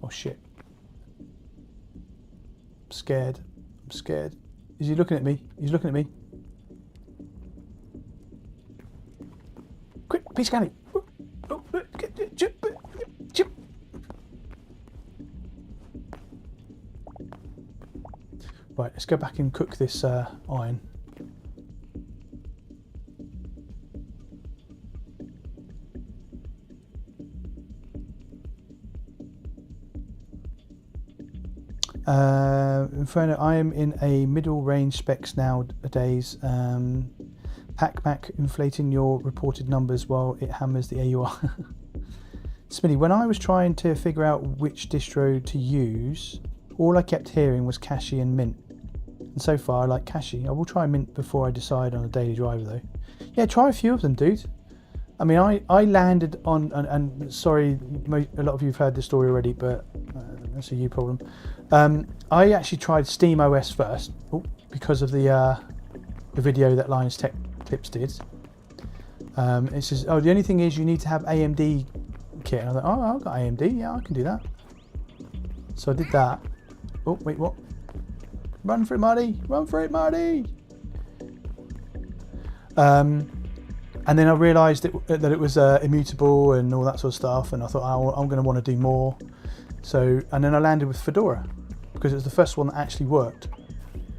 Oh shit. I'm scared. I'm scared. Is he looking at me? He's looking at me. Quick, piece of candy. Right, let's go back and cook this iron. Inferno, I am in a middle range specs nowadays. PackMac inflating your reported numbers while it hammers the AUR. Smitty, when I was trying to figure out which distro to use, all I kept hearing was Cashy and Mint. And so far I like Cashy. I will try Mint before I decide on a daily driver though. Yeah, try a few of them, dude. I mean, I landed on, and sorry, a lot of you have heard this story already, but that's a you problem. I actually tried SteamOS first, because of the video that Linus Tech Clips did. It says, oh, the only thing is you need to have AMD kit. And I thought, oh, I've got AMD, yeah, I can do that. So I did that. Oh, wait, what? Run for it, Marty! Run for it, Marty! And then I realised that it was immutable and all that sort of stuff, and I thought, oh, I'm going to want to do more. So, and then I landed with Fedora because it was the first one that actually worked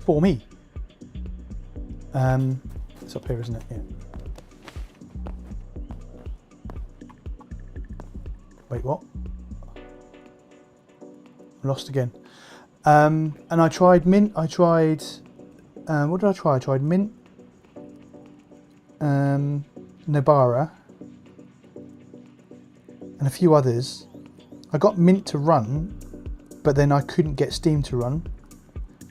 for me. It's up here, isn't it? Yeah. Wait, what? I'm lost again. And I tried Mint. I tried. What did I try? I tried Mint, Nabara, and a few others. I got Mint to run, but then I couldn't get Steam to run.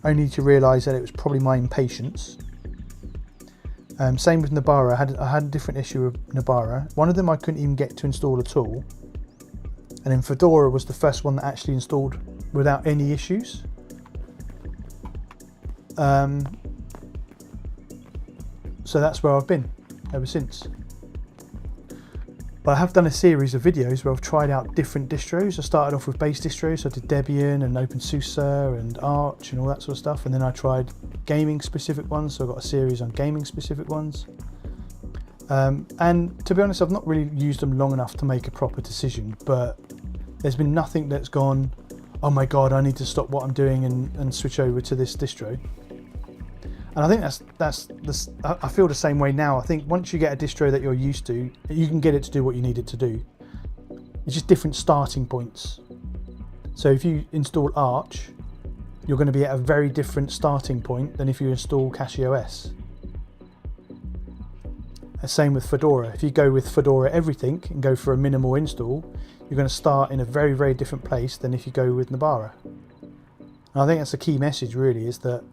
Only to realise that it was probably my impatience. Same with Nabara. I had a different issue with Nabara. One of them I couldn't even get to install at all. And then Fedora was the first one that actually installed without any issues. So that's where I've been ever since. But I have done a series of videos where I've tried out different distros. I started off with base distros, so I did Debian and OpenSUSE and Arch and all that sort of stuff. And then I tried gaming specific ones, so I've got a series on gaming specific ones. And to be honest, I've not really used them long enough to make a proper decision, but there's been nothing that's gone, oh my God, I need to stop what I'm doing and switch over to this distro. And I think I feel the same way now. I think once you get a distro that you're used to, you can get it to do what you need it to do. It's just different starting points. So if you install Arch, you're going to be at a very different starting point than if you install CachyOS. Same with Fedora. If you go with Fedora everything and go for a minimal install, you're going to start in a very, very different place than if you go with Nabara. And I think that's the key message really, is that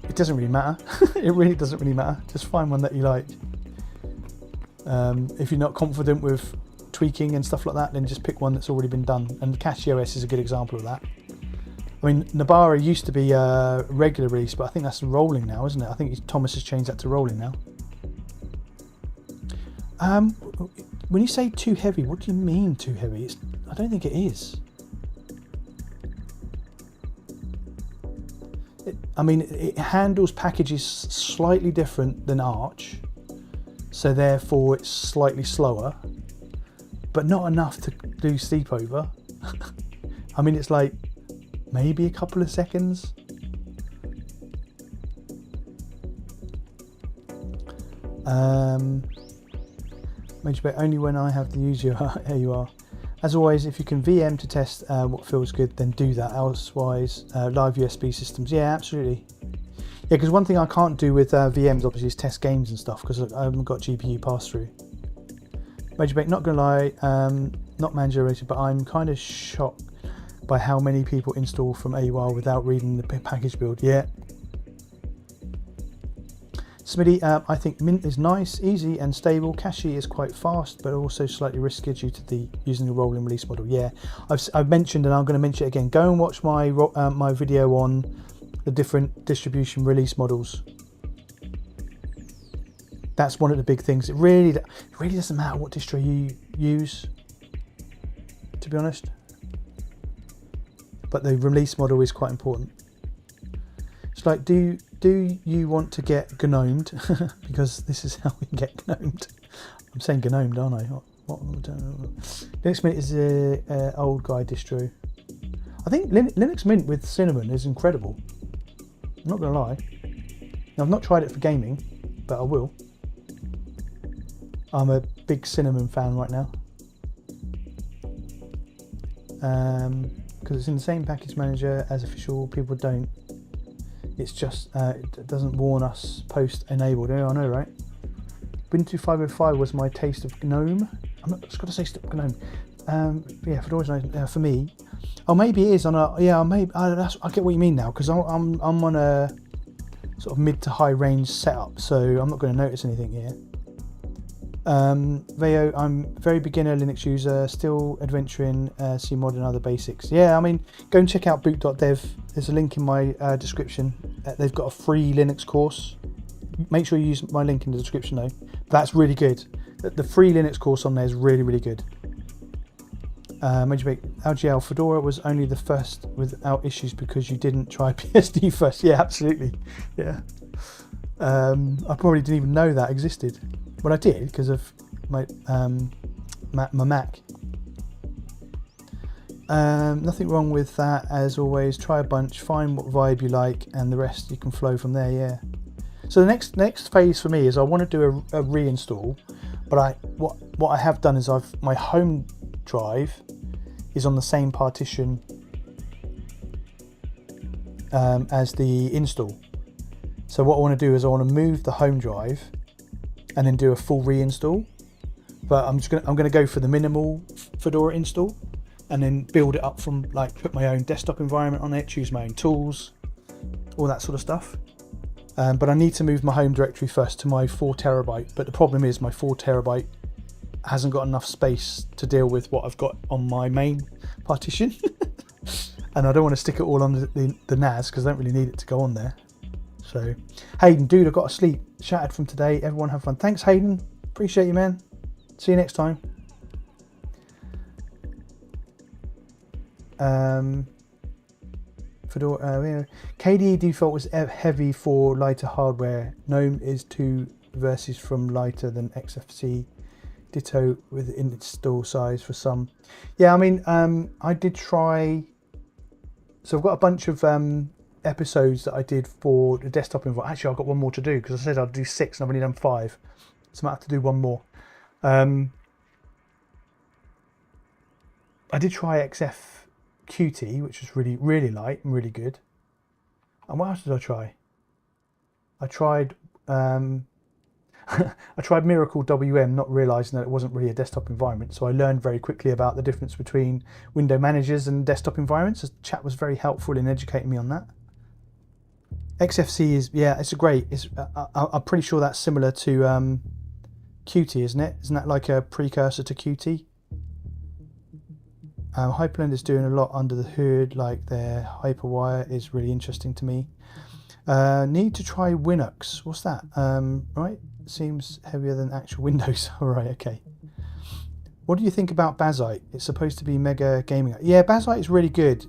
it doesn't really matter. It really doesn't really matter. Just find one that you like. If you're not confident with tweaking and stuff like that, then just pick one that's already been done. And CachyOS is a good example of that. I mean, Nabara used to be a regular release, but I think that's rolling now, isn't it? I think Thomas has changed that to rolling now. When you say too heavy, what do you mean too heavy? I don't think it is. It handles packages slightly different than Arch, so therefore it's slightly slower, but not enough to do sleepover. I mean, it's like maybe a couple of seconds. But only when I have to use you. There you are. As always, if you can VM to test what feels good, then do that. Elsewise, live USB systems, yeah, absolutely. Yeah, because one thing I can't do with VMs obviously is test games and stuff, because I haven't got GPU pass-through. Major Bake, not gonna lie, not manager rated, but I'm kind of shocked by how many people install from AUR without reading the package build. Yeah. Smitty, I think Mint is nice, easy and stable. Cachy is quite fast, but also slightly riskier due to using the rolling release model. Yeah, I've mentioned, and I'm going to mention it again. Go and watch my my video on the different distribution release models. That's one of the big things. It really doesn't matter what distro you use, to be honest. But the release model is quite important. It's like, do you want to get gnomed? Because this is how we get gnomed. I'm saying gnomed, aren't I? What Linux Mint is a old guy distro. I think Linux Mint with Cinnamon is incredible. I'm not going to lie. Now, I've not tried it for gaming, but I will. I'm a big Cinnamon fan right now. Because it's in the same package manager as official. People don't. It's just, it doesn't warn us post enabled. Yeah, I know, right? Ubuntu 5.05 was my taste of GNOME. I'm just got to say GNOME. Yeah, Fedora's nice for me. Oh, maybe it is on a, yeah, maybe, I get what you mean now, because I'm on a sort of mid to high range setup, so I'm not going to notice anything here. Veo, I'm very beginner Linux user, still adventuring, CMod and other basics. Yeah, I mean, go and check out boot.dev. There's a link in my description. They've got a free Linux course. Make sure you use my link in the description though. That's really good. The free Linux course on there is really, really good. LGL Fedora was only the first without issues because you didn't try PSD first. Yeah, absolutely. Yeah. I probably didn't even know that existed. Well, I did because of my Mac. Nothing wrong with that. As always, try a bunch, find what vibe you like, and the rest you can flow from there. Yeah. So the next phase for me is I want to do a reinstall, but what I have done is my home drive is on the same partition as the install. So what I want to do is I want to move the home drive and then do a full reinstall. But I'm going to go for the minimal Fedora install and then build it up from, like, put my own desktop environment on it, choose my own tools, all that sort of stuff. But I need to move my home directory first to my 4 terabyte. But the problem is my 4 terabyte hasn't got enough space to deal with what I've got on my main partition. And I don't want to stick it all on the NAS because I don't really need it to go on there. So, Hayden, dude, I got to sleep. Shattered from today. Everyone have fun. Thanks, Hayden. Appreciate you, man. See you next time. Fedora, KDE default was heavy for lighter hardware. GNOME is 2 versions from lighter than XFC. Ditto with install size for some. Yeah, I mean, I did try. So I've got a bunch of episodes that I did for the desktop environment. Actually, I've got one more to do because I said I'd do 6 and I've only done 5. So I might have to do one more. I did try Qt, which was really, really light and really good. And what else did I try? I tried I tried Miracle WM, not realising that it wasn't really a desktop environment. So I learned very quickly about the difference between window managers and desktop environments. The chat was very helpful in educating me on that. XFC is, yeah, it's a great. I'm pretty sure that's similar to Qt, isn't it? Isn't that like a precursor to Qt? Hyperland is doing a lot under the hood, like their Hyperwire is really interesting to me. Need to try Linux. What's that? Right, seems heavier than actual Windows. All right, okay. What do you think about Bazite? It's supposed to be mega gaming. Yeah, Bazite is really good.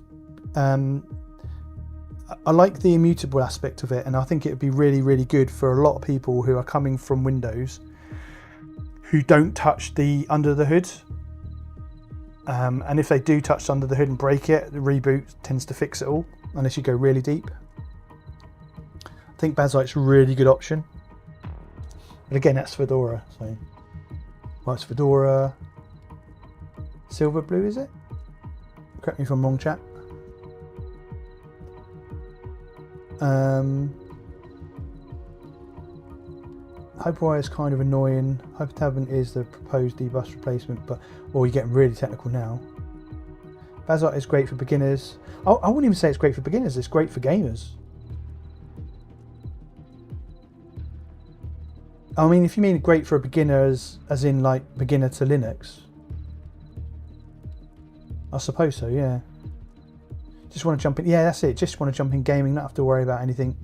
I like the immutable aspect of it, and I think it would be really, really good for a lot of people who are coming from Windows who don't touch the under the hood. And if they do touch under the hood and break it, the reboot tends to fix it all, unless you go really deep. I think Bazite's a really good option. But again, that's Fedora. So, well, it's Fedora Silver Blue, is it? Correct me if I'm wrong, chat. Hyperwire is kind of annoying. Hypertabin is the proposed dbus replacement, but you're getting really technical now. Bazite is great for beginners. I wouldn't even say it's great for beginners. It's great for gamers. I mean, if you mean great for a beginner as in like beginner to Linux, I suppose so, yeah. Just want to jump in. Yeah, that's it. Just want to jump in gaming, not have to worry about anything.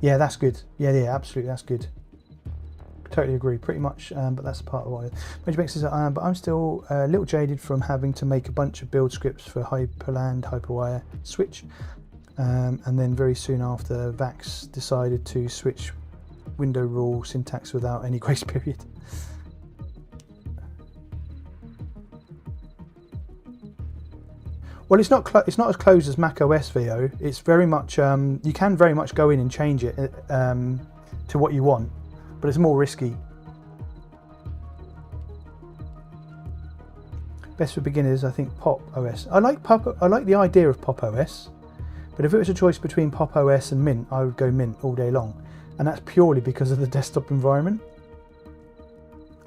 Yeah, that's good. Yeah, absolutely, that's good. Totally agree, pretty much, but that's part of what Major Bank says, but I'm still a little jaded from having to make a bunch of build scripts for Hyperland, Hyperwire, Switch, and then very soon after, Vax decided to switch window rule syntax without any grace period. Well, it's not as closed as Mac OS VO. It's very much you can very much go in and change it to what you want, but it's more risky. Best for beginners, I think Pop OS. I like the idea of Pop OS, but if it was a choice between Pop OS and Mint, I would go Mint all day long, and that's purely because of the desktop environment.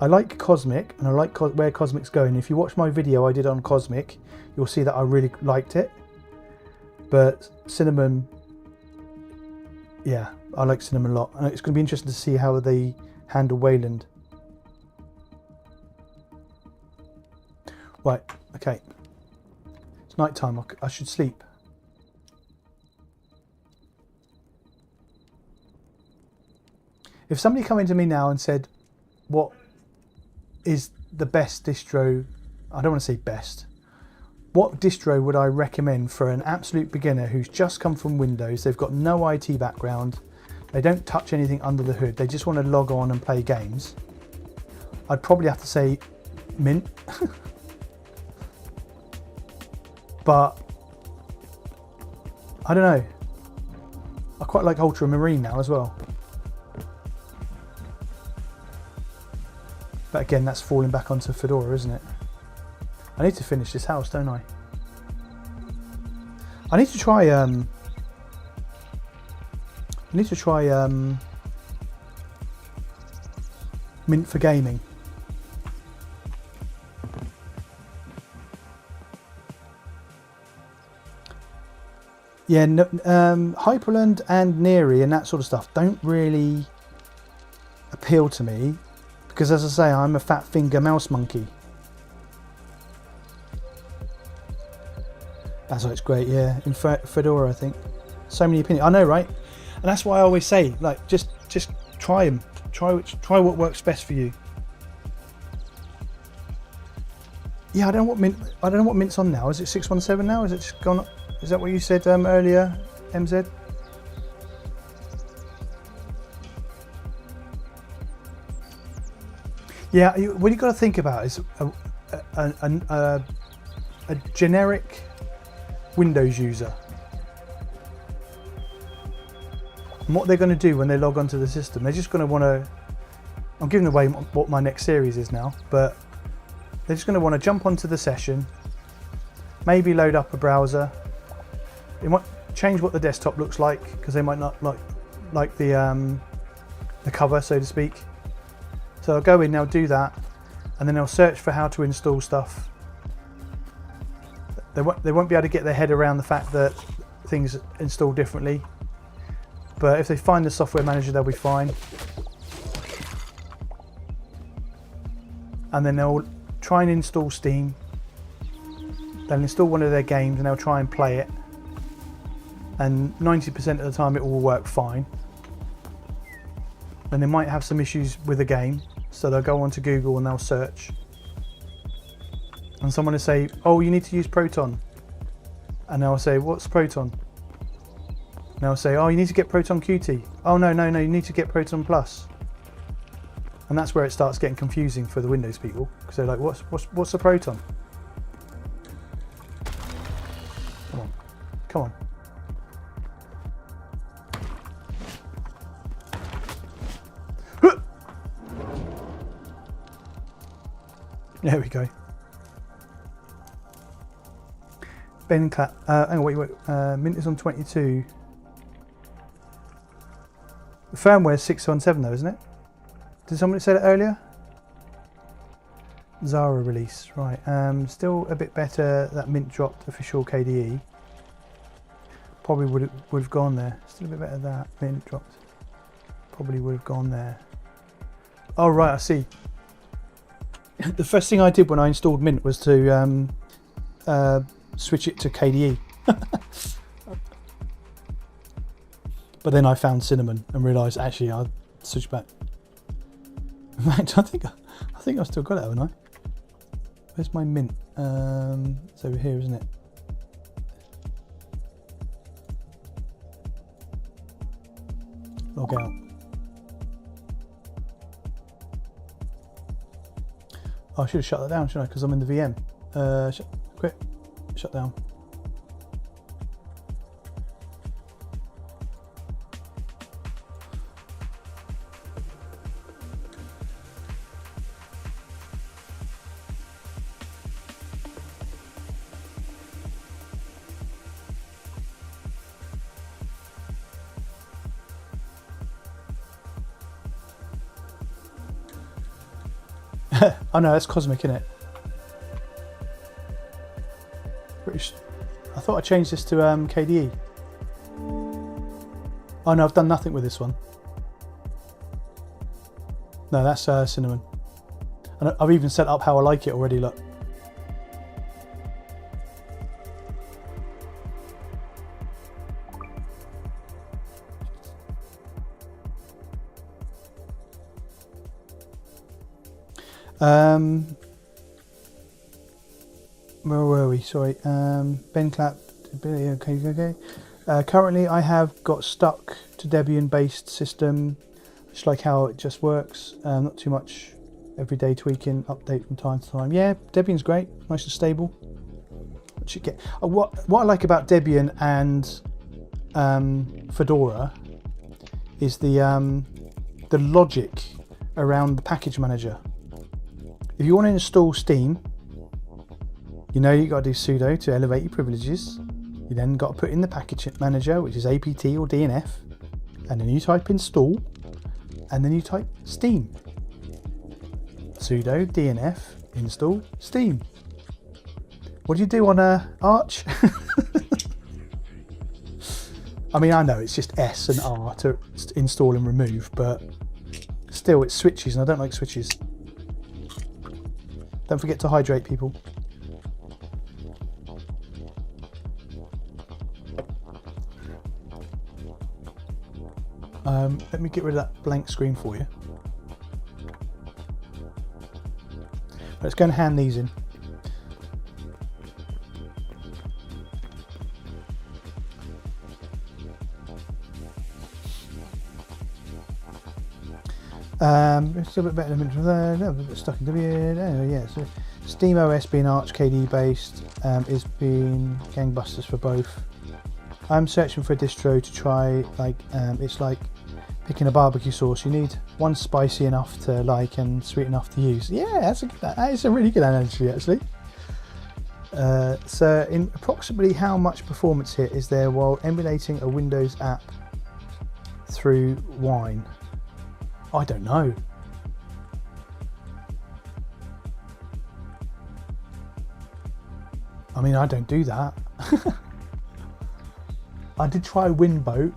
I like Cosmic, and I like where Cosmic's going. If you watch my video I did on Cosmic, you'll see that I really liked it. But Cinnamon, yeah, I like Cinnamon a lot. And it's going to be interesting to see how they handle Wayland. Right, okay. It's night time, I should sleep. If somebody come into me now and said, what is the best distro, I don't want to say best, what distro would I recommend for an absolute beginner who's just come from Windows, they've got no IT background, they don't touch anything under the hood, they just want to log on and play games? I'd probably have to say Mint. But I don't know, I quite like Ultramarine now as well. But again, that's falling back onto Fedora, isn't it? I need to finish this house, don't I? I need to try Mint for gaming. Yeah, no, Hyperland and Neri and that sort of stuff don't really appeal to me. Because as I say, I'm a fat finger mouse monkey. That's why it's great, yeah. In Fedora, I think. So many opinions. I know, right? And that's why I always say, like, just try them. Try what works best for you. Yeah, I don't know what Mint's on now. Is it 617 now? Is it just gone up? Is that what you said earlier, MZ? Yeah, what you've got to think about is a generic Windows user. And what they're going to do when they log onto the system, they're just going to want to, I'm giving away what my next series is now, but they're just going to want to jump onto the session, maybe load up a browser. It might change what the desktop looks like because they might not like the cover, so to speak. So I'll go in, they'll do that, and then they'll search for how to install stuff. They won't be able to get their head around the fact that things install differently. But if they find the software manager, they'll be fine. And then they'll try and install Steam. They'll install one of their games and they'll try and play it. And 90% of the time it will work fine. And they might have some issues with the game. So they'll go onto Google and they'll search. And someone will say, oh, you need to use Proton. And they'll say, what's Proton? And they'll say, oh, you need to get Proton Qt. Oh, no, you need to get Proton Plus. And that's where it starts getting confusing for the Windows people. Because they're like, what's a Proton? Come on. There we go. Ben Clap. Hang on, wait. Mint is on 22. The firmware is 617 though, isn't it? Did somebody say that earlier? Zara release, right. Still a bit better that Mint dropped official KDE. Probably would have gone there. Still a bit better that Mint dropped. Probably would have gone there. Oh right, I see. The first thing I did when I installed Mint was to switch it to KDE. But then I found Cinnamon and realised actually I'll switch back. In fact, I think I've still got it, haven't I? Where's my Mint? It's over here, isn't it? Log out. Oh, I should have shut that down, shouldn't I? Because I'm in the VM. Quick, shut down. Oh no, that's Cosmic, isn't it? British. I thought I changed this to KDE. Oh no, I've done nothing with this one. No, that's Cinnamon. And I've even set up how I like it already, look. Where were we? Sorry. Ben Clap. Okay. Currently, I have got stuck to Debian-based system. Just like how it just works. Not too much everyday tweaking, update from time to time. Yeah, Debian's great. Nice and stable. What I like about Debian and Fedora is the logic around the package manager. If you want to install Steam, you know you've got to do sudo to elevate your privileges. You then got to put in the package manager, which is apt or DNF, and then you type install, and then you type Steam. Sudo DNF install Steam. What do you do on Arch? I mean, I know it's just S and R to install and remove, but still it's switches, and I don't like switches. Don't forget to hydrate, people. Let me get rid of that blank screen for you. Let's go and hand these in. It's a bit better than there. A bit stuck in W. Yeah, so Steam OS being Arch KDE based is being gangbusters for both. I'm searching for a distro to try. It's like picking a barbecue sauce. You need one spicy enough to like and sweet enough to use. Yeah, that is a really good analogy actually. So in approximately how much performance hit is there while emulating a Windows app through Wine? I don't know. I mean, I don't do that. I did try Winboat,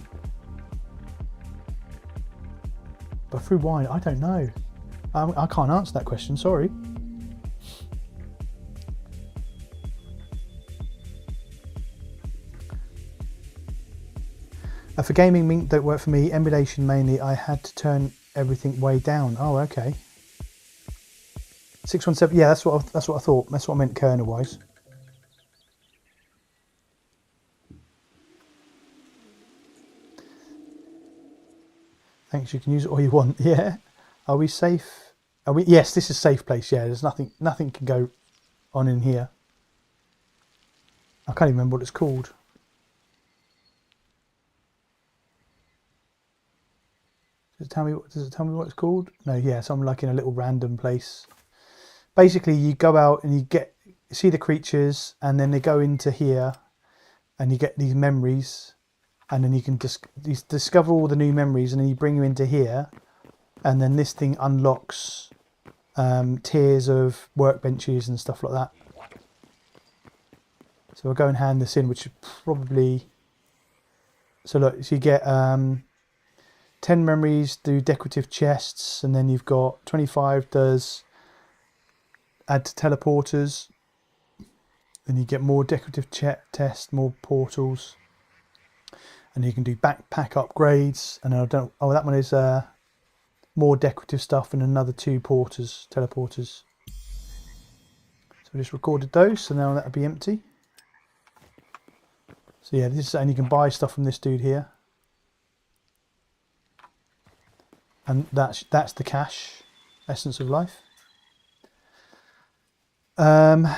but through Wine, I don't know. I can't answer that question, sorry. For gaming, Mink don't work for me. Emulation mainly, I had to turn everything way down. Oh, okay. 617, yeah, that's what I thought. That's what I meant kernel-wise. Thanks, you can use it all you want. Yeah. Are we safe? Are we? Yes, this is a safe place. Yeah, there's nothing can go on in here. I can't even remember what it's called. Does it tell me what it's called? No, yeah, so I'm like in a little random place. Basically, you go out and you see the creatures, and then they go into here, and you get these memories, and then you can discover all the new memories, and then you bring them into here, and then this thing unlocks tiers of workbenches and stuff like that. So I'll go and hand this in, which is probably... So look, so you get 10 memories do decorative chests, and then you've got 25 does add to teleporters. Then you get more decorative tests, more portals, and you can do backpack upgrades. And that one is more decorative stuff and another 2 teleporters. So I just recorded those, so now that'll be empty. So yeah, this is, and you can buy stuff from this dude here. And that's the cache, Essence of Life. But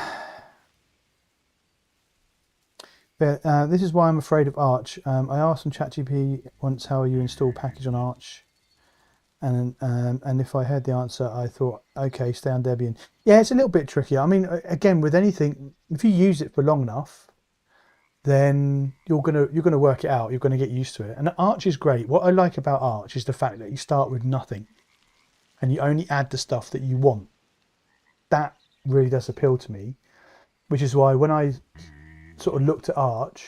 this is why I'm afraid of Arch. I asked on ChatGPT once how you install package on Arch, and if I heard the answer, I thought, okay, stay on Debian. Yeah, it's a little bit tricky. I mean, again, with anything, if you use it for long enough, then you're gonna work it out. You're gonna get used to it. And Arch is great. What I like about Arch is the fact that you start with nothing, and you only add the stuff that you want. That really does appeal to me, which is why when I sort of looked at Arch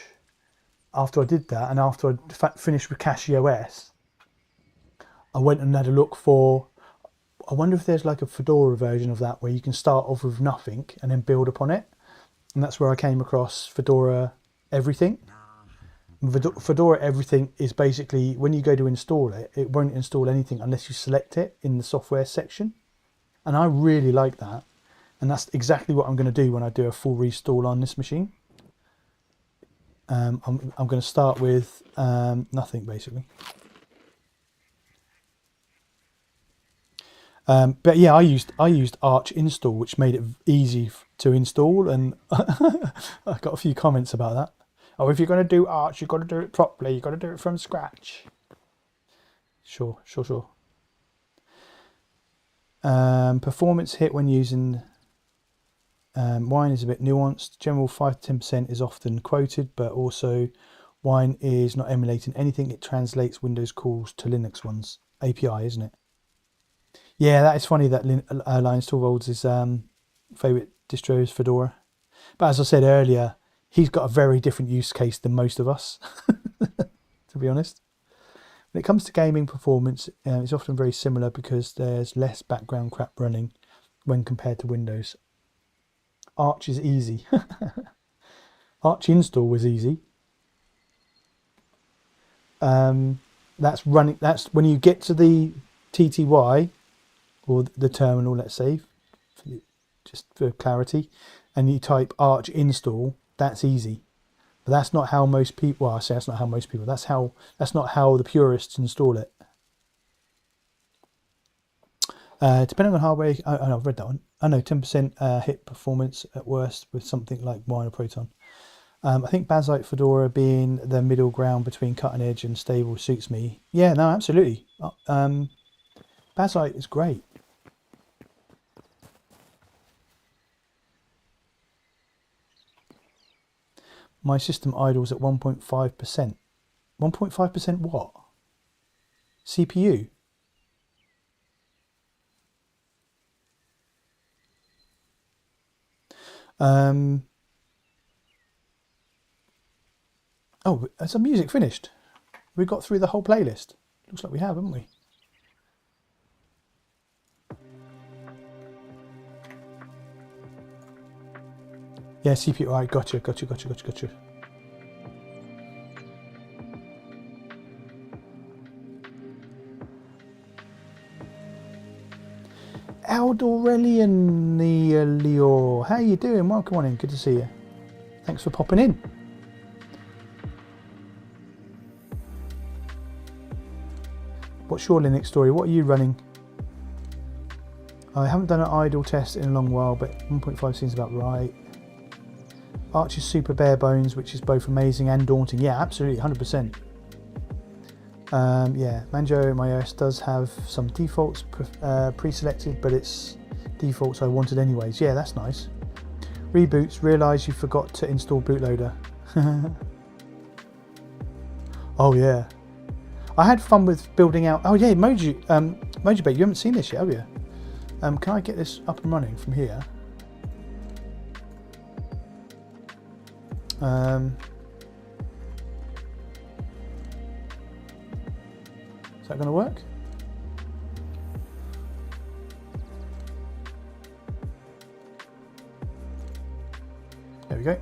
after I did that, and after I finished with CachyOS, I went and had a look for, I wonder if there's like a Fedora version of that where you can start off with nothing and then build upon it. And that's where I came across Fedora Everything. Fedora Everything is basically, when you go to install it, it won't install anything unless you select it in the software section. And I really like that. And that's exactly what I'm going to do when I do a full restore on this machine. I'm going to start with nothing, basically. But yeah, I used Arch install, which made it easy to install, and I got a few comments about that. Oh, if you're going to do Arch, you've got to do it properly. You've got to do it from scratch. Sure. Performance hit when using Wine is a bit nuanced. General 5 to 10% is often quoted, but also Wine is not emulating anything. It translates Windows calls to Linux ones. API, isn't it? Yeah, that is funny that Linus Torvalds' favourite distro is Fedora. But as I said earlier, he's got a very different use case than most of us, to be honest. When it comes to gaming performance, it's often very similar because there's less background crap running when compared to Windows. Arch is easy. Arch install was easy. That's when you get to the TTY, or the terminal, let's say, just for clarity, and you type Arch install, that's easy. But that's not how most people, well, I say that's not how most people, that's not how the purists install it. Depending on hardware, I've read that one. I know 10% hit performance at worst with something like Wine or Proton. I think Bazzite Fedora being the middle ground between cutting edge and stable suits me. Yeah, no, absolutely. Bazzite is great. My system idles at 1.5%. 1.5% what? CPU? Oh, has the music finished? We got through the whole playlist. Looks like we have, haven't we? Yeah, CPU. All right, gotcha. Aldorelian Leo, how you doing? Welcome on in. Good to see you. Thanks for popping in. What's your Linux story? What are you running? I haven't done an idle test in a long while, but 1.5 seems about right. Arch is super bare bones, which is both amazing and daunting. Yeah, absolutely, 100%. Yeah, Manjaro my OS does have some defaults pre-selected, but it's defaults I wanted anyways. Yeah, that's nice. Reboots, realise you forgot to install bootloader. Oh yeah. I had fun with building out. Oh yeah, Mojibake, you haven't seen this yet, have you? Can I get this up and running from here? Is that going to work? There we go.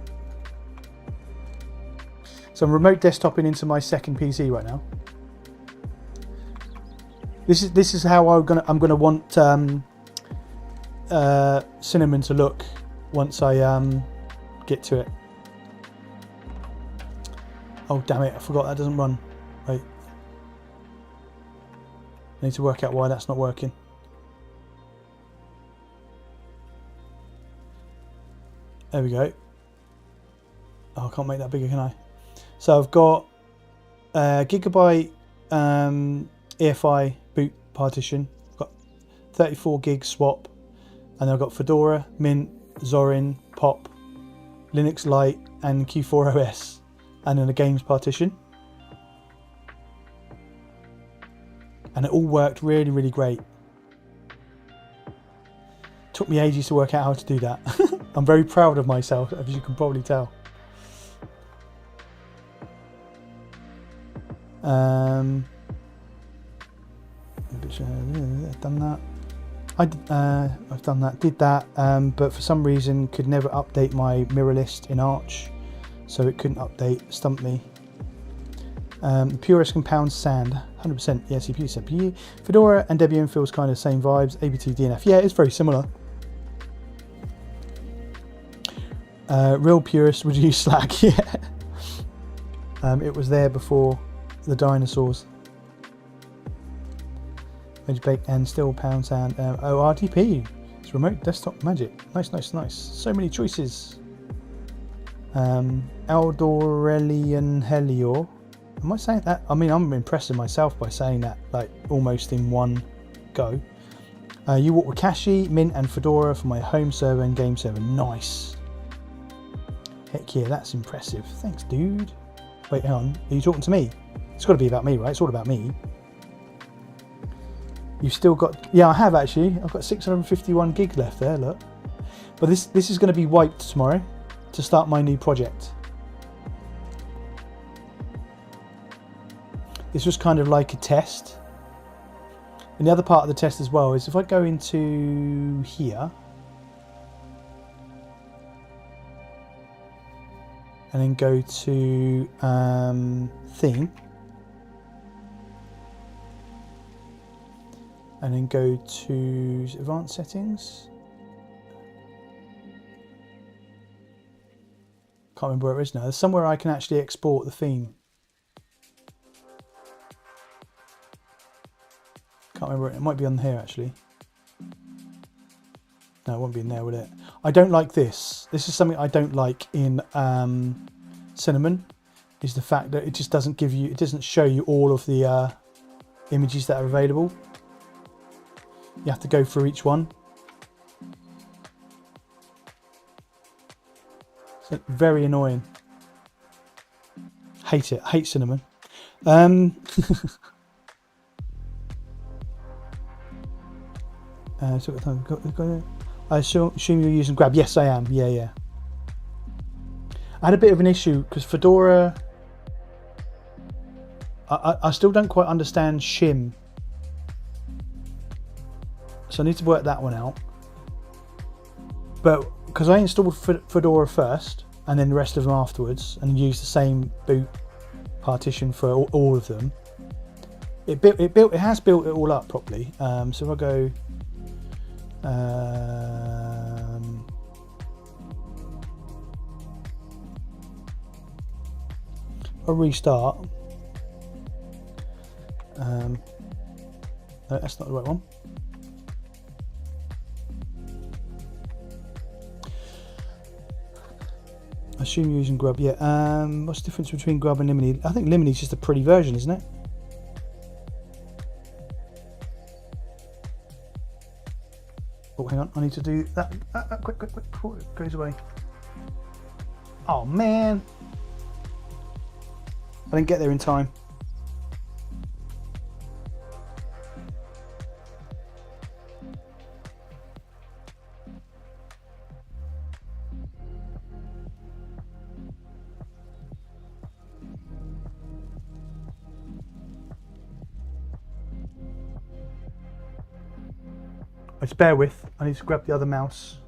So I'm remote desktoping into my second PC right now. This is how I'm gonna want Cinnamon to look once I get to it. Oh damn it! I forgot that doesn't run. Wait, I need to work out why that's not working. There we go. Oh, I can't make that bigger, can I? So I've got gigabyte EFI boot partition. I've got 34 gig swap, and I've got Fedora, Mint, Zorin, Pop, Linux Lite, and Q4 OS, and then a games partition. And it all worked really, really great. Took me ages to work out how to do that. I'm very proud of myself, as you can probably tell. I've done that. I've done that, did that, but for some reason could never update my mirror list in Arch, so it couldn't update. Stumped me. Purist compound sand, 100%. Yeah, CPU. Fedora and Debian feels kind of same vibes. ABT DNF, yeah, it's very similar. Real purist would use Slack, yeah. It was there before the dinosaurs. Bake and still pound sand. RDP. It's remote desktop magic. Nice. So many choices. Aldorelian Helior. Am I saying that? I mean, I'm impressing myself by saying that like almost in one go. You walk with Kashi, Mint, and Fedora for my home server and game server. Nice. Heck yeah, that's impressive. Thanks, dude. Wait, hang on. Are you talking to me? It's got to be about me, right? It's all about me. You've still got... Yeah, I have actually. I've got 651 gig left there, look. But this is going to be wiped tomorrow to start my new project. This was kind of like a test. And the other part of the test as well is if I go into here and then go to theme and then go to advanced settings. Can't remember where it is now. There's somewhere I can actually export the theme. Can't remember it. It might be on here actually. No, it won't be in there, will it? I don't like this. This is something I don't like in Cinnamon, is the fact that it just doesn't give you, it doesn't show you all of the images that are available. You have to go through each one. So very annoying. Hate it. I hate cinnamon. I assume you're using Grab. Yes, I am. Yeah. I had a bit of an issue because Fedora, I still don't quite understand shim, so I need to work that one out. But because I installed Fedora first and then the rest of them afterwards, and used the same boot partition for all of them, it has built it all up properly. So if I go, I'll restart. No, that's not the right one. I assume you're using Grub. Yeah. What's the difference between Grub and Limini? I think Limini is just a pretty version, isn't it? Oh, hang on. I need to do that. Quick, before it goes away. Oh man, I didn't get there in time. Just bear with. I need to grab the other mouse.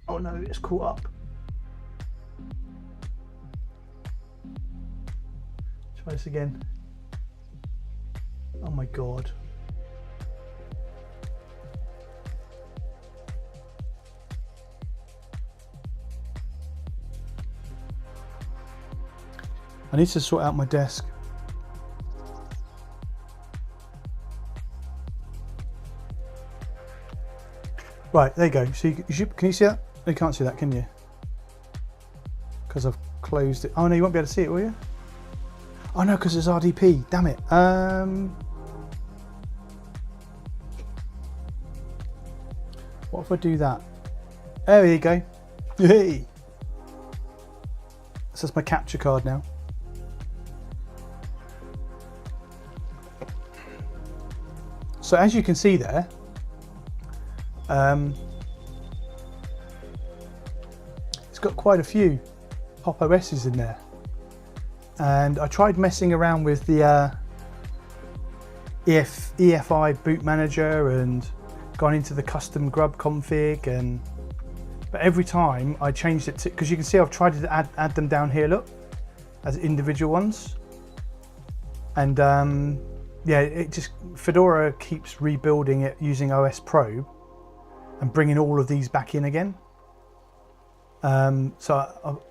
Oh no, it's caught up. Try this again. Oh my god. I need to sort out my desk. Right, there you go. So can you see that? You can't see that, can you? Because I've closed it. Oh no, you won't be able to see it, will you? Oh no, because it's RDP. Damn it. What if I do that? There you go. Hey. So that's my capture card now. So as you can see there, it's got quite a few Pop OSs in there, and I tried messing around with the EFI boot manager and gone into the custom grub config, but every time I changed it to, because you can see I've tried to add them down here, look, as individual ones, and yeah, it just, Fedora keeps rebuilding it using OS Probe and bringing all of these back in again. So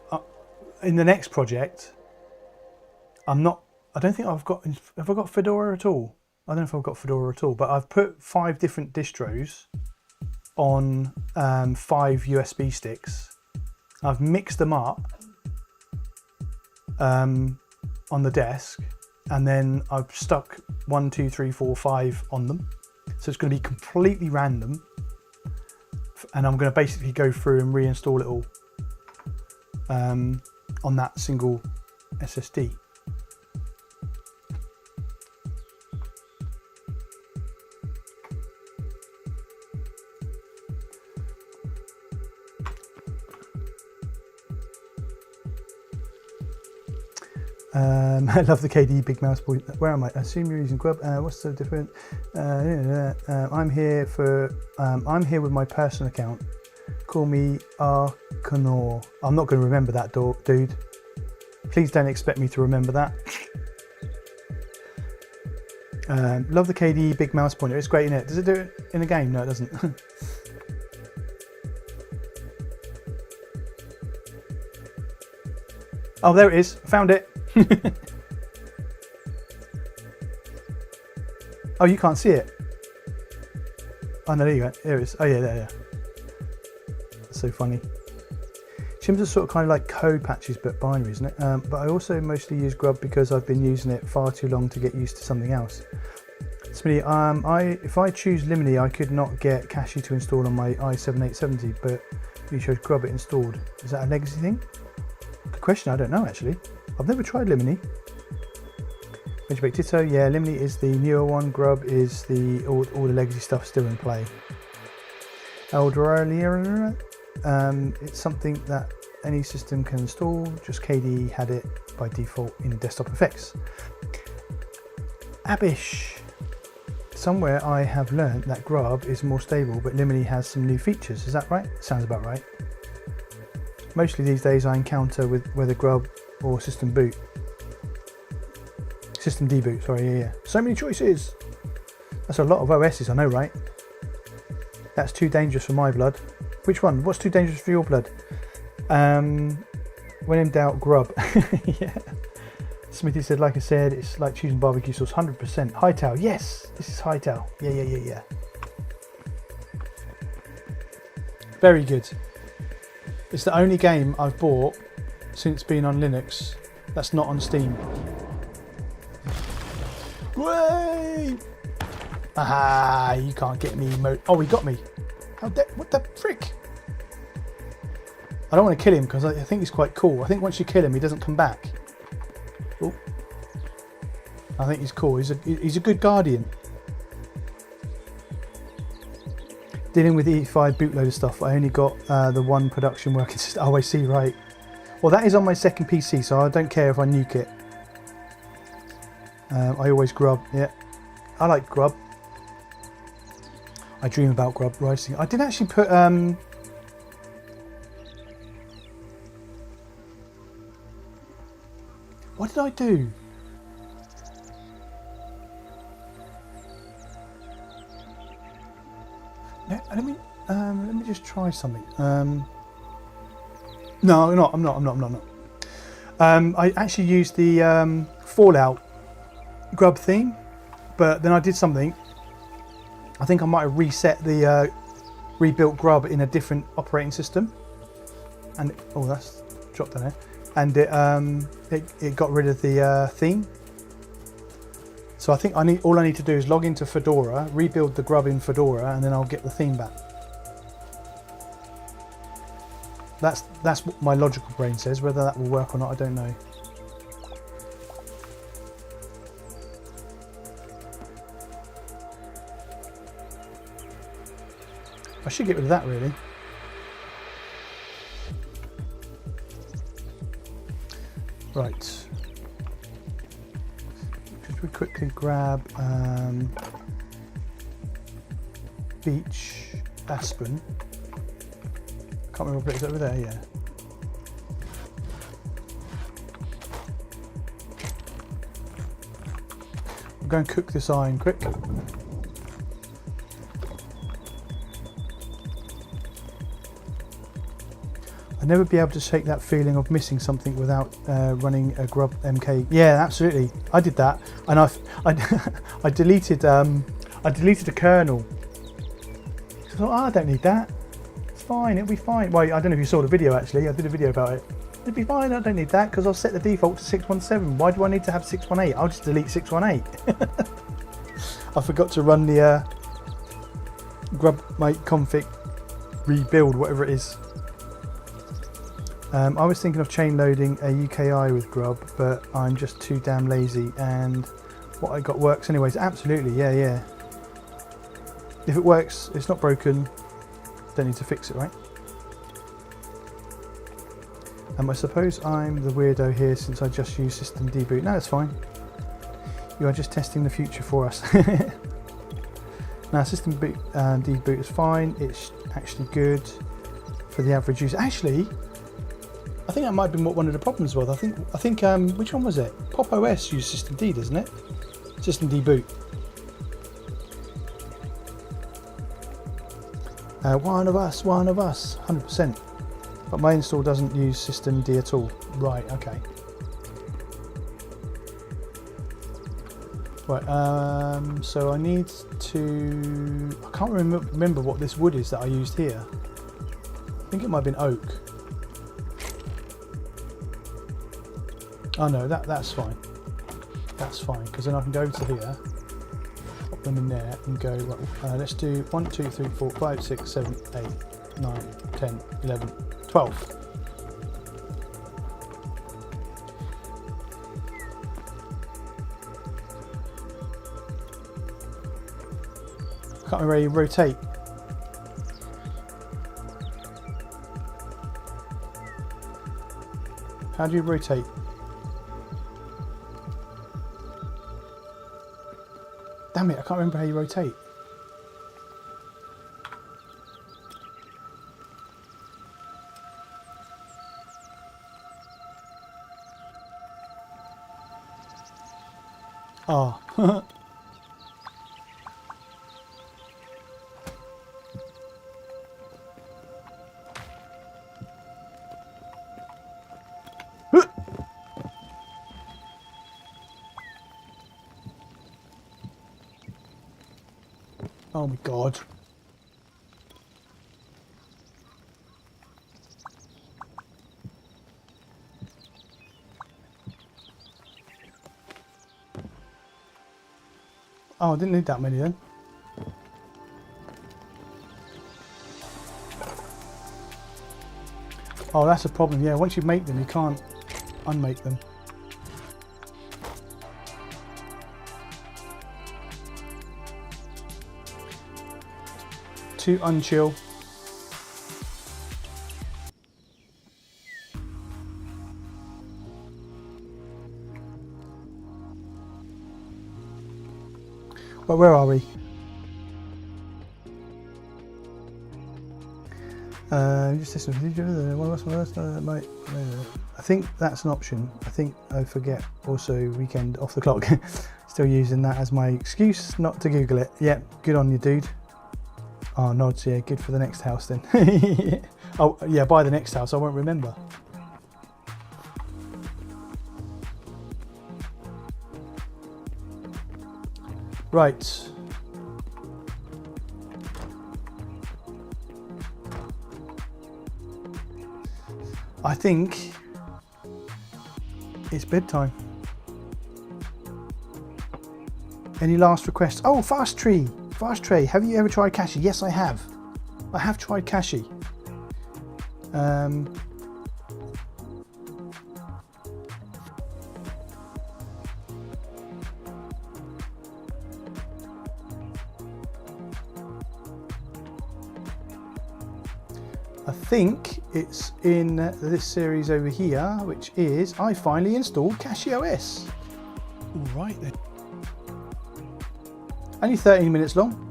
in the next project, I don't think have I got Fedora at all? I don't know if I've got Fedora at all, but I've put 5 different distros on 5 USB sticks. I've mixed them up on the desk, and then I've stuck 1, 2, 3, 4, 5 on them. So it's going to be completely random. And I'm going to basically go through and reinstall it all on that single SSD. I love the KDE big mouse point. Where am I? I assume you're using Grub. What's so different? I'm here with my personal account. Call me Arcanor. I'm not going to remember that, dude. Please don't expect me to remember that. Love the KDE big mouse pointer. It's great, isn't it? Does it do it in a game? No, it doesn't. Oh, there it is. Found it. Oh, you can't see it. Oh no, there you go. There it is. Oh yeah, there. That's so funny. Shims are sort of kind of like code patches, but binary, isn't it? But I also mostly use Grub because I've been using it far too long to get used to something else. Smitty, if I choose Limini, I could not get Cache to install on my i7 870, but you chose Grub it installed. Is that a legacy thing? Good question. I don't know actually. I've never tried Limini. Ridgeback Ditto, yeah, Limini is the newer one. Grub is the all the legacy stuff still in play. Eldorado, it's something that any system can install. Just KDE had it by default in desktop effects. Abish, somewhere I have learned that Grub is more stable, but Limini has some new features. Is that right? Sounds about right. Mostly these days I encounter with whether Grub or System Deboot, sorry, yeah. So many choices. That's a lot of OSs, I know, right? That's too dangerous for my blood. Which one? What's too dangerous for your blood? When in doubt, Grub. Yeah. Smithy said, like I said, it's like choosing barbecue sauce, 100%. Hightail, yes, this is Hightail. Yeah. Very good. It's the only game I've bought since being on Linux that's not on Steam. Way! Aha! You can't get me. Oh, he got me. What the frick? I don't want to kill him because I think he's quite cool. I think once you kill him, he doesn't come back. Oh. I think he's cool. He's a good guardian. Dealing with E5 bootloader stuff, I only got the one production working system. Oh, I see, right. Well, that is on my second PC, so I don't care if I nuke it. I always Grub, yeah. I like Grub. I dream about Grub writing. I did actually put... What did I do? Let me just try something. No, I'm not. I actually used the Fallout Grub theme, but then I did something. I think I might have reset the rebuilt Grub in a different operating system, and oh, that's dropped down there. And it got rid of the theme. So I think all I need to do is log into Fedora, rebuild the Grub in Fedora, and then I'll get the theme back. That's what my logical brain says. Whether that will work or not, I don't know. I should get rid of that, really. Right. Should we quickly grab Beach Aspen? Can't remember what it's over there, yeah. We'll go and cook this iron quick. I'd never be able to shake that feeling of missing something without running a Grub MK. Yeah, absolutely. I did that, and I deleted a kernel. So I thought, oh, I don't need that. It's fine. It'll be fine. Well, I don't know if you saw the video. Actually, I did a video about it. It'll be fine. I don't need that because I'll set the default to 617. Why do I need to have 618? I'll just delete 618. I forgot to run the Grub config rebuild, whatever it is. I was thinking of chain loading a UKI with Grub, but I'm just too damn lazy, and what I got works anyways. Absolutely, yeah. If it works, it's not broken, don't need to fix it, right? I suppose I'm the weirdo here since I just use System Deboot. No, it's fine. You are just testing the future for us. Now, System Deboot is fine. It's actually good for the average user. Actually, I think that might have been one of the problems was. I think which one was it? Pop OS used System D, doesn't it? System Deboot. One of us, 100%. But my install doesn't use System D at all. Right, okay. Right, so I need to... I can't remember what this wood is that I used here. I think it might have been oak. Oh no, that's fine. That's fine, because then I can go to here, pop them in there and go, right, let's do 1, 2, 3, 4, 5, 6, 7, 8, 9, 10, 11, 12. can't remember how you rotate. How do you rotate? Damn it, I can't remember how you rotate. Ah. Oh my god. Oh, I didn't need that many then. Oh, that's a problem. Yeah, once you make them, you can't unmake them. To unchill. Well, where are we? Just listen. I think that's an option. I think I forget. Also, weekend off the clock. Still using that as my excuse not to Google it. Yeah, good on you, dude. Oh, nods, yeah, good for the next house then. Oh, yeah, buy the next house, I won't remember. Right. I think it's bedtime. Any last requests? Oh, Fast Tree, have you ever tried Cashy? Yes, I have. I have tried Cashy. I think it's in this series over here, which is I finally installed Cashy OS. All right then. Only 13 minutes long.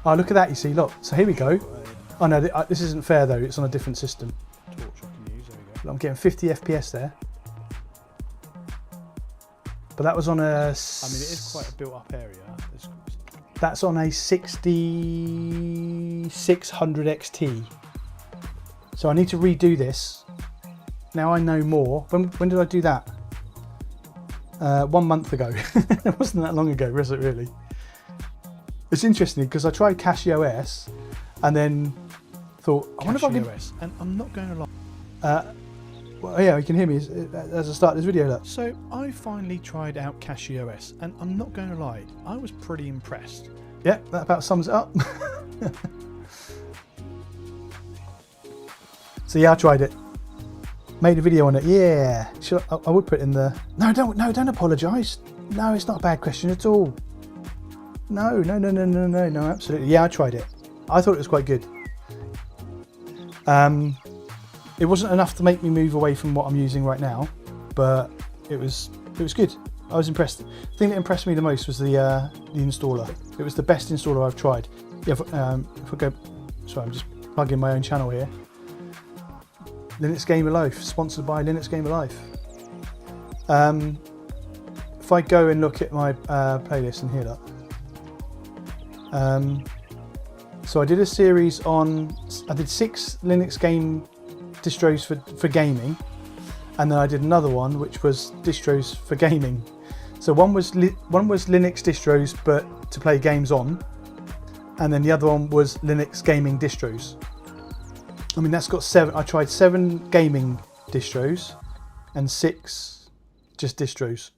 Oh, look at that, you see, look. So here we go. Oh no, this isn't fair though, it's on a different system. I'm getting 50 FPS there. But that was on a... I mean, it is quite a built up area. That's on a 6600 XT. So I need to redo this. Now I know more. When did I do that? 1 month ago. It wasn't that long ago, was it really? It's interesting because I tried Cashy OS and then thought, I wonder if I can... OS, and I'm not going to lie. Well, yeah, you can hear me as I start this video. Look. So I finally tried out Cashy OS and I'm not going to lie, I was pretty impressed. Yeah, that about sums it up. So yeah, I tried it. Made a video on it. Yeah, I would put it in the... No, don't apologise. No, it's not a bad question at all. No, absolutely. Yeah, I tried it. I thought it was quite good. It wasn't enough to make me move away from what I'm using right now, but it was good. I was impressed. The thing that impressed me the most was the installer. It was the best installer I've tried. Yeah, if I go... Sorry, I'm just plugging my own channel here. Linux Game of Life, sponsored by Linux Game of Life. If I go and look at my playlist and here, look. So I did a series on... I did 6 Linux game distros for gaming, and then I did another one which was distros for gaming. So one was Linux distros but to play games on, and then the other one was Linux gaming distros. I mean, that's got 7. I tried 7 gaming distros and 6 just distros.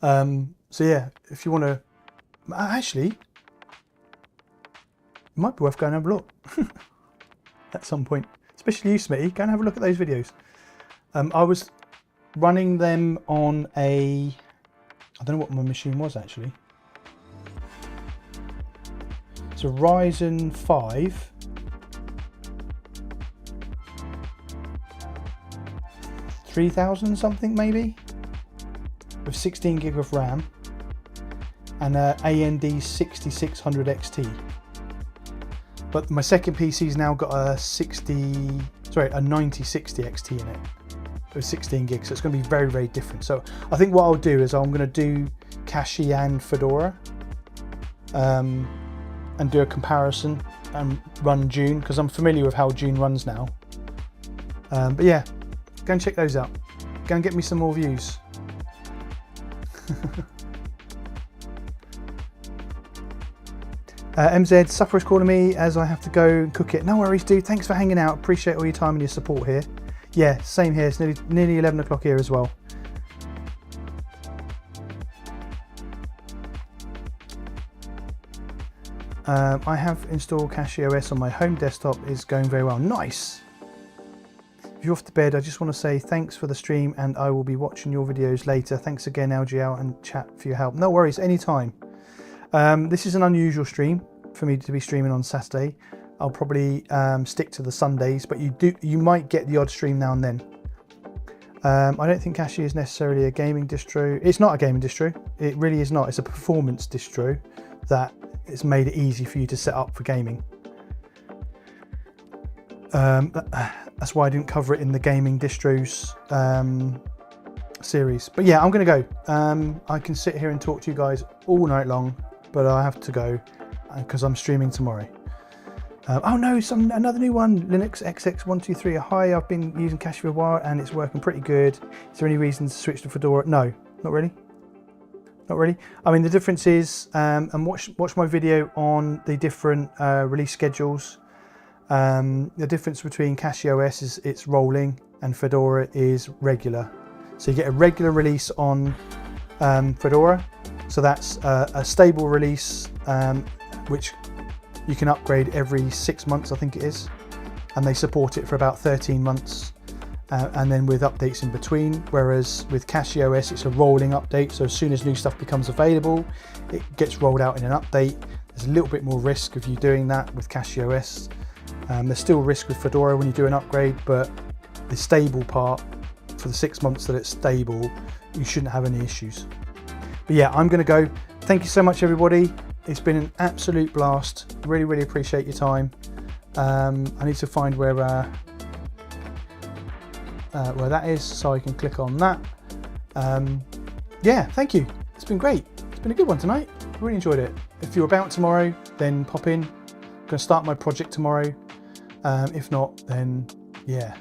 So yeah, if you want to, actually, it might be worth going and have a look at some point. Especially you, Smitty, go and have a look at those videos. I was running them on a, I don't know what my machine was actually. It's a Ryzen 5 3000 something maybe, with 16 gig of RAM and a AMD 6600 XT. But my second PC's now got a 9060 XT in it with 16 gigs, so it's going to be very, very different. So I think what I'll do is I'm going to do Kashii and Fedora and do a comparison and run Dune, because I'm familiar with how Dune runs now. But yeah, go and check those out. Go and get me some more views. MZ, supper is calling me as I have to go and cook it. No worries, dude. Thanks for hanging out. Appreciate all your time and your support here. Yeah, same here. It's nearly 11 o'clock here as well. I have installed Kashii OS on my home desktop. It's going very well. Nice. If you're off to bed, I just want to say thanks for the stream, and I will be watching your videos later. Thanks again, LGL and chat, for your help. No worries, anytime. This is an unusual stream for me to be streaming on Saturday. I'll probably stick to the Sundays, but you might get the odd stream now and then. I don't think Kashii is necessarily a gaming distro. It's not a gaming distro. It really is not. It's a performance distro that it's made it easy for you to set up for gaming. That's why I didn't cover it in the gaming distros series. But yeah, I'm going to go. I can sit here and talk to you guys all night long, but I have to go because I'm streaming tomorrow. Oh no, another new one, Linux XX123. Hi, I've been using Kashii for a while and it's working pretty good. Is there any reason to switch to Fedora? No, not really. Not really. I mean, the difference is, and watch my video on the different release schedules. The difference between Kashii OS is it's rolling and Fedora is regular. So you get a regular release on Fedora. So that's a stable release, which you can upgrade every 6 months, I think it is. And they support it for about 13 months. And then with updates in between. Whereas with Kashii OS, it's a rolling update. So as soon as new stuff becomes available, it gets rolled out in an update. There's a little bit more risk of you doing that with Kashii OS. There's still risk with Fedora when you do an upgrade, but the stable part, for the 6 months that it's stable, you shouldn't have any issues. But yeah, I'm going to go. Thank you so much, everybody. It's been an absolute blast. Really, really appreciate your time. I need to find where that is so I can click on that. Yeah, thank you. It's been great. It's been a good one tonight. Really enjoyed it. If you're about tomorrow, then pop in. I'm going to start my project tomorrow. If not, then yeah.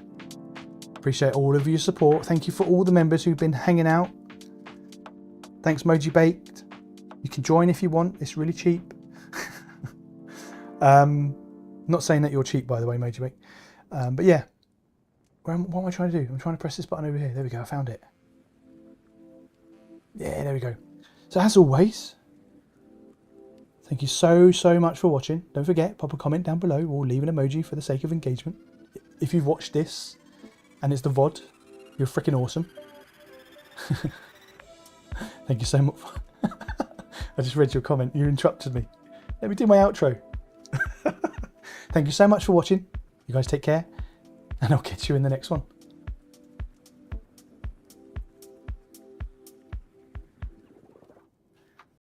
Appreciate all of your support. Thank you for all the members who've been hanging out. Thanks, Moji Baked. You can join if you want. It's really cheap. Not saying that you're cheap, by the way, Moji Baked. But yeah. What am I trying to do? I'm trying to press this button over here. There we go. I found it. Yeah, there we go. So as always, thank you so much for watching. Don't forget, pop a comment down below or leave an emoji for the sake of engagement. If you've watched this and it's the VOD, you're freaking awesome. Thank you so much. I just read your comment. You interrupted me. Let me do my outro. Thank you so much for watching. You guys take care, and I'll catch you in the next one.